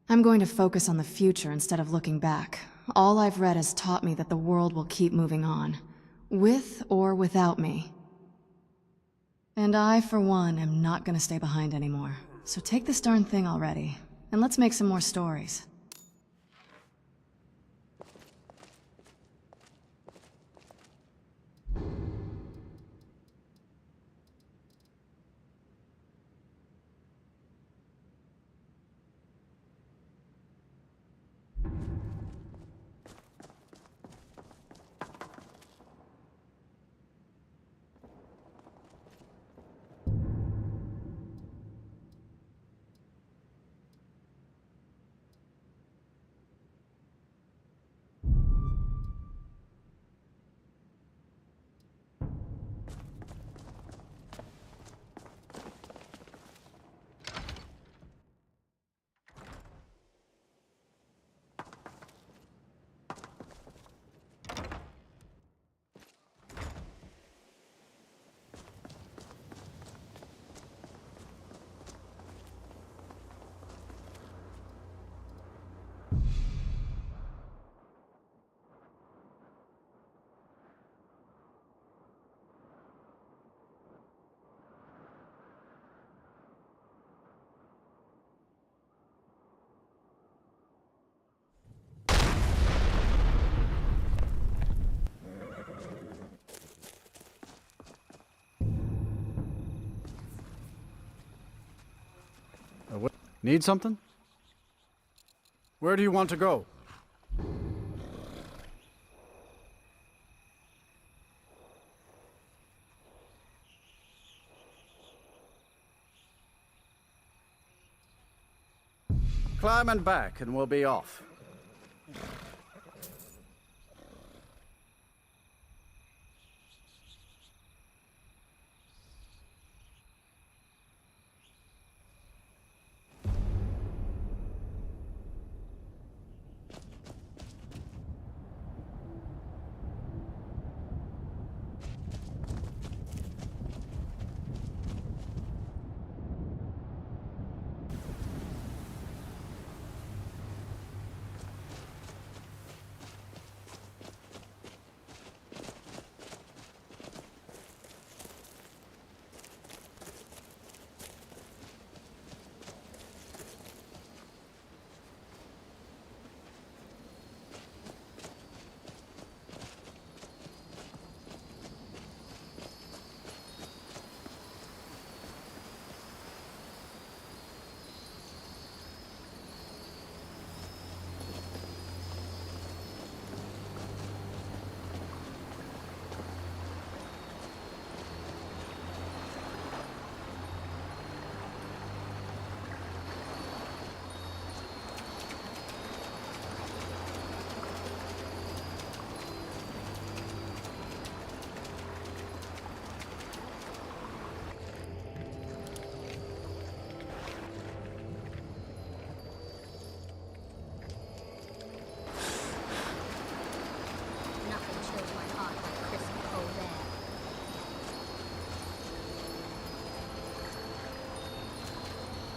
I'm going to focus on the future instead of looking back. All I've read has taught me that the world will keep moving on, with or without me. And I, for one, am not gonna stay behind anymore. So take this darn thing already, and let's make some more stories. Need something? Where do you want to go? Climb and back, and we'll be off.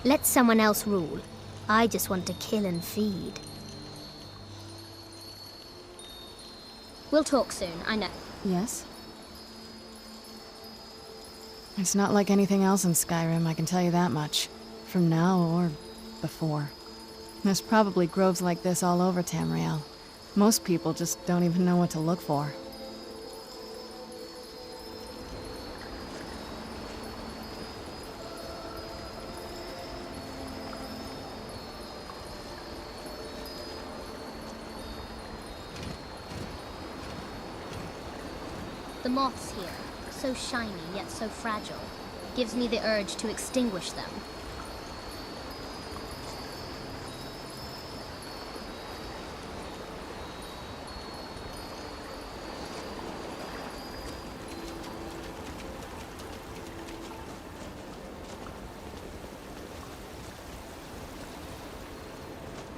Let someone else rule. I just want to kill and feed. We'll talk soon, I know. Yes? It's not like anything else in Skyrim, I can tell you that much. From now or before. There's probably groves like this all over Tamriel. Most people just don't even know what to look for. The moths here, so shiny yet so fragile, gives me the urge to extinguish them.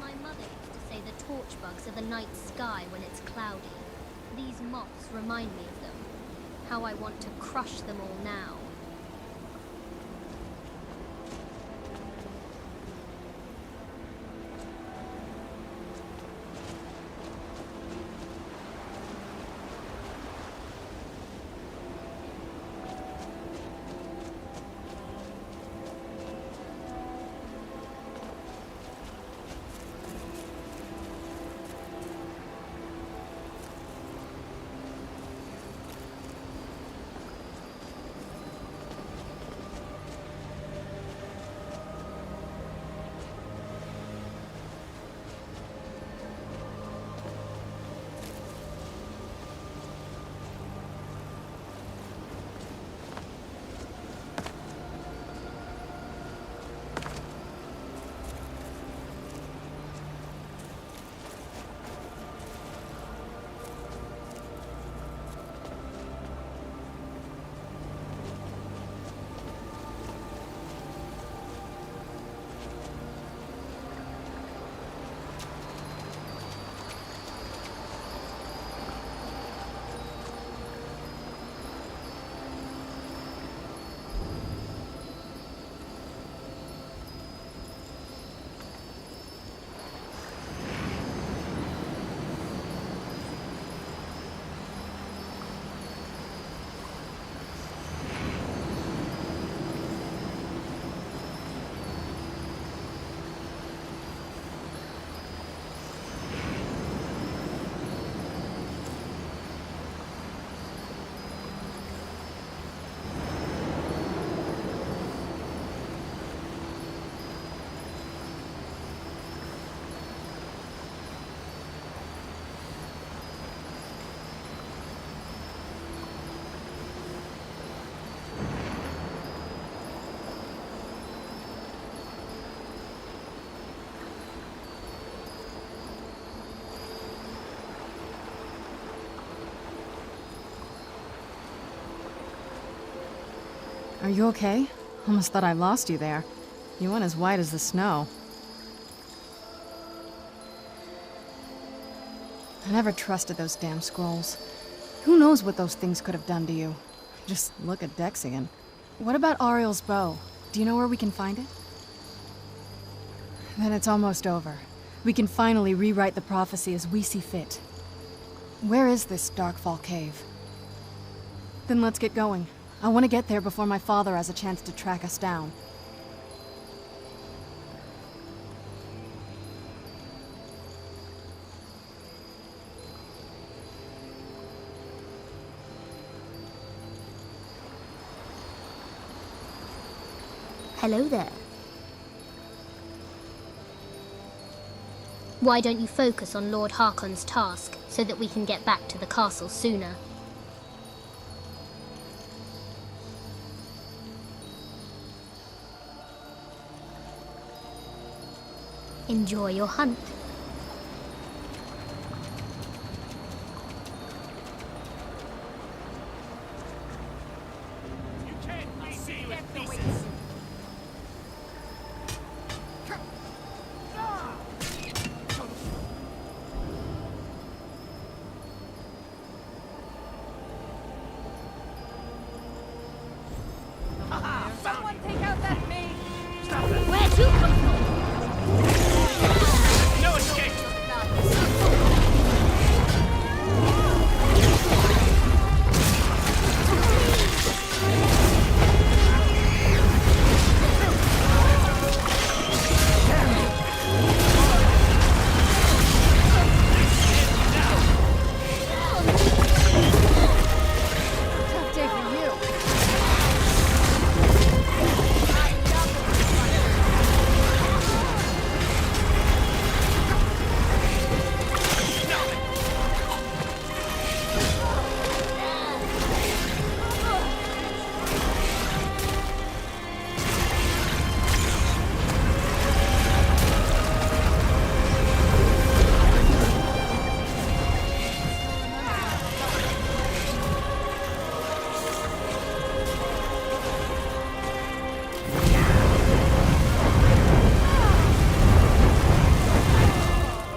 My mother used to say the torchbugs are the night sky when it's cloudy. These moths remind me of them. How I want to crush them all now. Are you okay? Almost thought I lost you there. You went as white as the snow. I never trusted those damn scrolls. Who knows what those things could have done to you? Just look at Dexian. What about Ariel's bow? Do you know where we can find it? Then it's almost over. We can finally rewrite the prophecy as we see fit. Where is this Darkfall cave? Then let's get going. I want to get there before my father has a chance to track us down. Hello there. Why don't you focus on Lord Harkon's task, so that we can get back to the castle sooner? Enjoy your hunt. Someone take out that maid! Stop it! Where'd you come from? No escape! Tough day for you.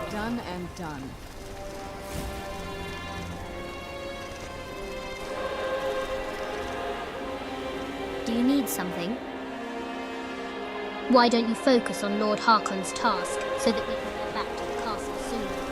Done and done. Do you need something? Why don't you focus on Lord Harkon's task, so that we can get back to the castle sooner?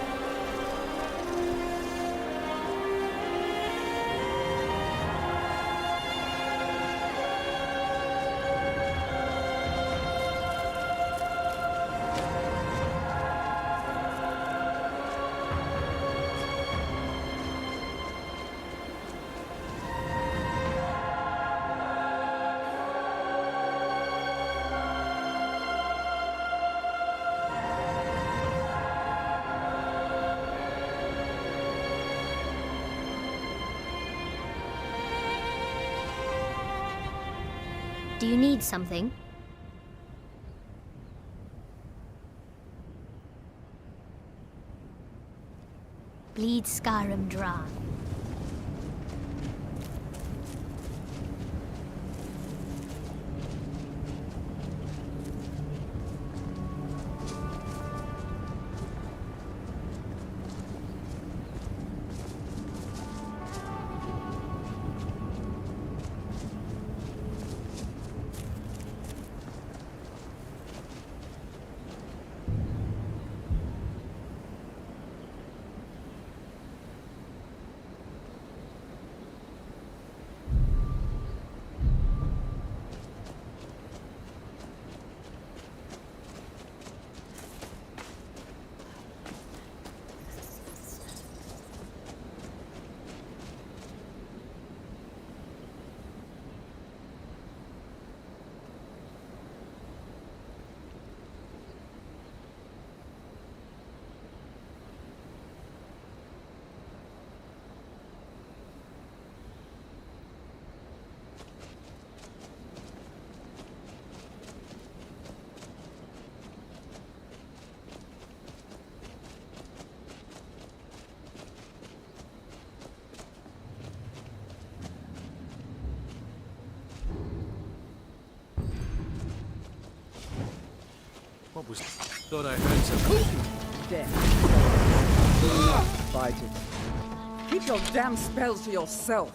Do you need something? Bleed Skyrim dry. What was... Thought I heard something. Death. Do not fight it. Keep your damn spells to yourself.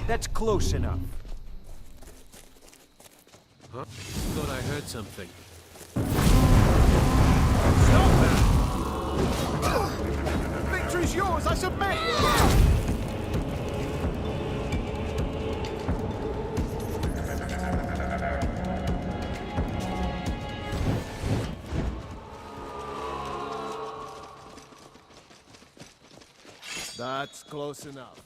That's close enough. Huh? Thought I heard something. Stop that! Victory's yours, I submit! That's close enough.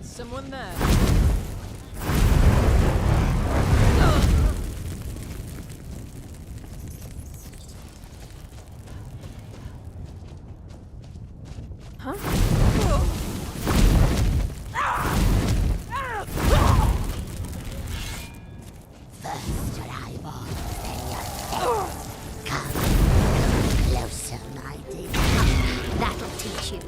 Someone there. Huh? First your eyeballs, then your face. Come closer, my dear. That'll teach you.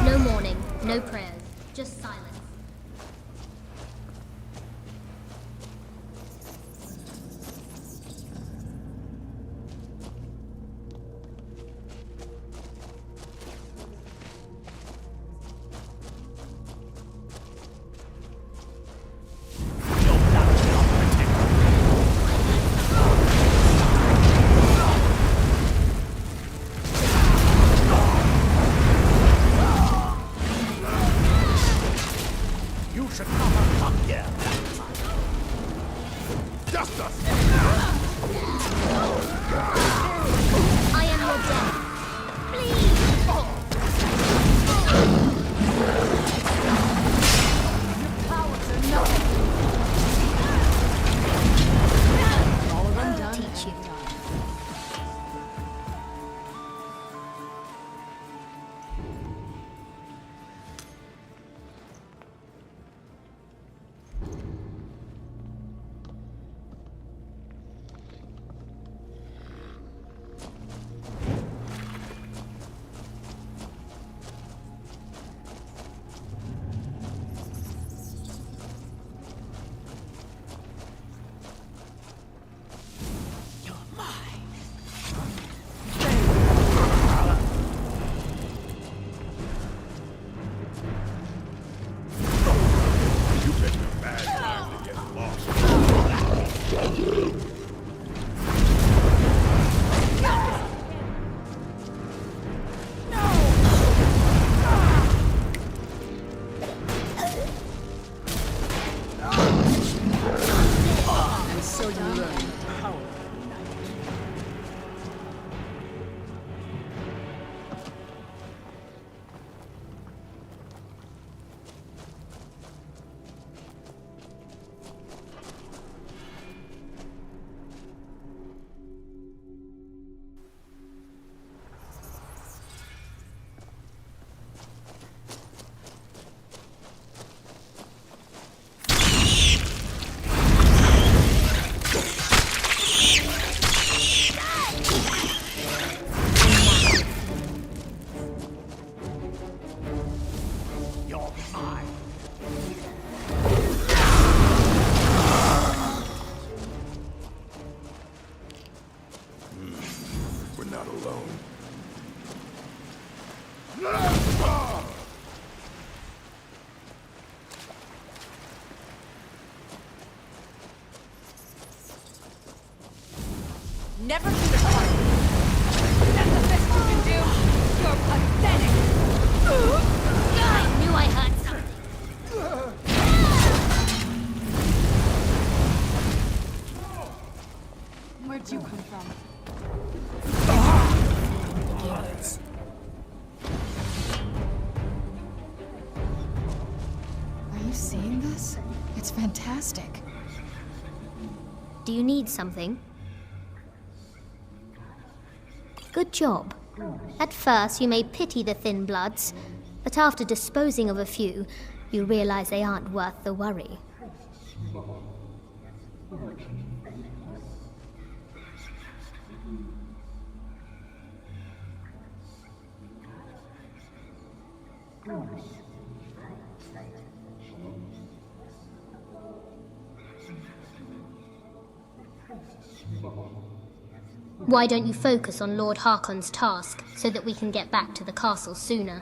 No mourning, no prayers, just silence. Never see the fun. That's the best you can do. You're pathetic. I knew I heard something. Where'd you come from? Are you seeing this? It's fantastic. Do you need something? Good job. At first, you may pity the thin bloods, but after disposing of a few, you realize they aren't worth the worry. Why don't you focus on Lord Harkon's task, so that we can get back to the castle sooner?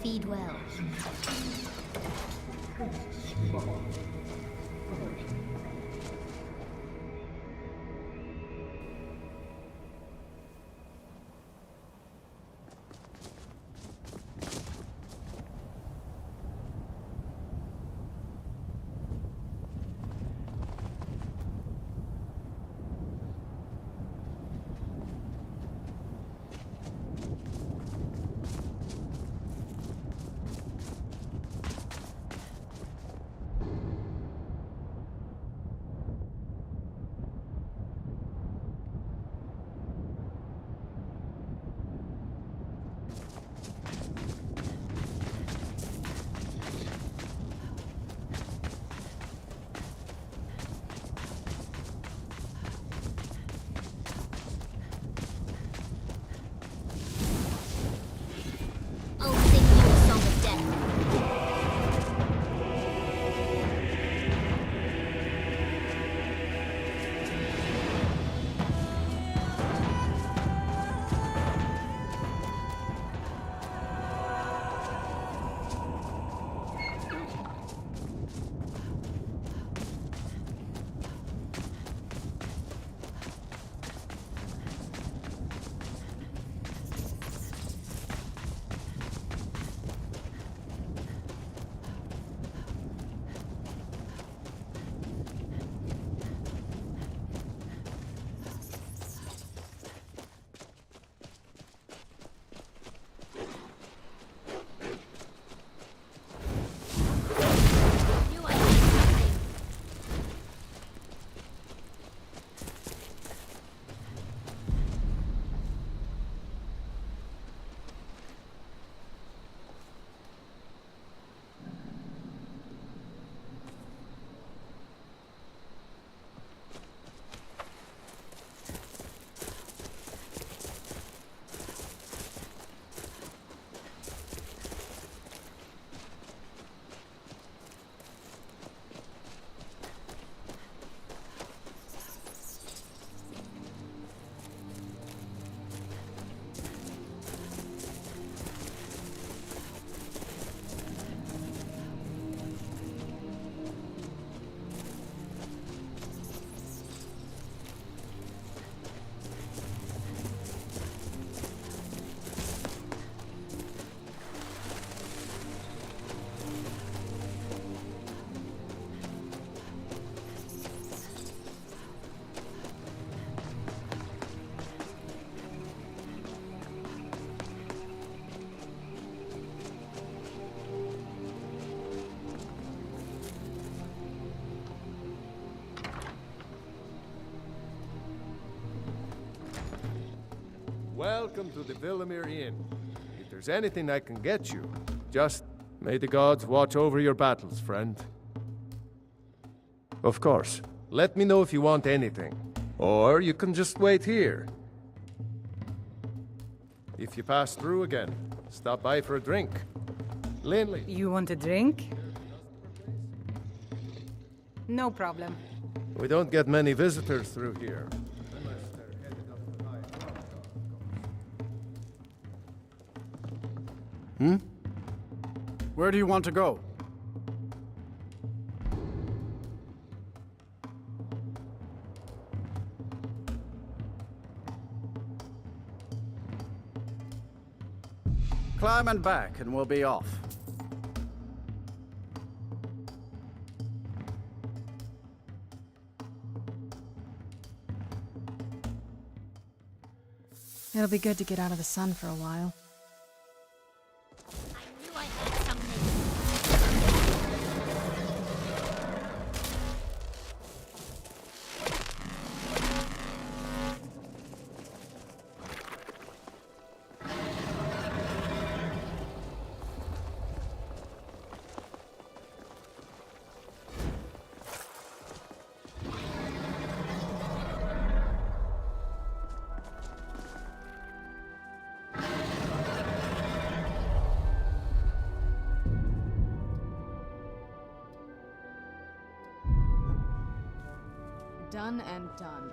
Feed well. welcome to the Villamere Inn. If there's anything I can get you, just may the gods watch over your battles, friend. Of course, let me know if you want anything. Or you can just wait here. If you pass through again, stop by for a drink. Linley. You want a drink? No problem. We don't get many visitors through here. Where do you want to go? Climb and back, and we'll be off. It'll be good to get out of the sun for a while. Done and done.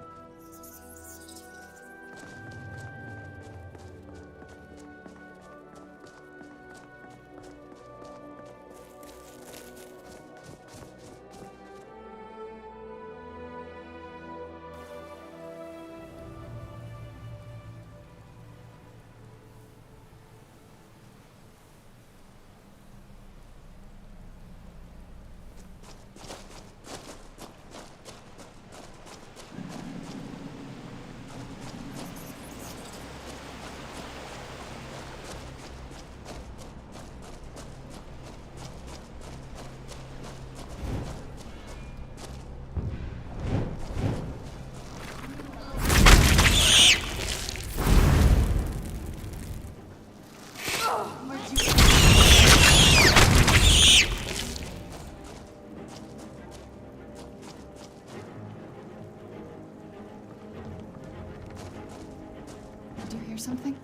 Something?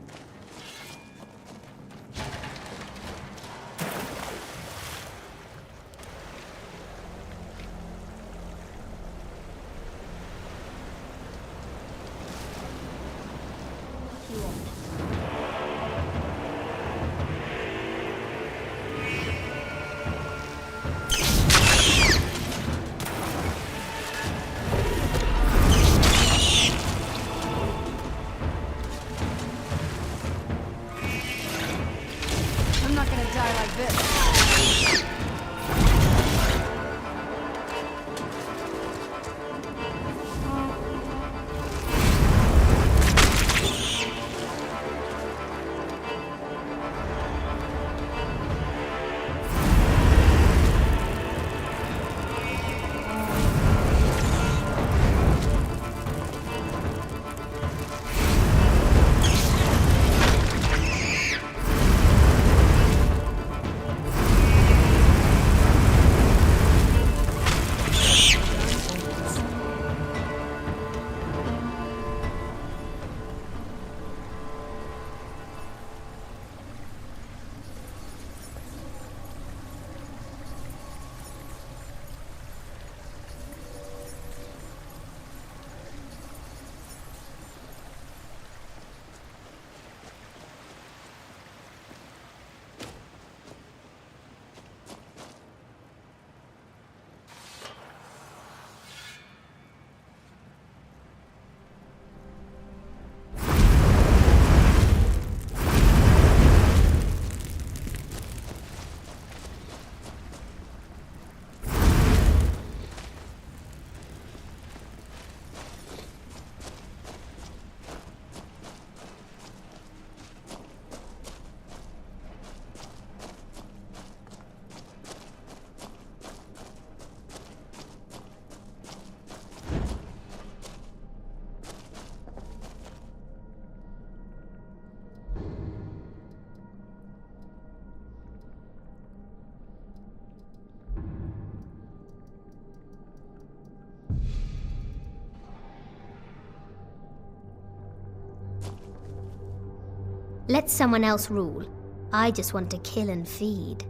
Let someone else rule. I just want to kill and feed.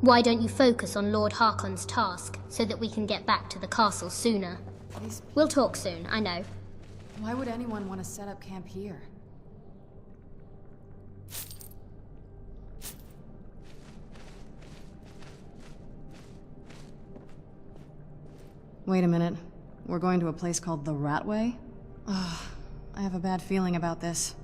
Why don't you focus on Lord Harkon's task, so that we can get back to the castle sooner? We'll talk soon, I know. Why would anyone want to set up camp here? Wait a minute. We're going to a place called the Ratway? Ugh, I have a bad feeling about this.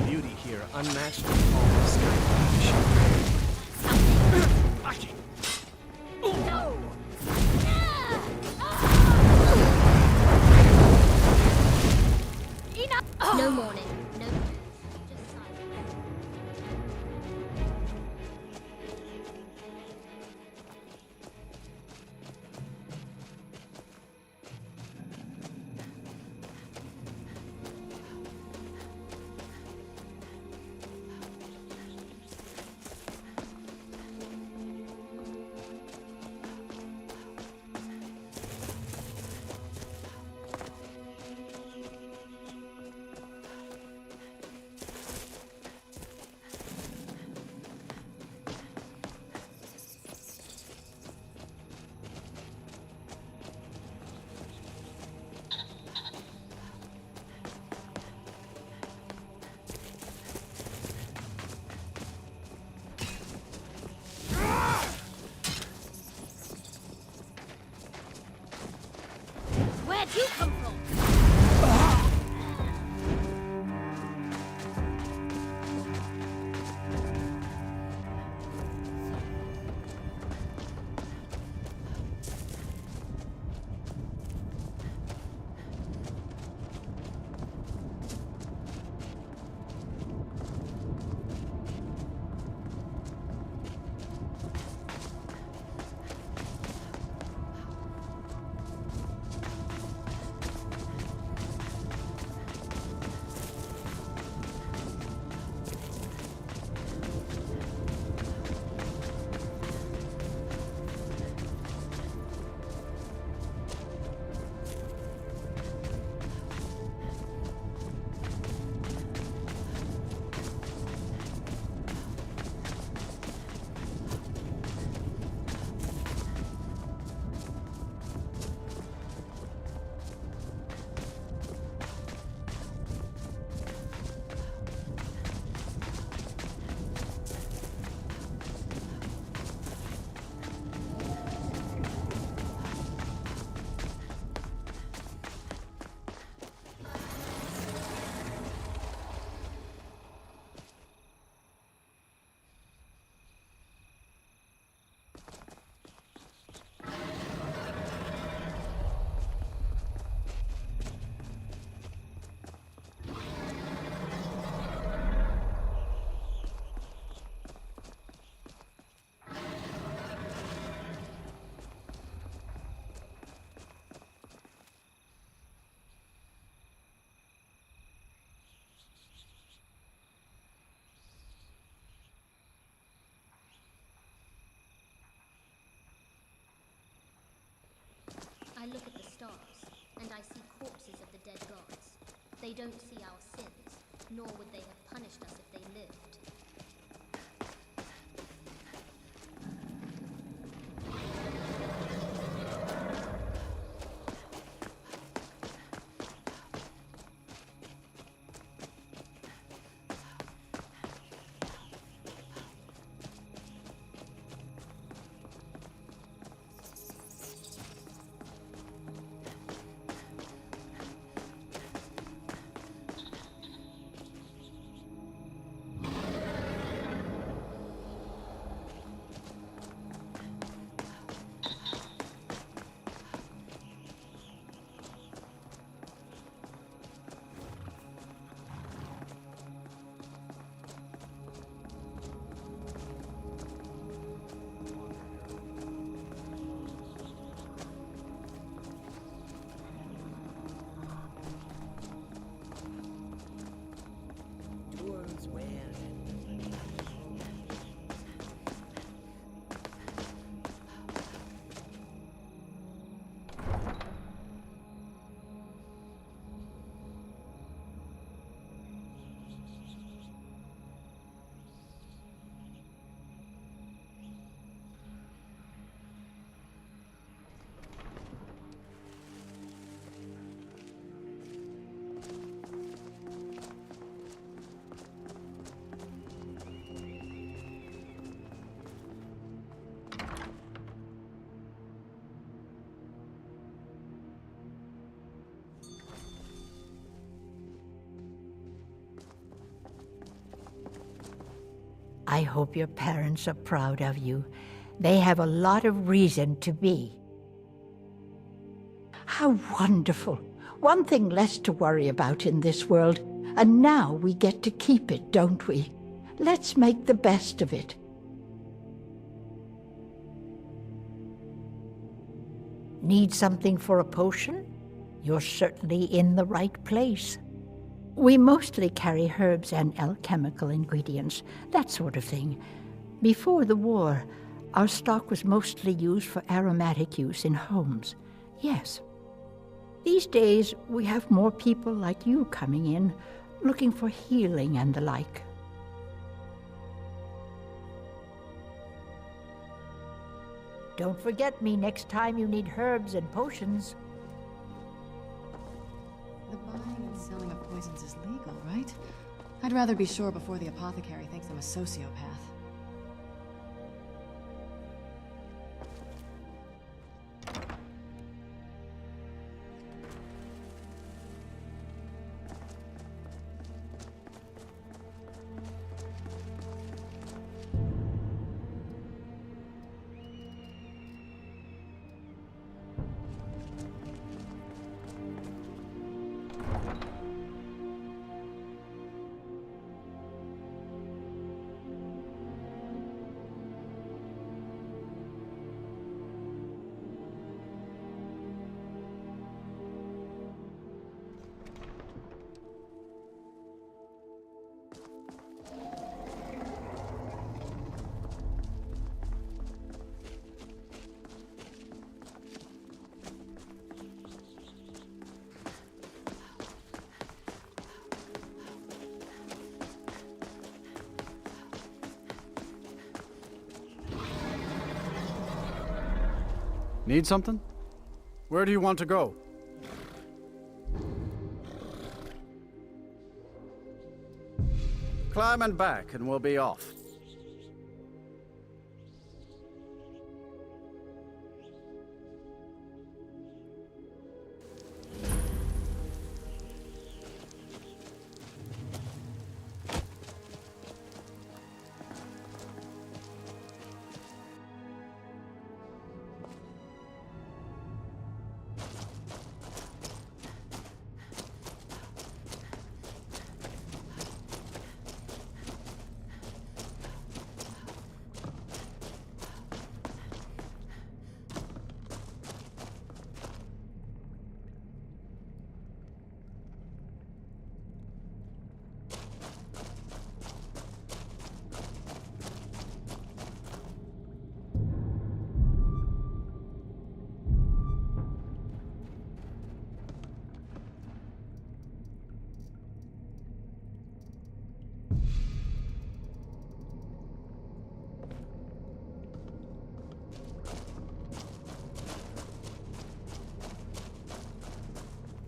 Beauty here, unmatched in all of skyrim. No mourning, no prayers, just silence. Where'd you come from? I look at the stars, and I see corpses of the dead gods. They don't see our sins, nor would they have punished us if they lived. I hope your parents are proud of you. They have a lot of reason to be. How wonderful. One thing less to worry about in this world, and now we get to keep it, don't we? Let's make the best of it. Need something for a potion? You're certainly in the right place. We mostly carry herbs and alchemical ingredients, that sort of thing. Before the war, our stock was mostly used for aromatic use in homes. Yes. These days, we have more people like you coming in, looking for healing and the like. Don't forget me next time you need herbs and potions. The buying and selling of poisons is legal, right? I'd rather be sure before the apothecary thinks I'm a sociopath. Need something? Where do you want to go? Climb and back, and we'll be off.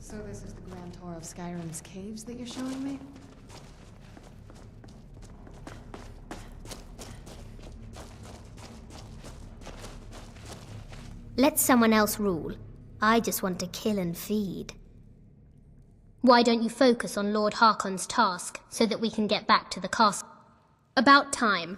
So this is the grand tour of Skyrim's caves that you're showing me? Let someone else rule. I just want to kill and feed. Why don't you focus on Lord Harkon's task, so that we can get back to the castle? About time.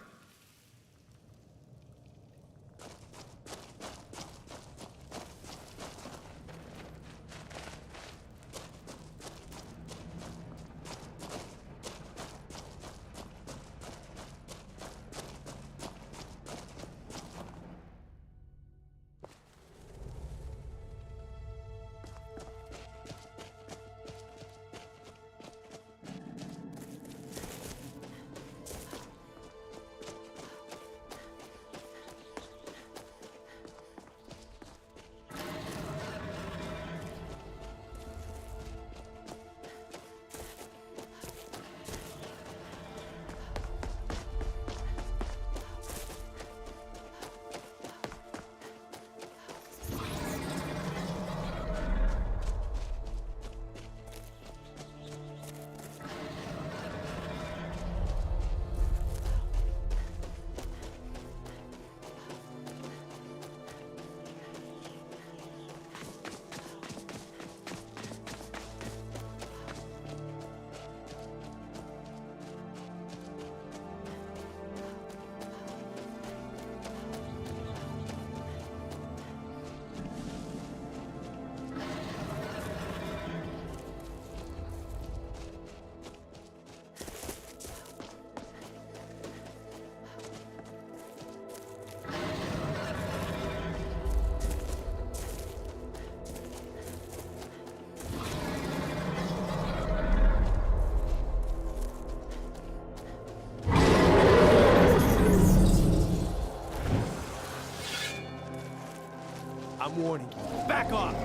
warning. Back off!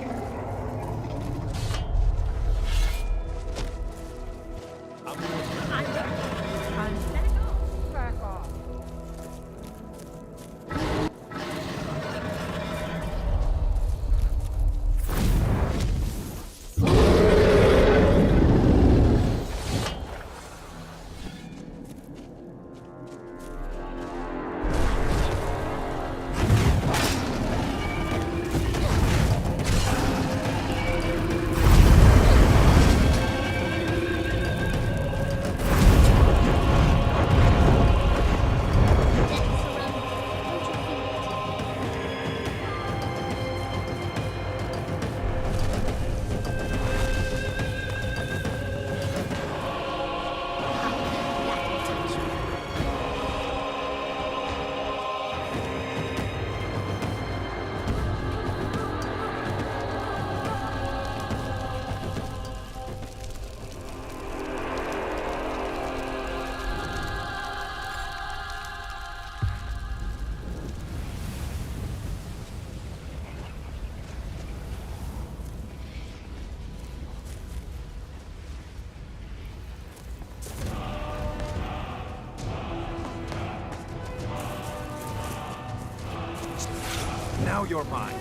Back off. Now you're mine.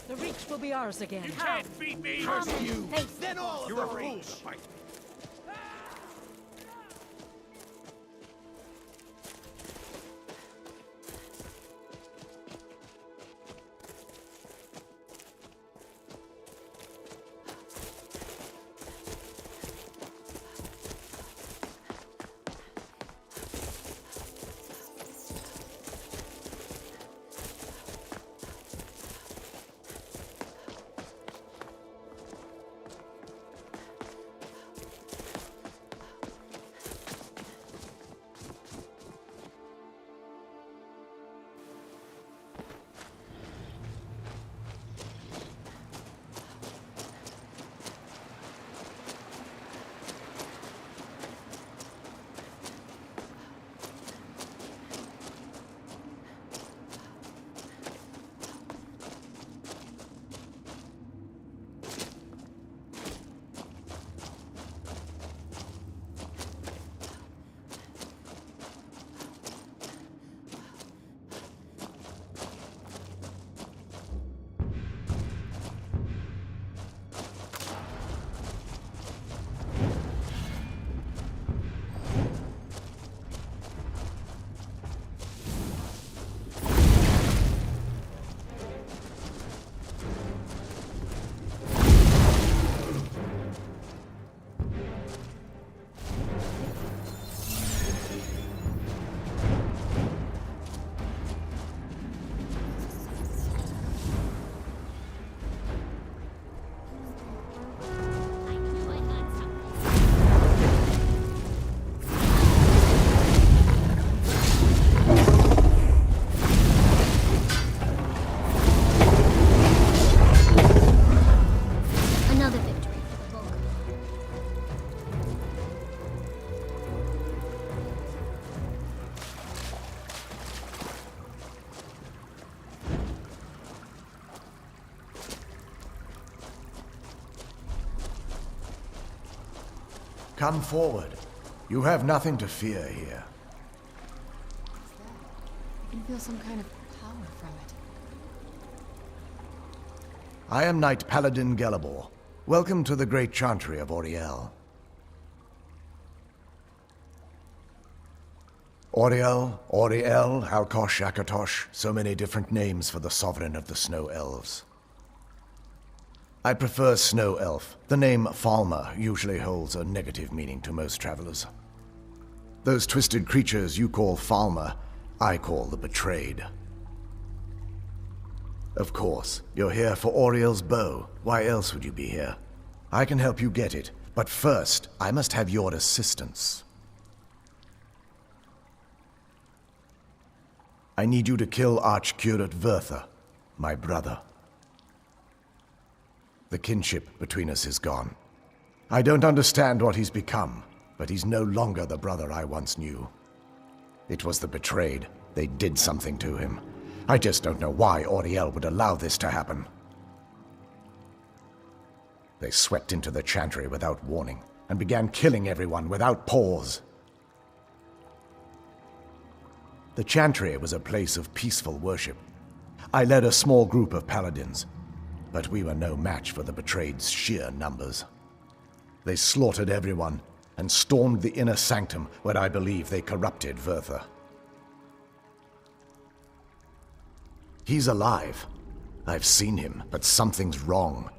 The Reach will be ours again. You can't beat me! First you, then all of the Reach! Come forward. You have nothing to fear here. I can feel some kind of power from it. I am Knight Paladin Gelibor. Welcome to the great chantry of Auriel. Auriel, Auriel, Alkosh, Akatosh, so many different names for the sovereign of the Snow Elves. I prefer Snow Elf. The name Falmer usually holds a negative meaning to most travelers. Those twisted creatures you call Falmer, I call the Betrayed. Of course. You're here for Auriel's bow. Why else would you be here? I can help you get it, but first, I must have your assistance. I need you to kill Archcurate Vertha, my brother. The kinship between us is gone. I don't understand what he's become, but he's no longer the brother I once knew. It was the betrayed. They did something to him. I just don't know why Auriel would allow this to happen. They swept into the chantry without warning, and began killing everyone without pause. The chantry was a place of peaceful worship. I led a small group of paladins, but we were no match for the betrayed's sheer numbers. They slaughtered everyone, and stormed the inner sanctum where I believe they corrupted Vertha. He's alive. I've seen him, but something's wrong.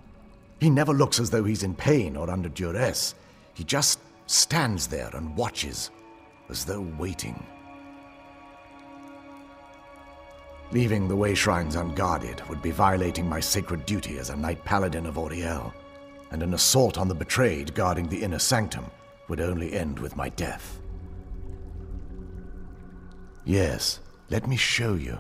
He never looks as though he's in pain or under duress. He just stands there and watches, as though waiting. Leaving the way shrines unguarded would be violating my sacred duty as a knight paladin of Auriel, and an assault on the betrayed guarding the inner sanctum would only end with my death. Yes, let me show you.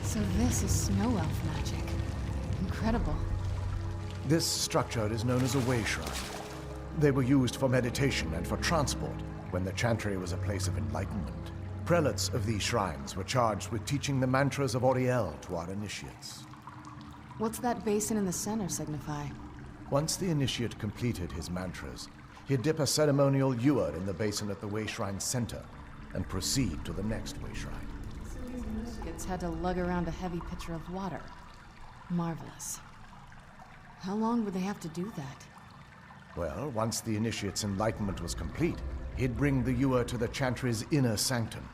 So this is snow elf magic. Incredible. This structure is known as a way shrine. They were used for meditation and for transport when the chantry was a place of enlightenment. Prelates of these shrines were charged with teaching the mantras of Auriel to our initiates. What's that basin in the center signify? Once the initiate completed his mantras, he'd dip a ceremonial ewer in the basin at the way shrine's center and proceed to the next way shrine. It's had to lug around a heavy pitcher of water. Marvelous. How long would they have to do that? Well, once the initiate's enlightenment was complete, he'd bring the ewer to the chantry's inner sanctum.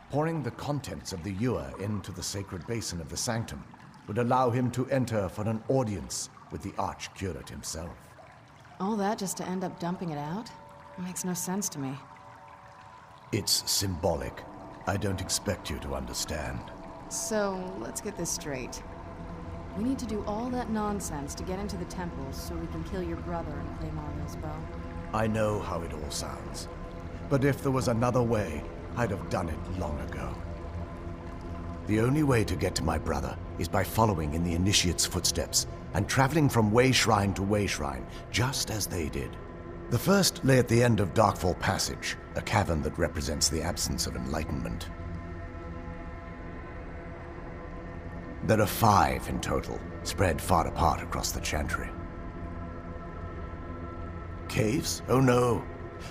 Pouring the contents of the ewer into the sacred basin of the sanctum would allow him to enter for an audience with the Archcurate himself. All that just to end up dumping it out? It makes no sense to me. It's symbolic. I don't expect you to understand. So, let's get this straight. We need to do all that nonsense to get into the temples so we can kill your brother and claim Auriel's bow. I know how it all sounds. But if there was another way, I'd have done it long ago. The only way to get to my brother is by following in the initiate's footsteps and traveling from way shrine to way shrine, just as they did. The first lay at the end of Darkfall Passage, a cavern that represents the absence of enlightenment. There are 5 in total, spread far apart across the chantry. Caves? Oh no.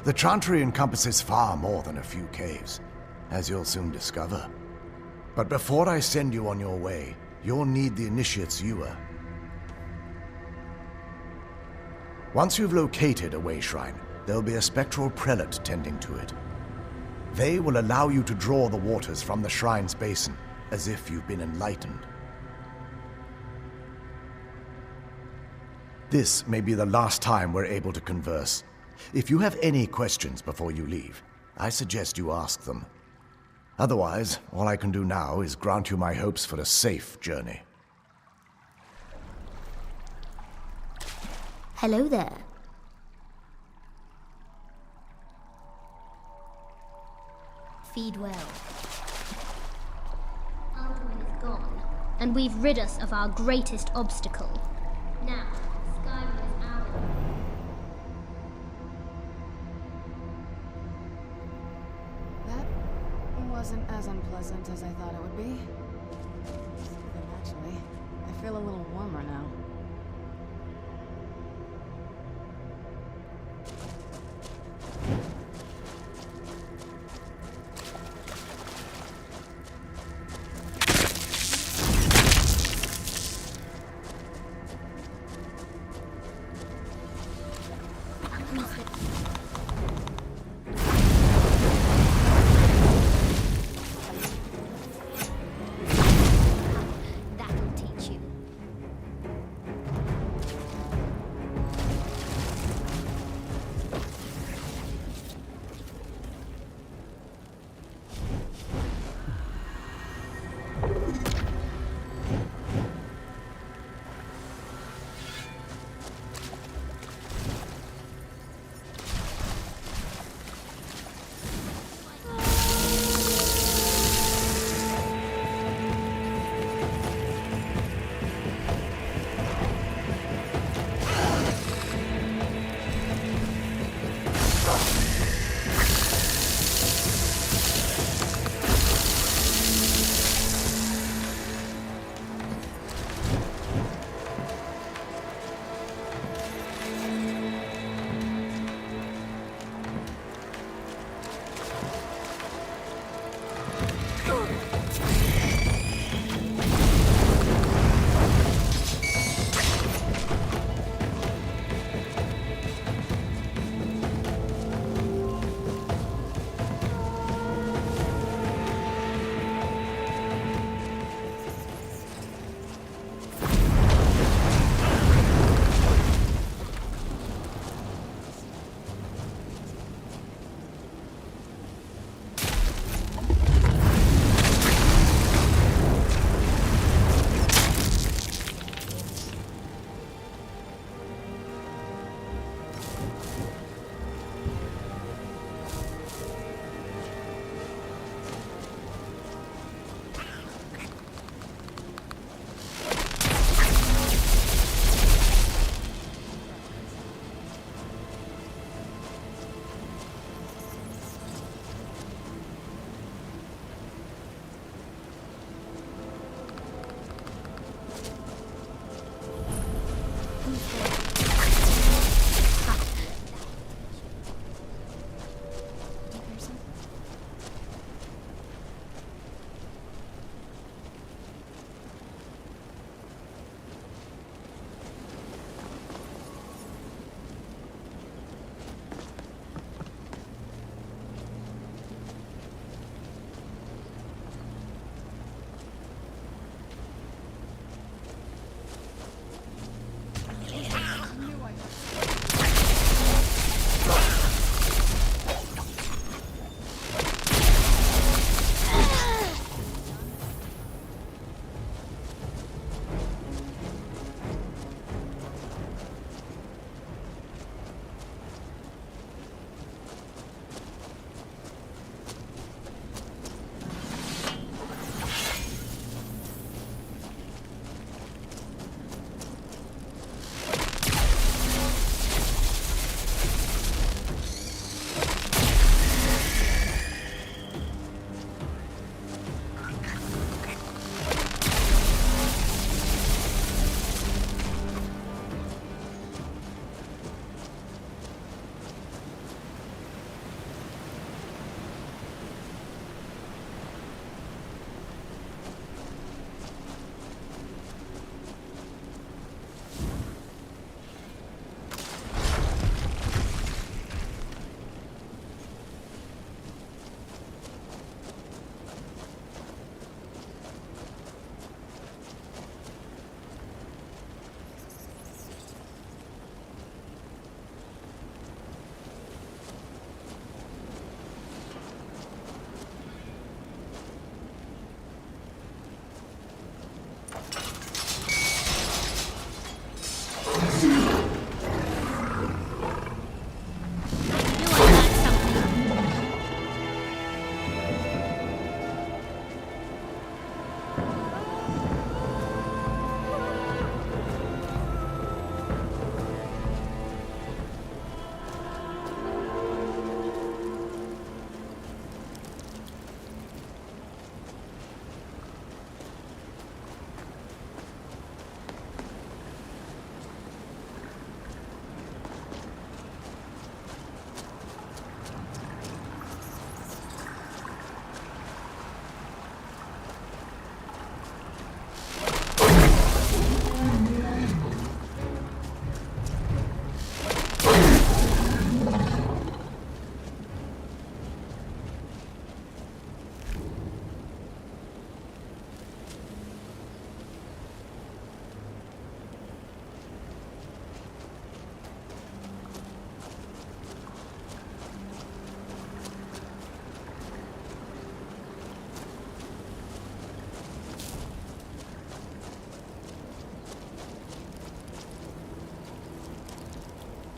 The chantry encompasses far more than a few caves, as you'll soon discover. But before I send you on your way, you'll need the initiate's ewer. Once you've located a way shrine, there'll be a spectral prelate tending to it. They will allow you to draw the waters from the shrine's basin, as if you've been enlightened. This may be the last time we're able to converse. If you have any questions before you leave, I suggest you ask them. Otherwise, all I can do now is grant you my hopes for a safe journey. Hello there. Feed well. Alduin is gone, and we've rid us of our greatest obstacle. Now, Skyrim is ours. That wasn't as unpleasant as I thought it would be. Actually, I feel a little warmer now.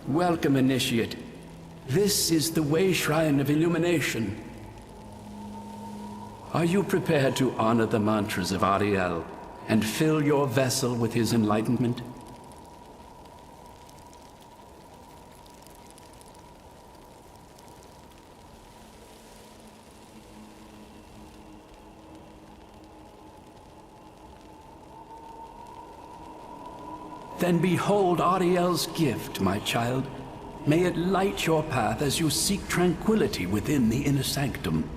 Welcome, Initiate. This is the Way Shrine of Illumination. Are you prepared to honor the mantras of Ariel and fill your vessel with his enlightenment? Then behold Ariel's gift, my child. May it light your path as you seek tranquility within the inner sanctum.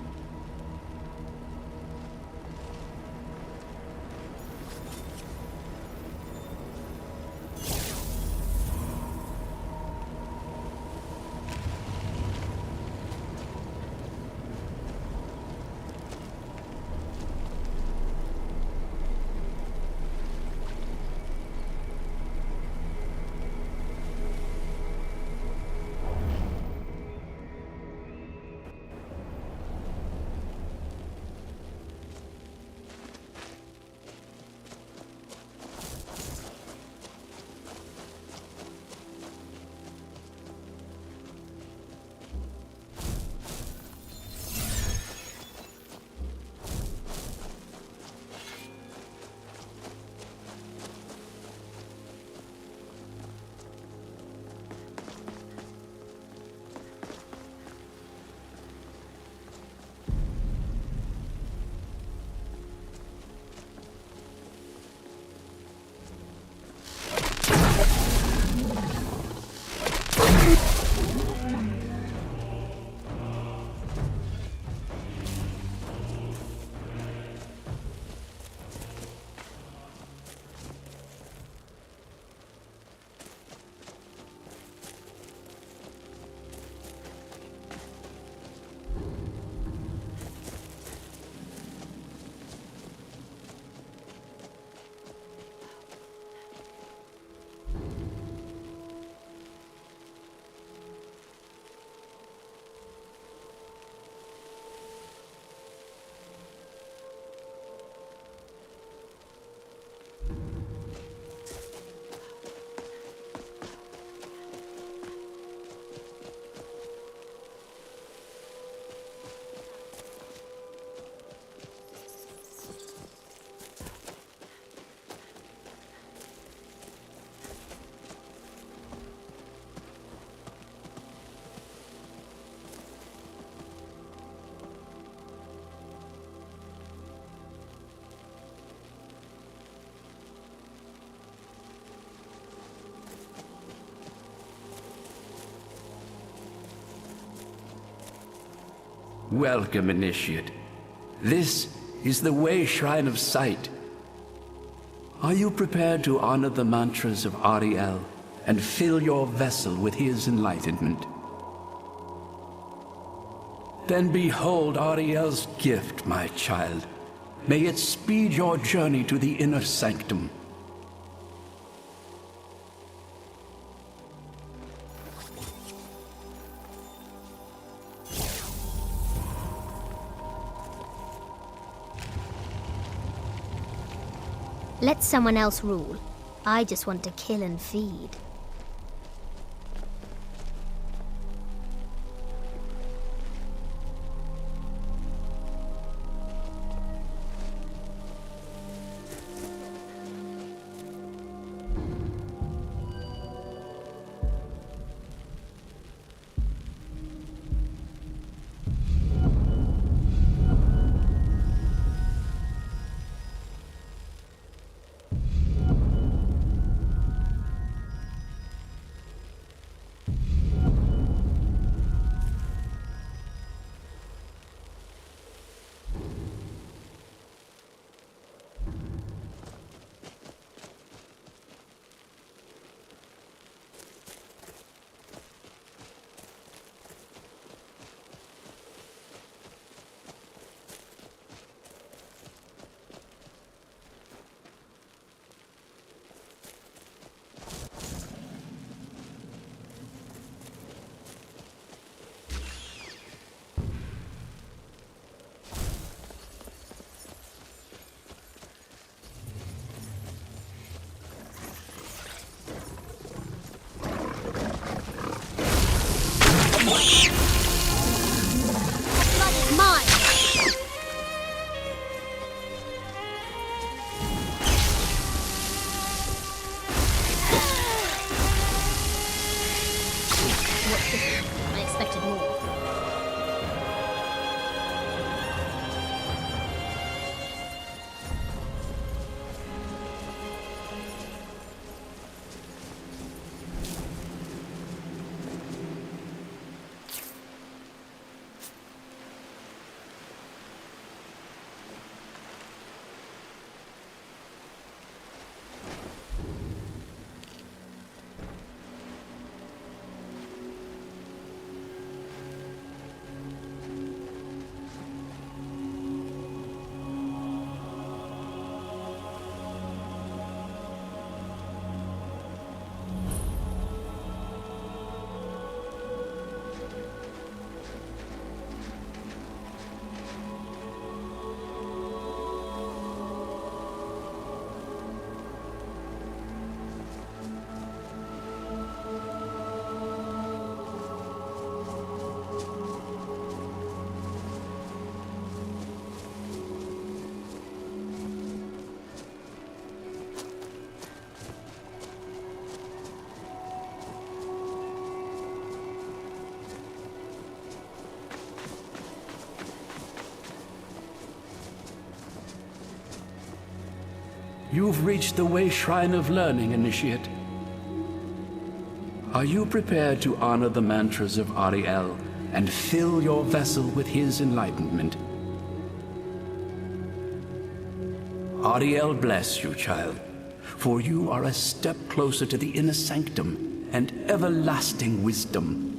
Welcome, Initiate. This is the Way Shrine of Sight. Are you prepared to honor the mantras of Ariel and fill your vessel with his enlightenment? Then behold Ariel's gift, my child. May it speed your journey to the inner sanctum. Let someone else rule. I just want to kill and feed. expected more. You've reached the Way Shrine of Learning, Initiate. Are you prepared to honor the mantras of Ariel and fill your vessel with his enlightenment? Ariel bless you, child, for you are a step closer to the inner sanctum and everlasting wisdom.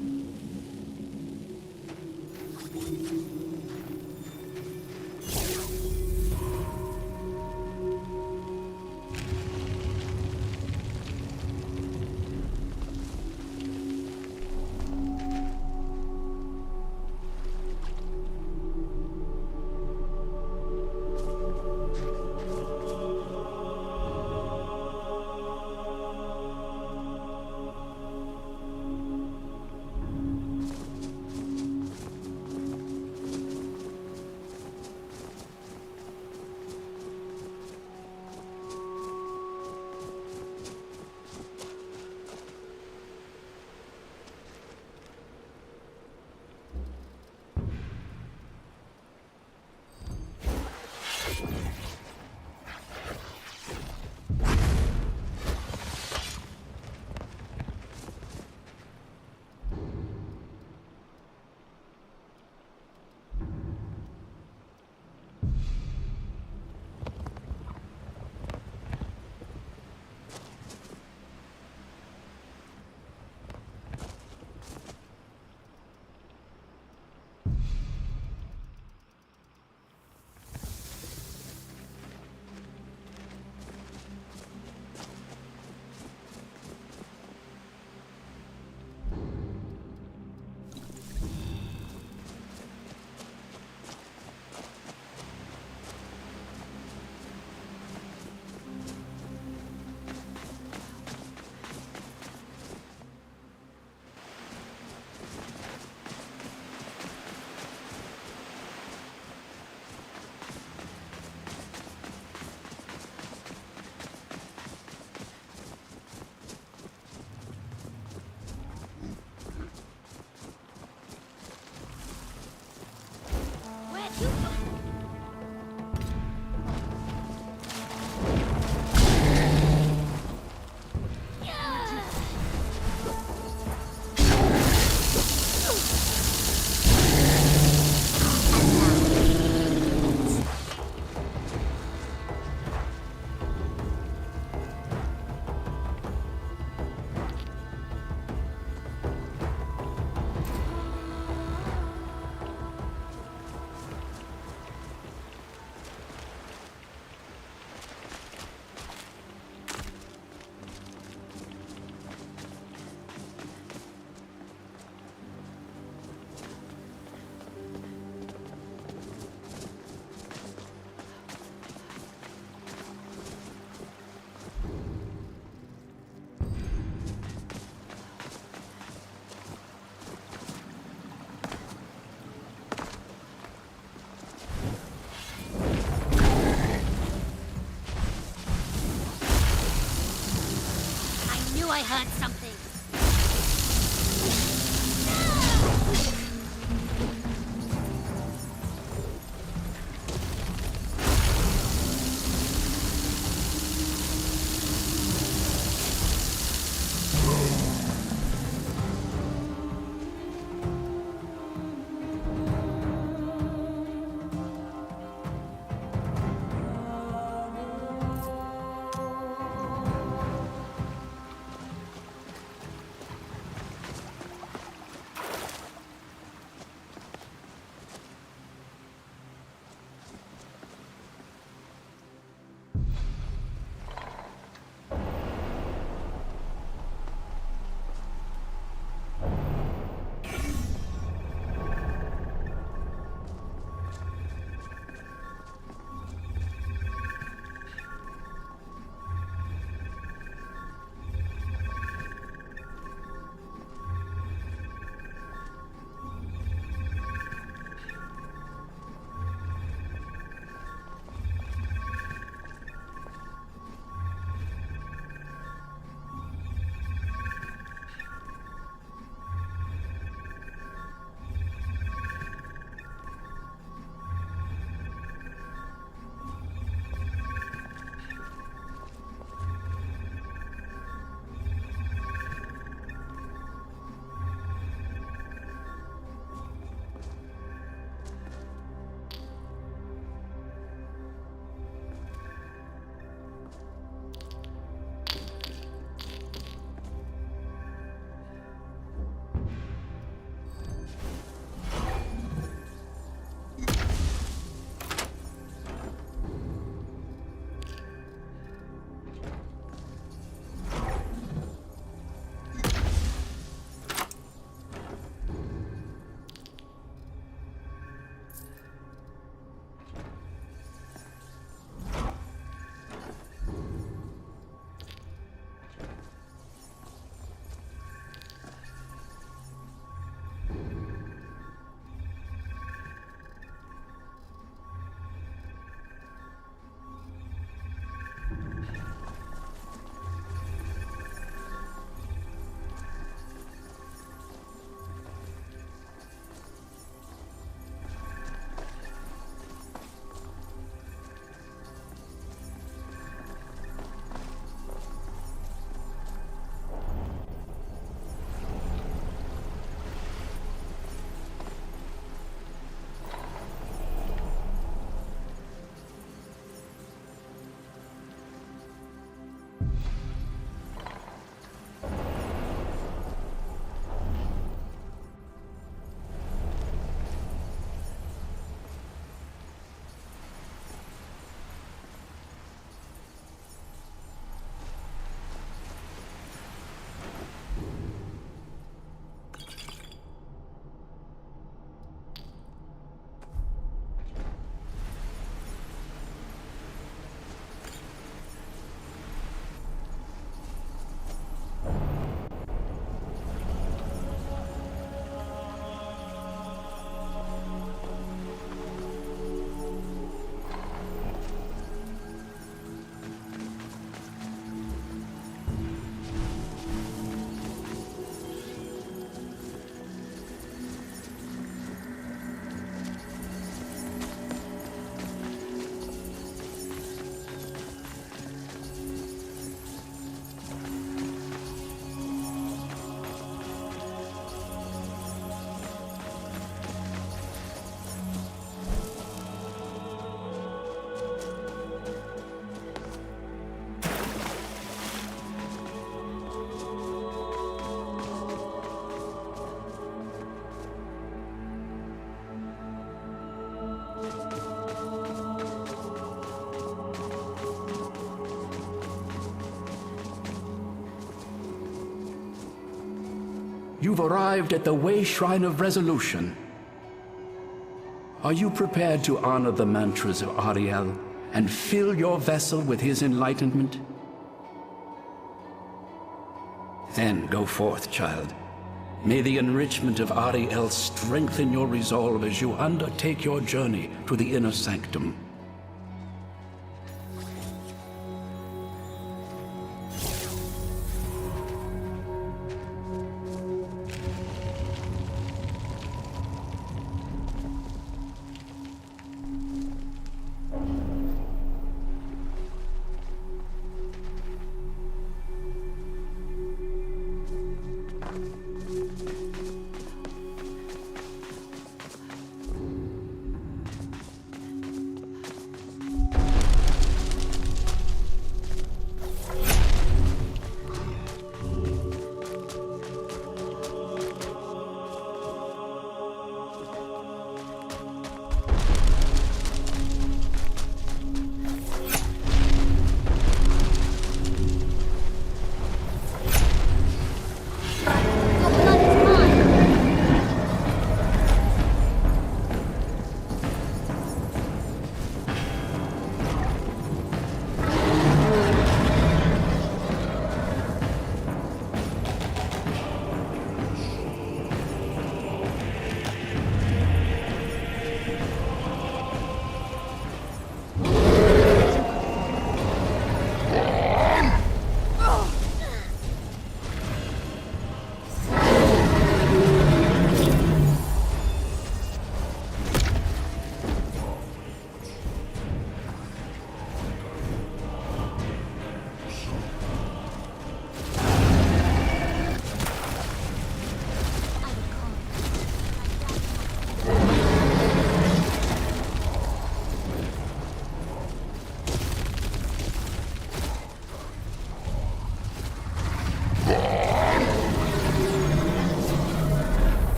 I heard something. You've arrived at the Way Shrine of Resolution. Are you prepared to honor the mantras of Ariel and fill your vessel with his enlightenment? Then go forth, child. May the enrichment of Ariel strengthen your resolve as you undertake your journey to the inner sanctum.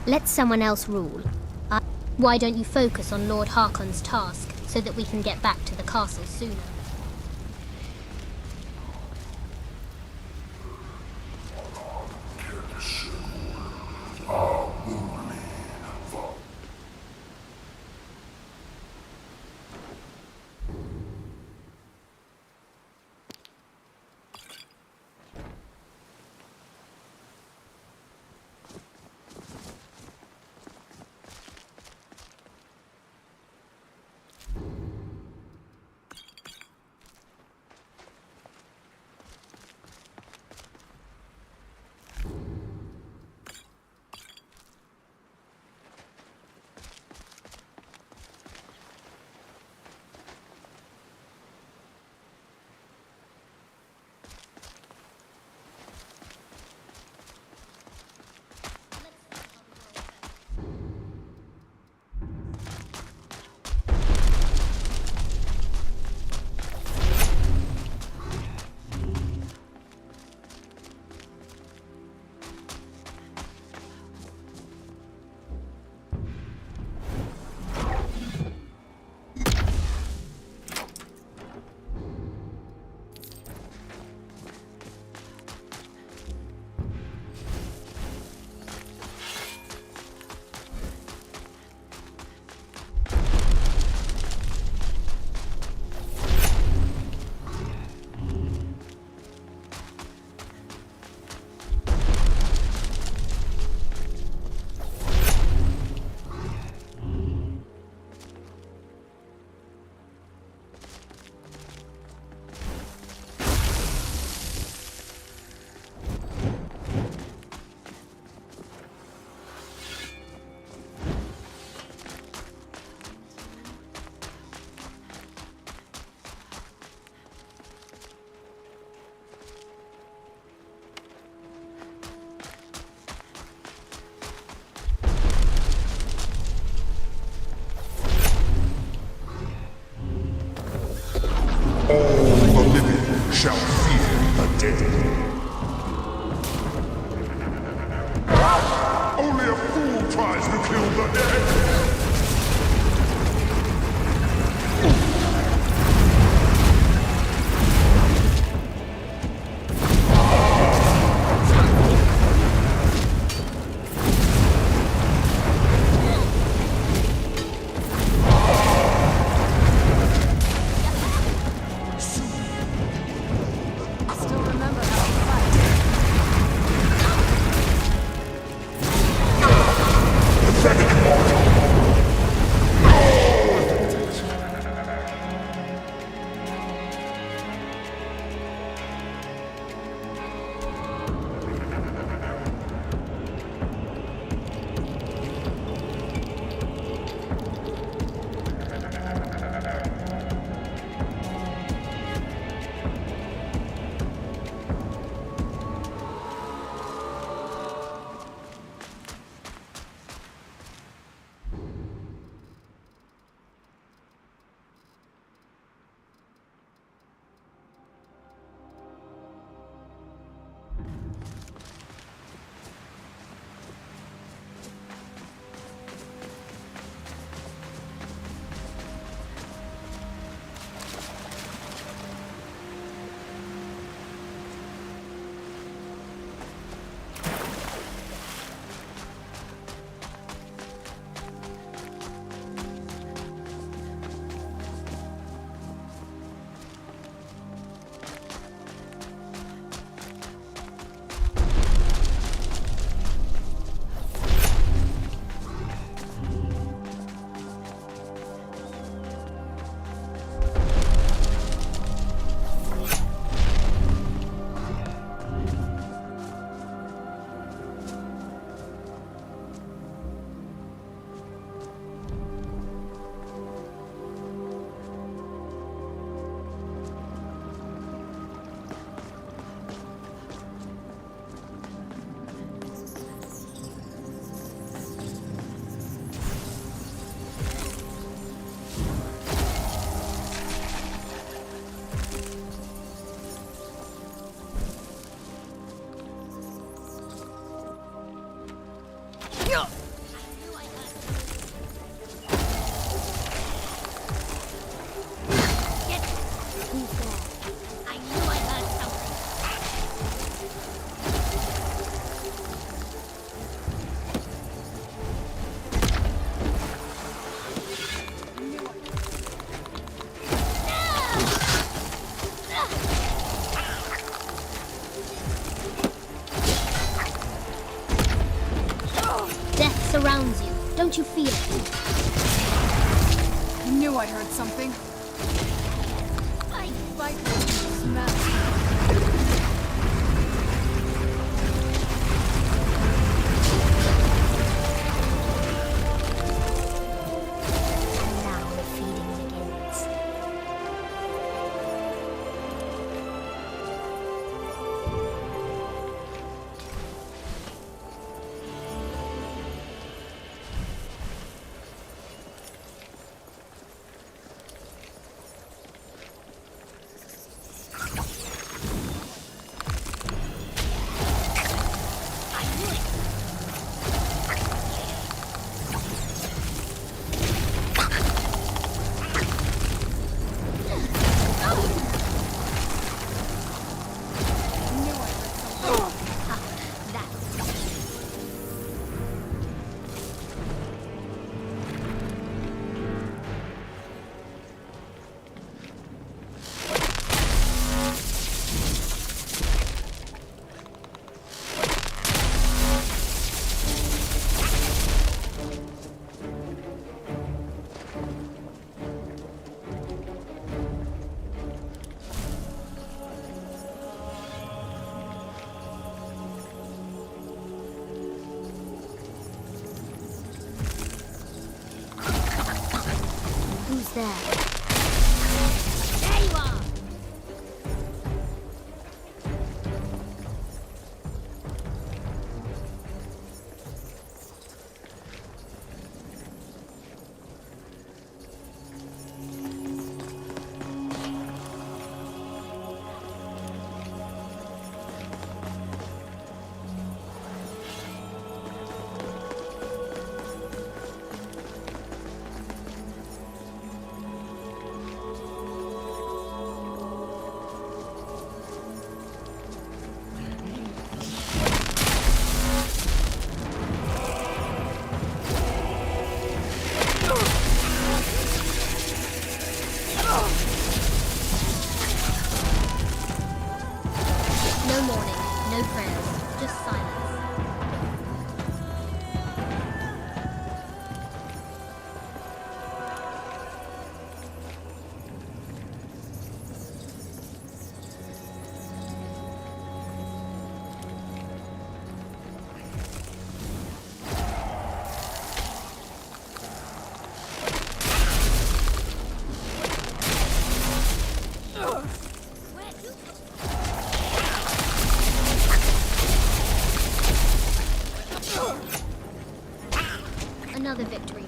Let someone else rule. Why don't you focus on Lord Harkon's task, so that we can get back to the castle sooner? the living shall fear the dead. Only a fool tries to kill the dead! Surrounds you. Don't you feel it? I knew I'd heard something. Fight. Smash. Another victory.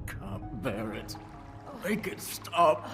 Can't bear it. Make it stop.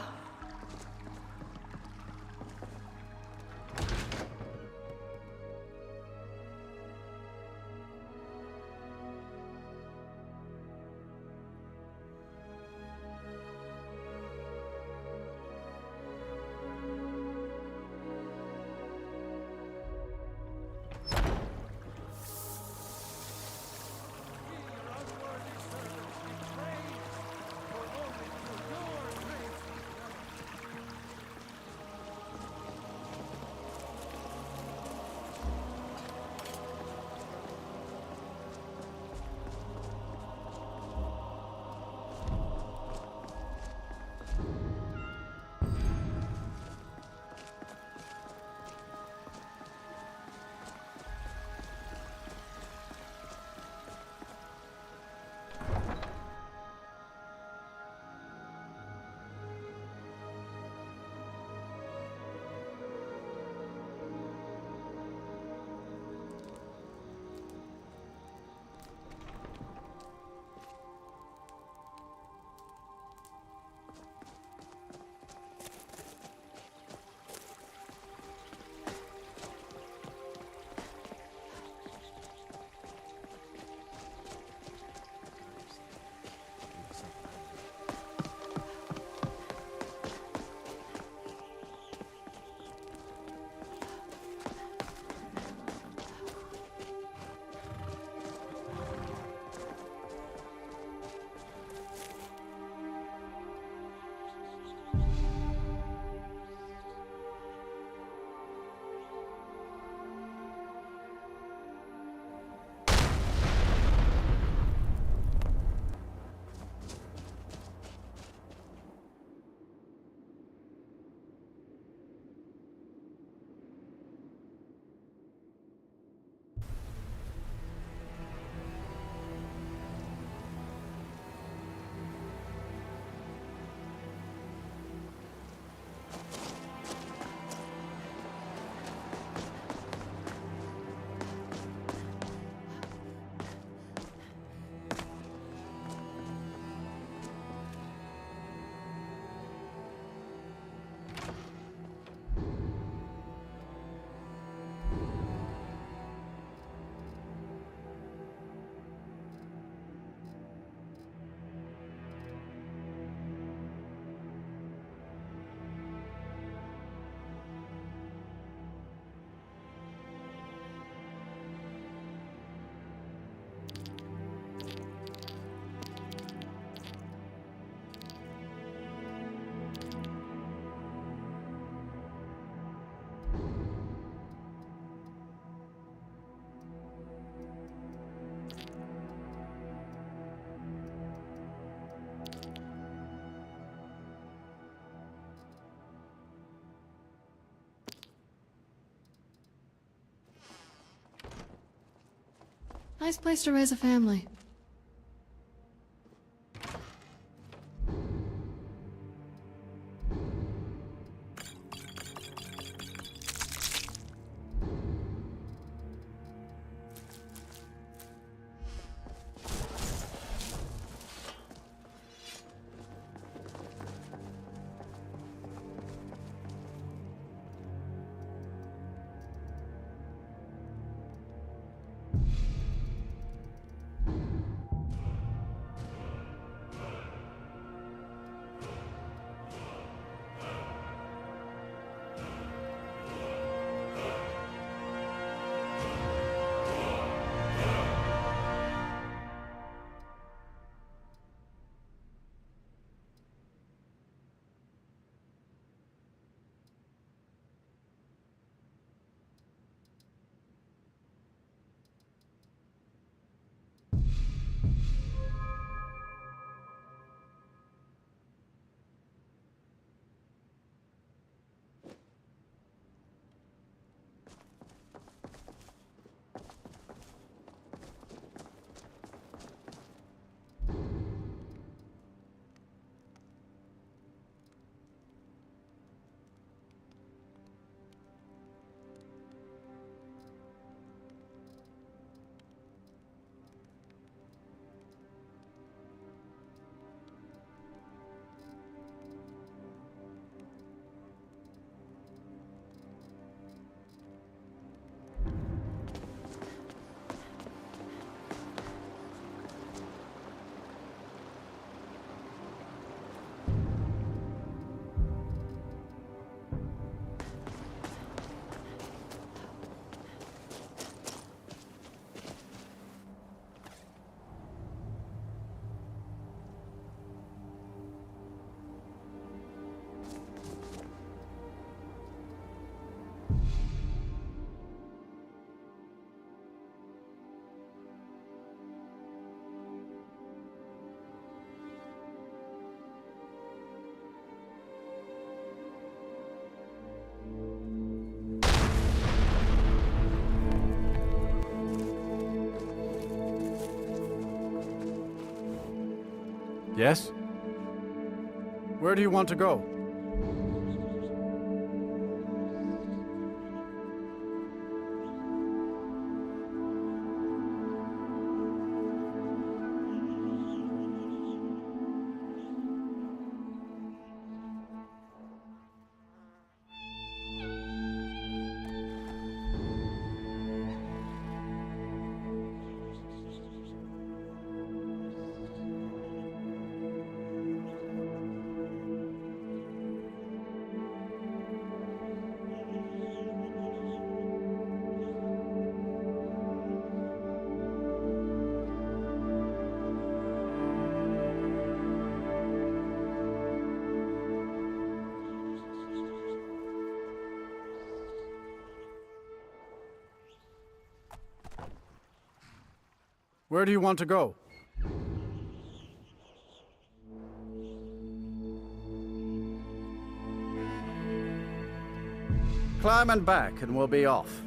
Nice place to raise a family. Yes? Where do you want to go? Where do you want to go? Climb and back, and we'll be off.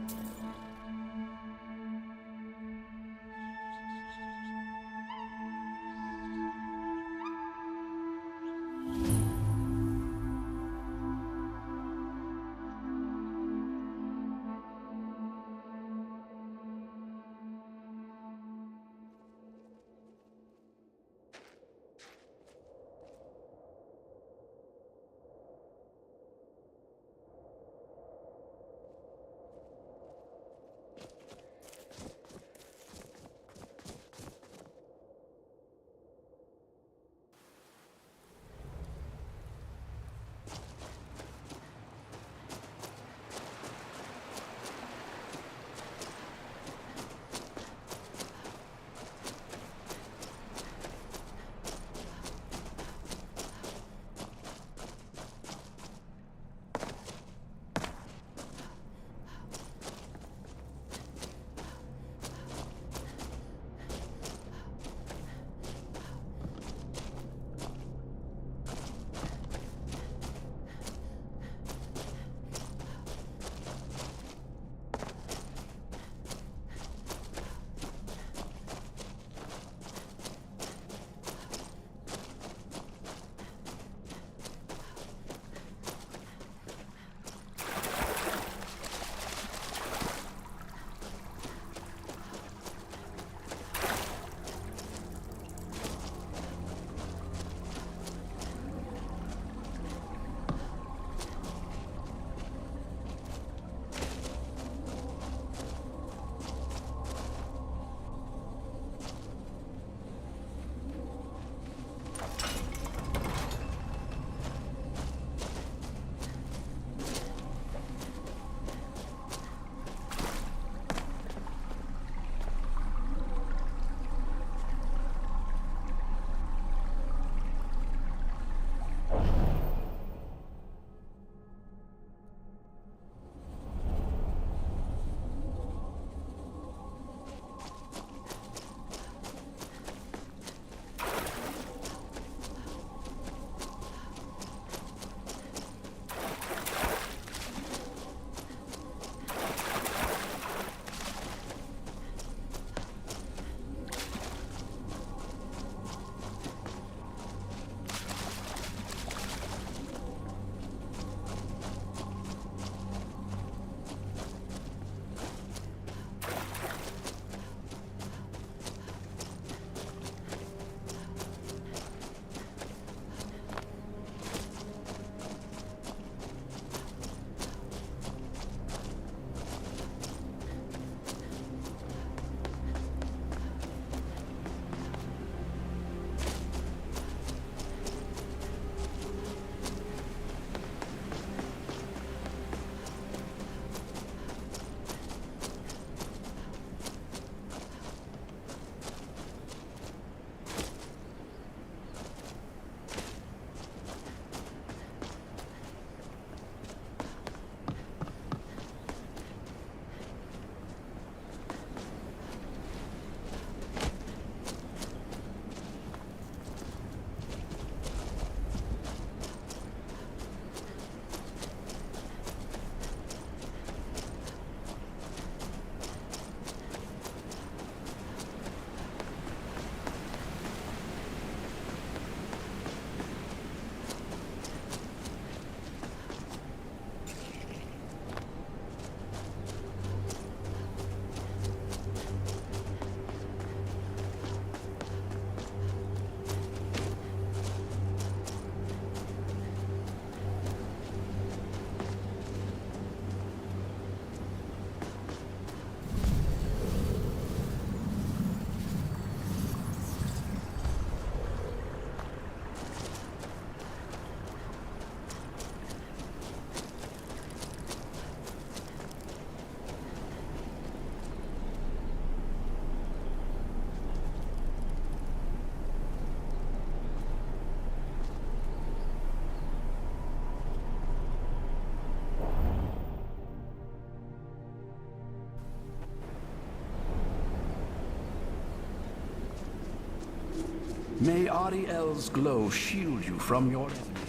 May Ariel's glow shield you from your enemy.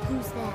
Who's there?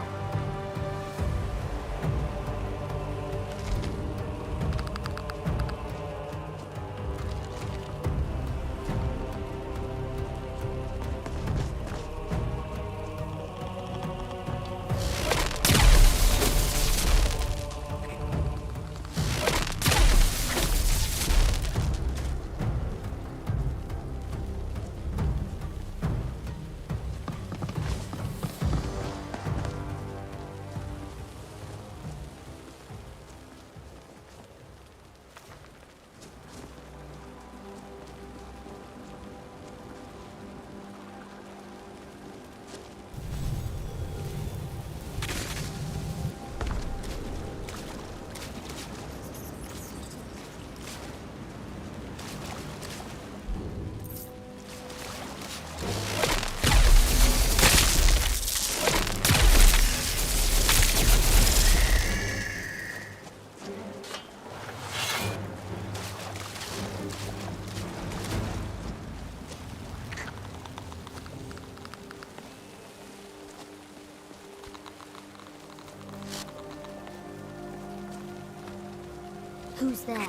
Who's there? I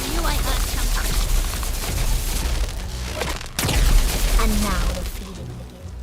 knew I heard something. And now the feeding begins.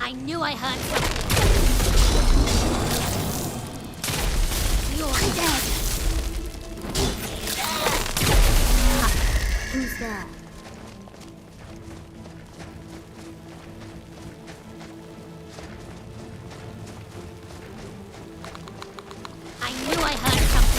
I knew I heard something. You're dead. Who's there? I knew I heard something.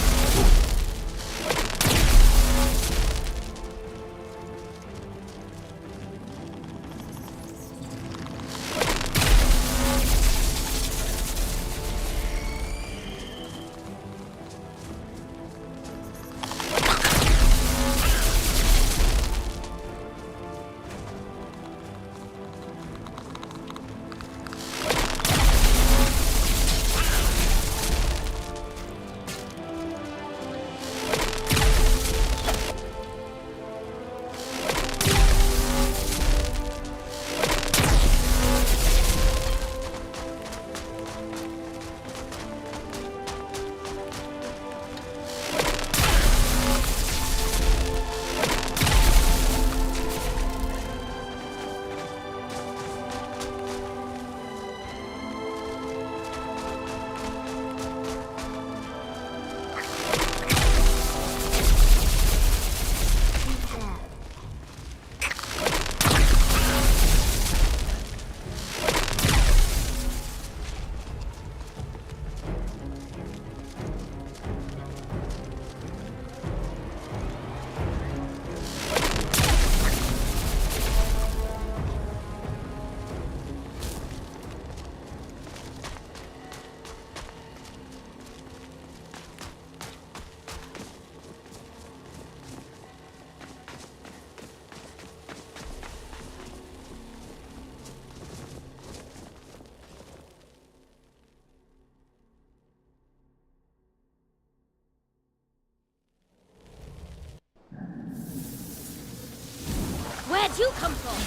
Where'd you come from?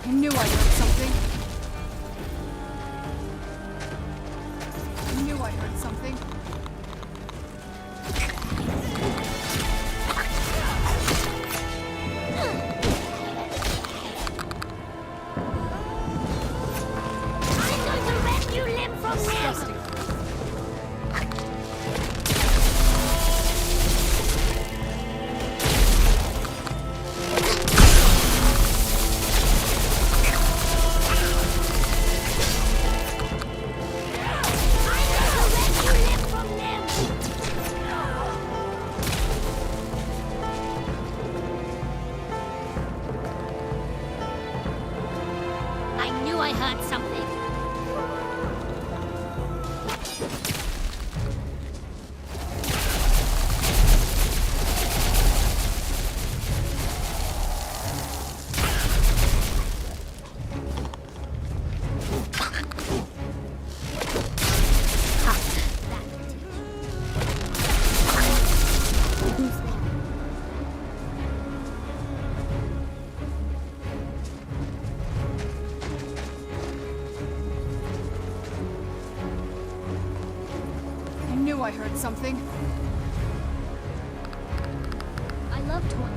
I knew I heard something. I knew I heard something. I'm going to rip you limb from limb! I knew I heard something. I knew I heard something. I love toys.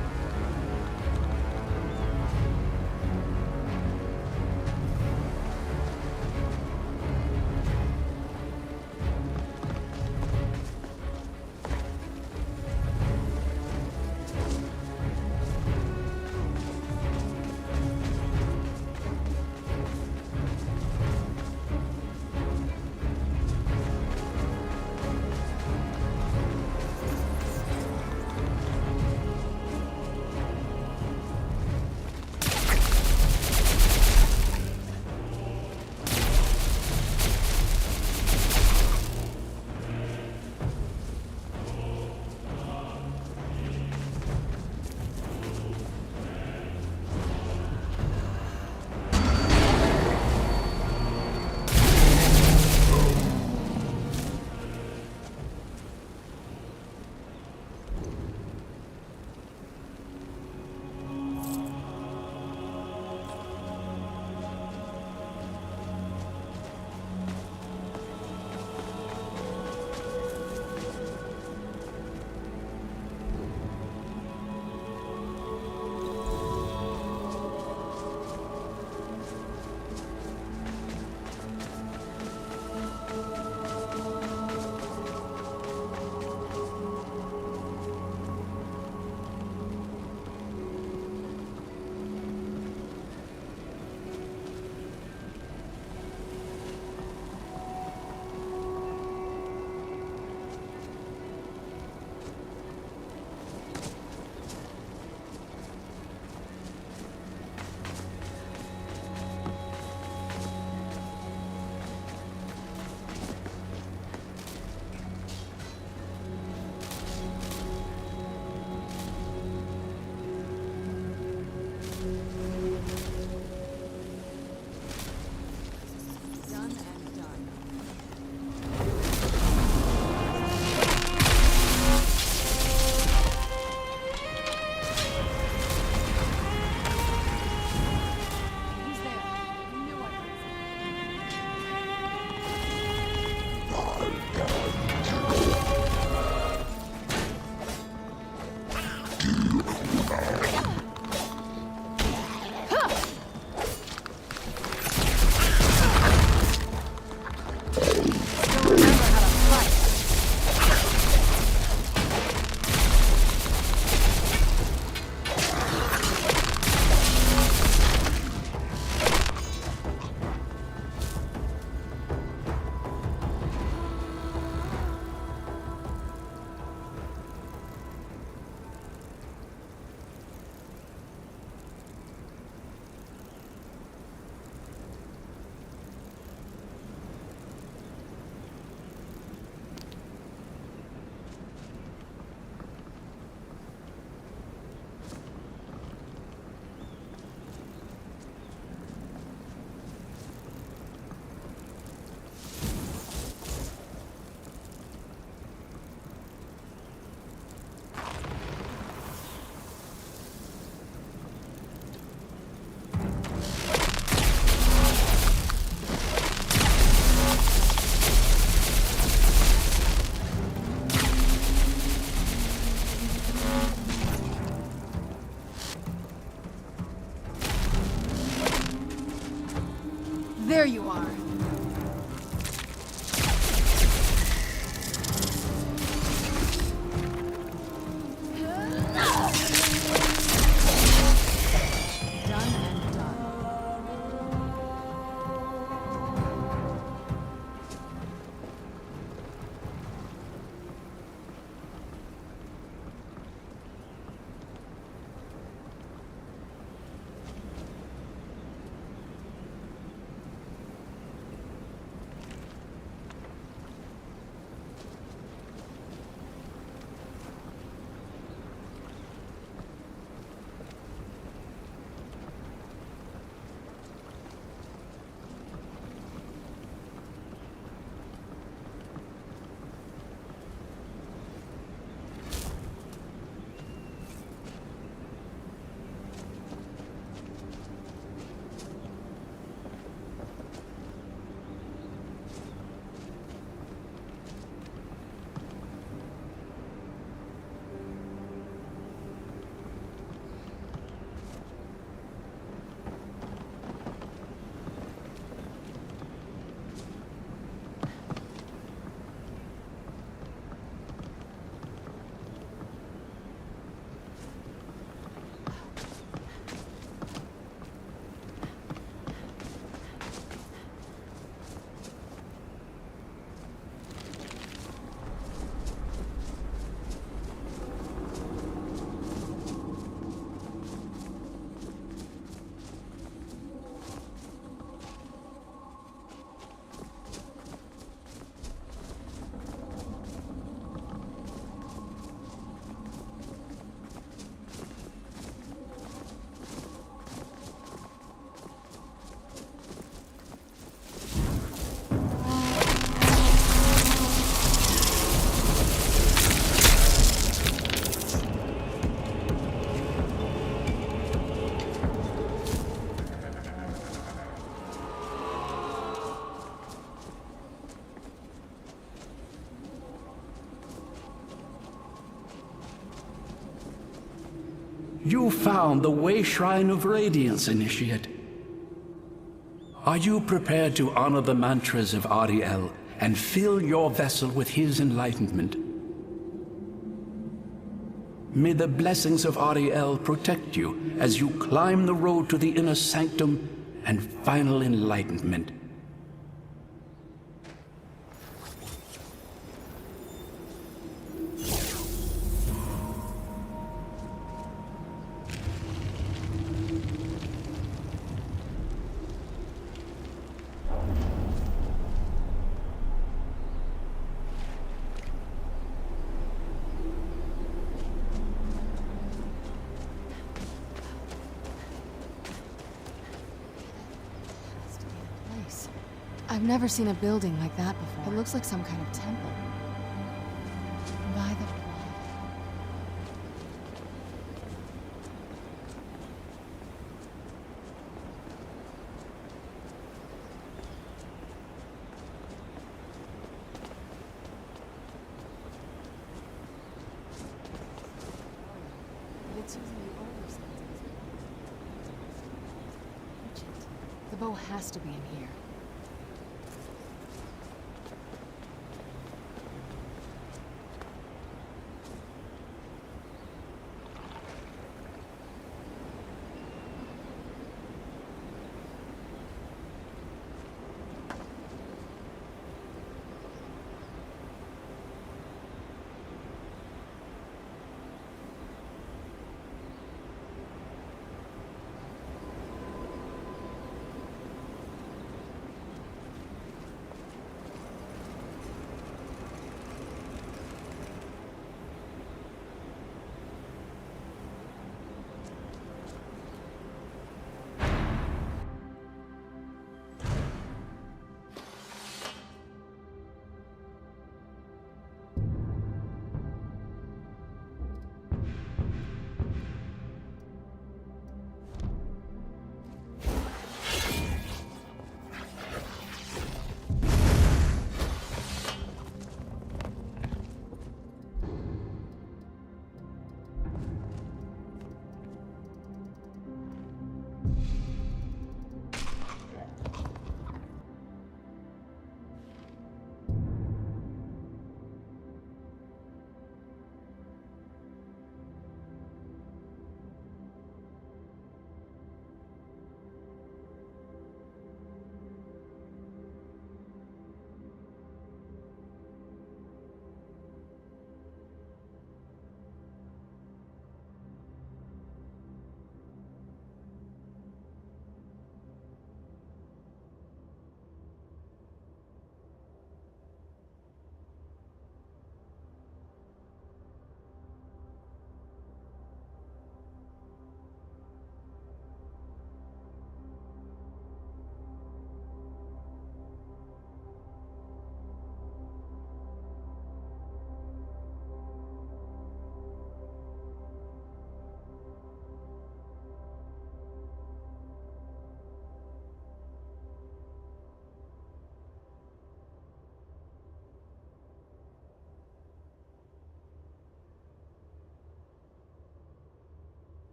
There you are. You found the Way Shrine of Radiance, Initiate. Are you prepared to honor the mantras of Ariel and fill your vessel with his enlightenment? May the blessings of Ariel protect you as you climb the road to the inner sanctum and final enlightenment. I've never seen a building like that before. It looks like some kind of temple. By the bow has to be in here.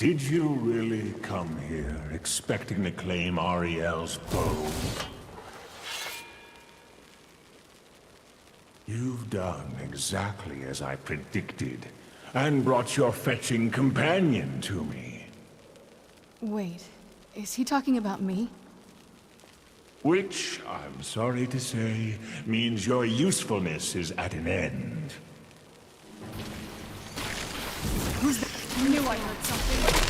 Did you really come here expecting to claim Ariel's bow? You've done exactly as I predicted, and brought your fetching companion to me. Wait, is he talking about me? Which, I'm sorry to say, means your usefulness is at an end. Who's that? I knew I heard something.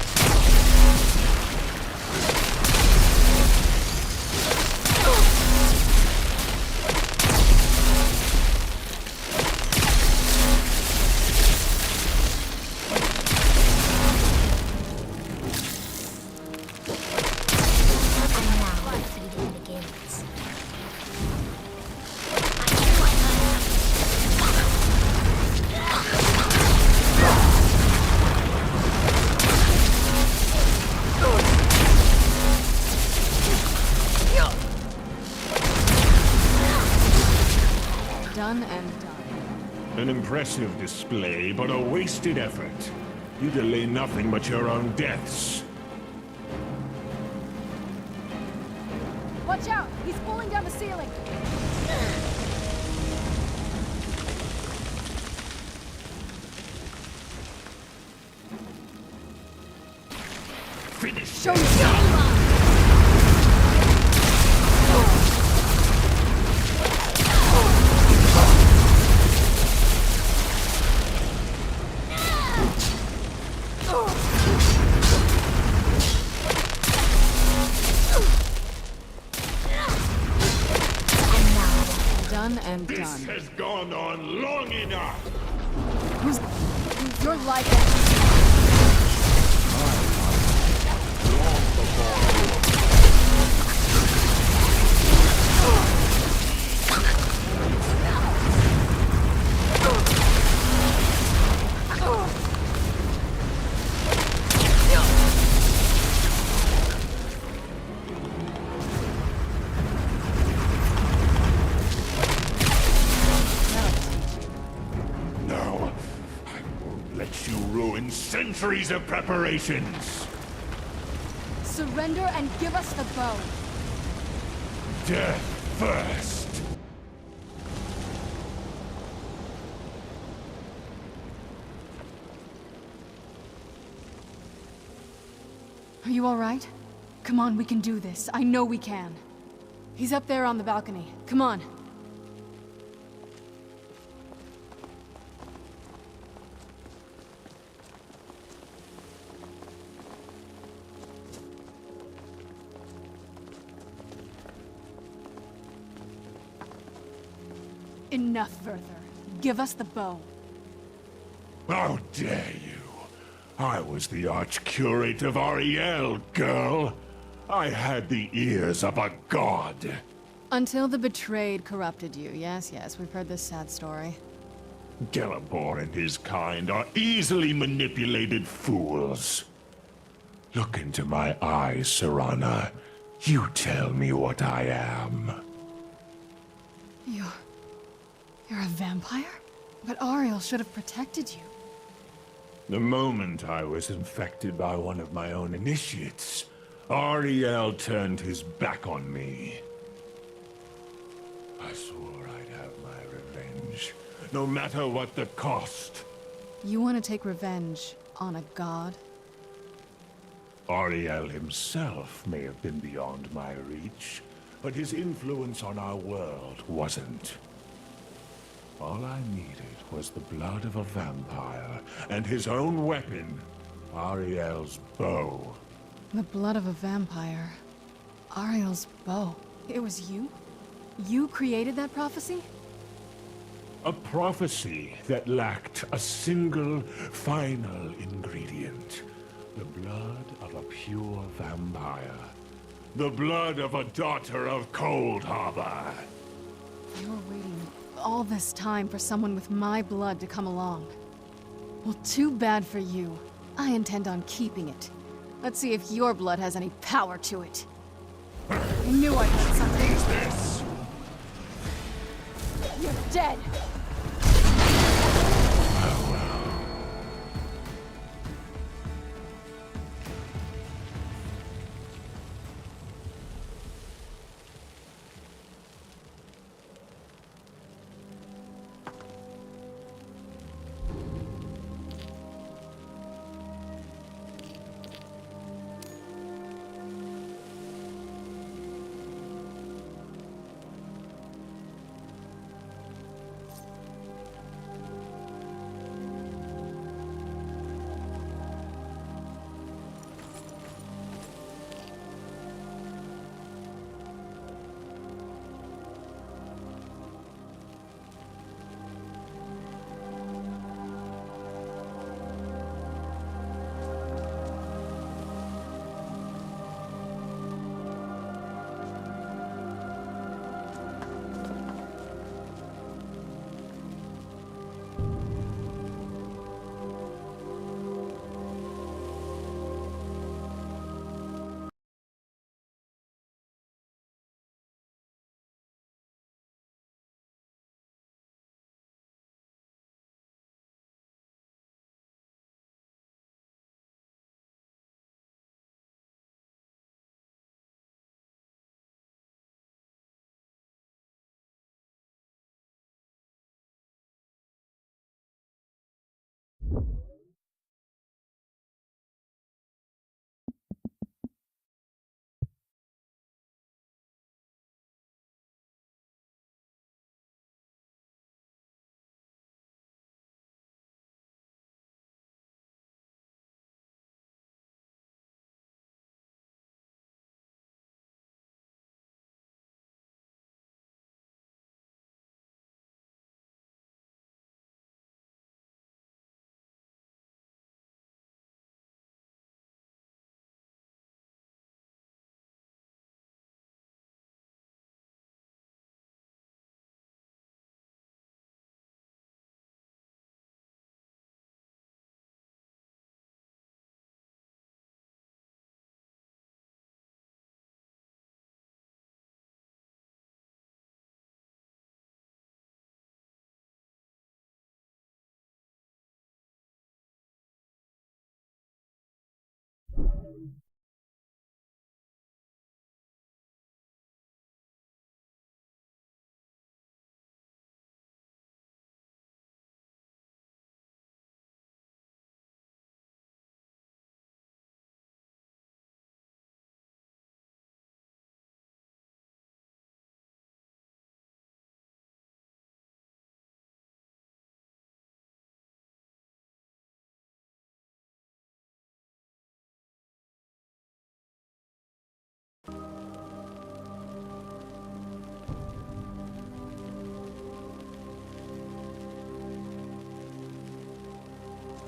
Done and done. An impressive display, but a wasted effort. You delay nothing but your own deaths. Watch out! He's pulling down the ceiling! Finish! Show me! Done and This done. has gone on long enough! You're like it. No, I won't let you ruin centuries of preparations! Surrender and give us the bow. Death first! Are you alright? Come on, we can do this. I know we can. He's up there on the balcony. Come on. Enough, Werther. Give us the bow. How dare you! I was the Arch-Curate of Ariel, girl! I had the ears of a god! Until the betrayed corrupted you. Yes, yes, we've heard this sad story. Gelabor and his kind are easily manipulated fools. Look into my eyes, Serana. You tell me what I am. You're a vampire? But Ariel should have protected you. The moment I was infected by one of my own initiates, Ariel turned his back on me. I swore I'd have my revenge, no matter what the cost. You want to take revenge on a god? Ariel himself may have been beyond my reach, but his influence on our world wasn't. All I needed was the blood of a vampire, and his own weapon, Ariel's bow. The blood of a vampire. Ariel's bow. It was you? You created that prophecy? A prophecy that lacked a single, final ingredient. The blood of a pure vampire. The blood of a daughter of Cold Harbor. You were waiting all this time for someone with my blood to come along. Well, too bad for you. I intend on keeping it. Let's see if your blood has any power to it. I knew I heard something. Who's this? You're dead!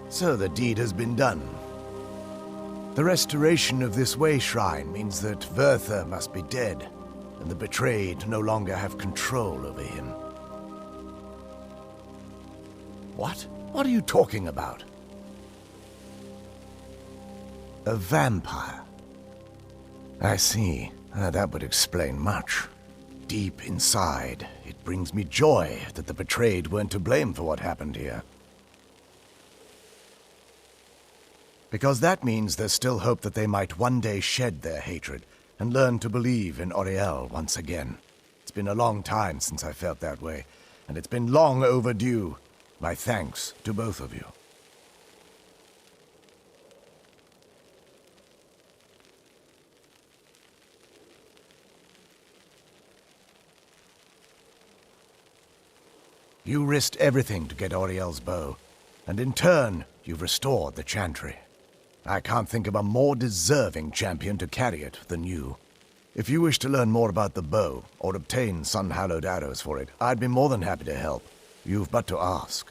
So the deed has been done. The restoration of this way shrine means that Vampyre must be dead, and the betrayed no longer have control over him. What? What are you talking about? A vampire. I see. That would explain much. Deep inside, it brings me joy that the betrayed weren't to blame for what happened here. Because that means there's still hope that they might one day shed their hatred and learn to believe in Auriel once again. It's been a long time since I felt that way, and it's been long overdue. My thanks to both of you. You risked everything to get Auriel's bow, and in turn, you've restored the Chantry. I can't think of a more deserving champion to carry it than you. If you wish to learn more about the bow, or obtain sun-hallowed arrows for it, I'd be more than happy to help. You've but to ask.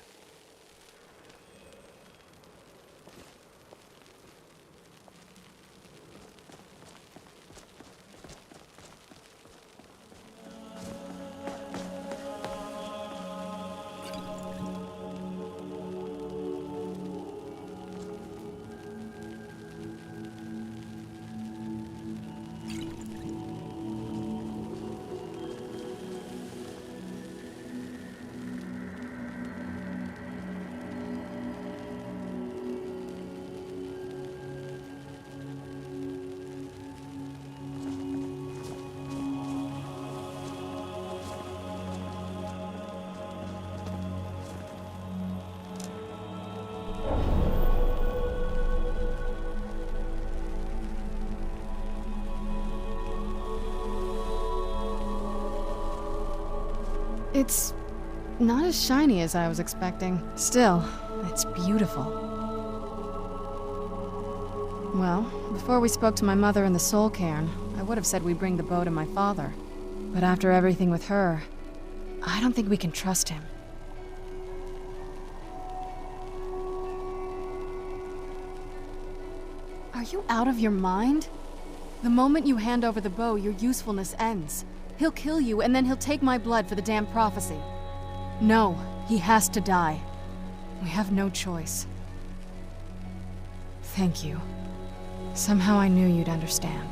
It's not as shiny as I was expecting. Still, it's beautiful. Well, before we spoke to my mother in the soul cairn, I would have said we bring the bow to my father. But after everything with her, I don't think we can trust him. Are you out of your mind? The moment you hand over the bow, your usefulness ends. He'll kill you, and then he'll take my blood for the damned prophecy. No, he has to die. We have no choice. Thank you. Somehow I knew you'd understand.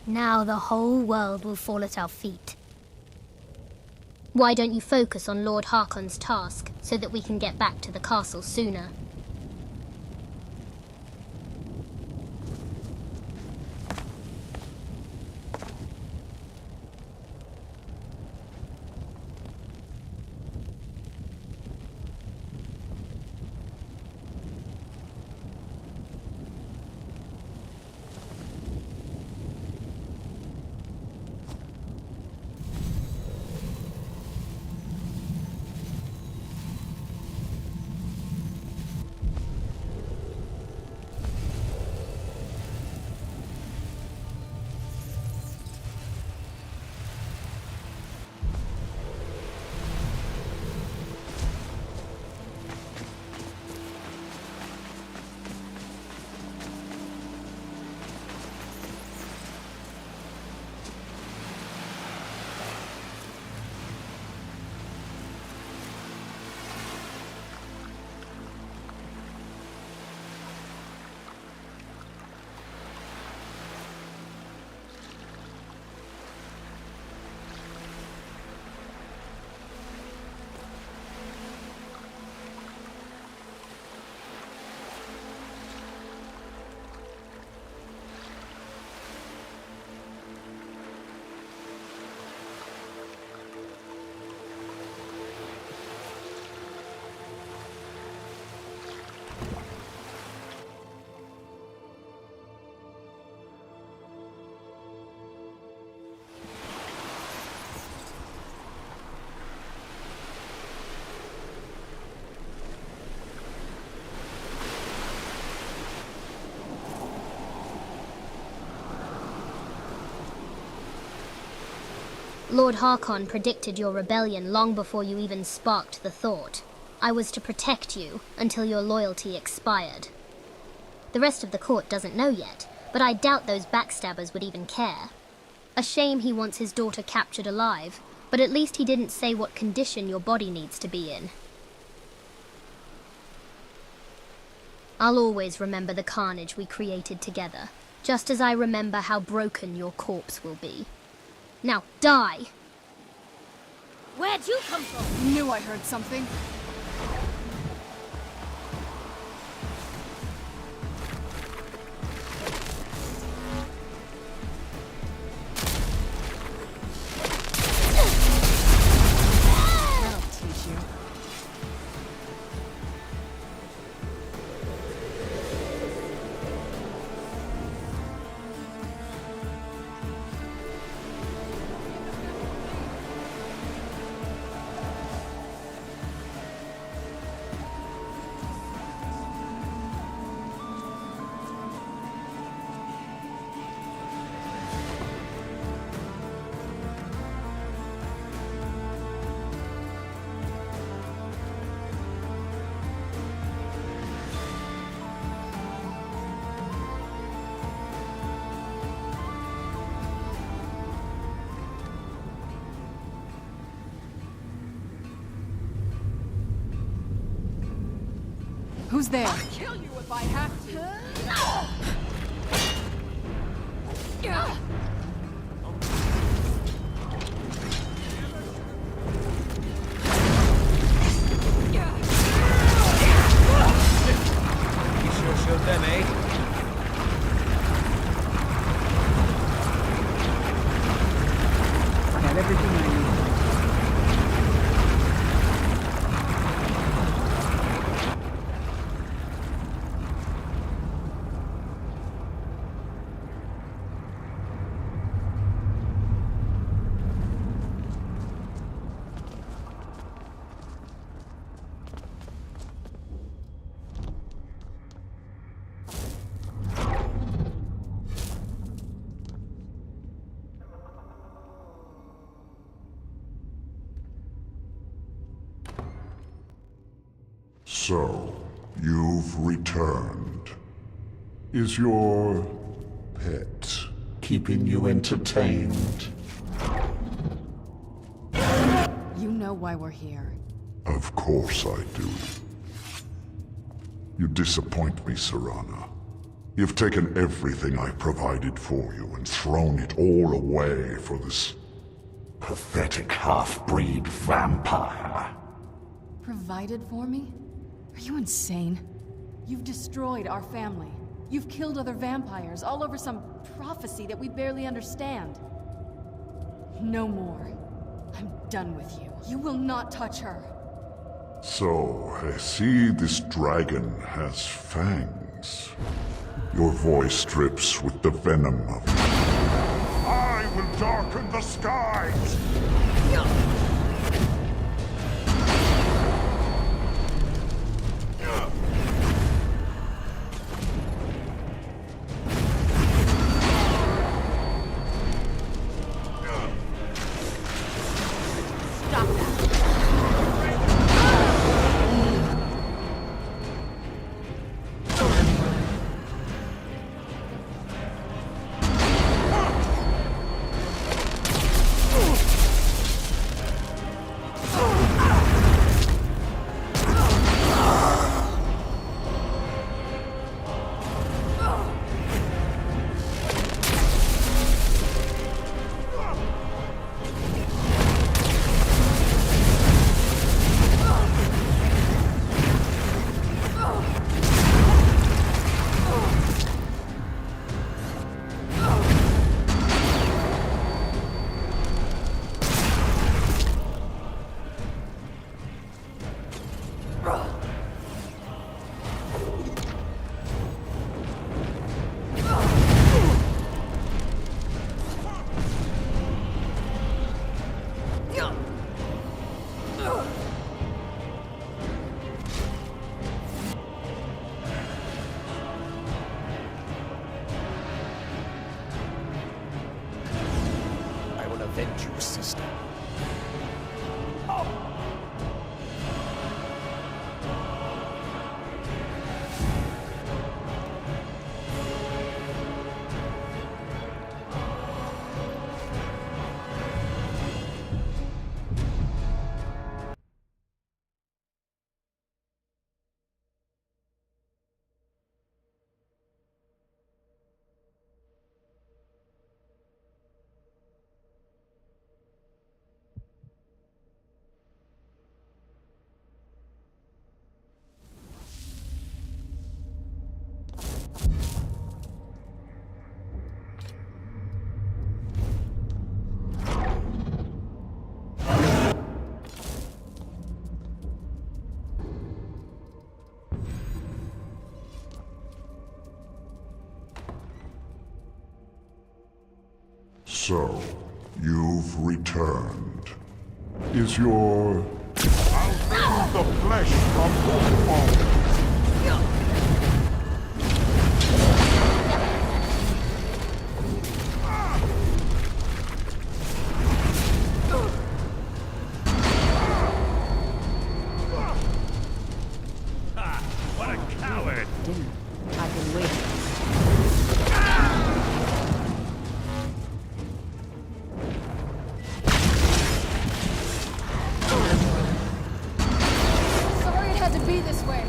Now the whole world will fall at our feet. Why don't you focus on Lord Harkon's task, so that we can get back to the castle sooner? Lord Harkon predicted your rebellion long before you even sparked the thought. I was to protect you until your loyalty expired. The rest of the court doesn't know yet, but I doubt those backstabbers would even care. A shame he wants his daughter captured alive, but at least he didn't say what condition your body needs to be in. I'll always remember the carnage we created together, just as I remember how broken your corpse will be. Now, die! Where'd you come from? Knew I heard something. That'll teach you. Who's there? I'll kill you if I have to. You sure showed them, eh? Got everything I need. So, you've returned. Is your pet keeping you entertained? You know why we're here. Of course I do. You disappoint me, Serana. You've taken everything I provided for you and thrown it all away for this pathetic half-breed vampire. Provided for me? Are you insane? You've destroyed our family. You've killed other vampires, all over some prophecy that we barely understand. No more. I'm done with you. You will not touch her. So, I see this dragon has fangs. Your voice drips with the venom of it. I will darken the skies! Avenge you, sister. So, you've returned. Is your... I'll rend the flesh from your bones! What a coward! Dinner. I've been waiting. Sorry it had to be this way.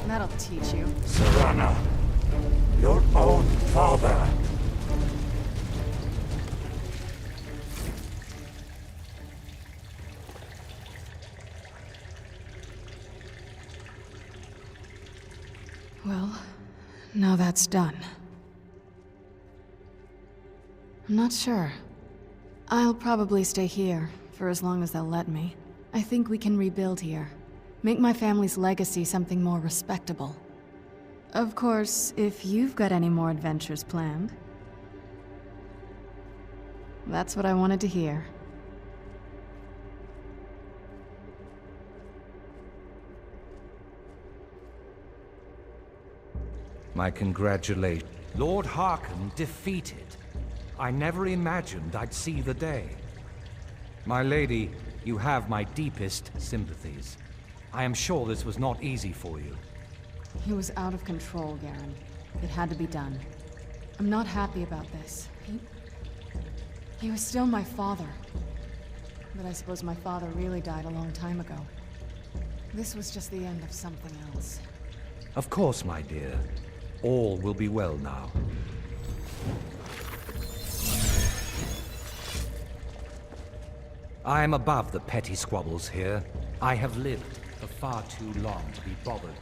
That'll teach you. Serana, your own father. Well, now that's done. I'm not sure. I'll probably stay here, for as long as they'll let me. I think we can rebuild here. Make my family's legacy something more respectable. Of course, if you've got any more adventures planned. That's what I wanted to hear. My congratulations. Lord Harkon defeated. I never imagined I'd see the day. My lady, you have my deepest sympathies. I am sure this was not easy for you. He was out of control, Garen. It had to be done. I'm not happy about this. He was still my father. But I suppose my father really died a long time ago. This was just the end of something else. Of course, my dear. All will be well now. I am above the petty squabbles here. I have lived for far too long to be bothered.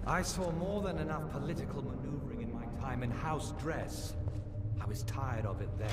I saw more than enough political maneuvering in my time in House Dress. I was tired of it then.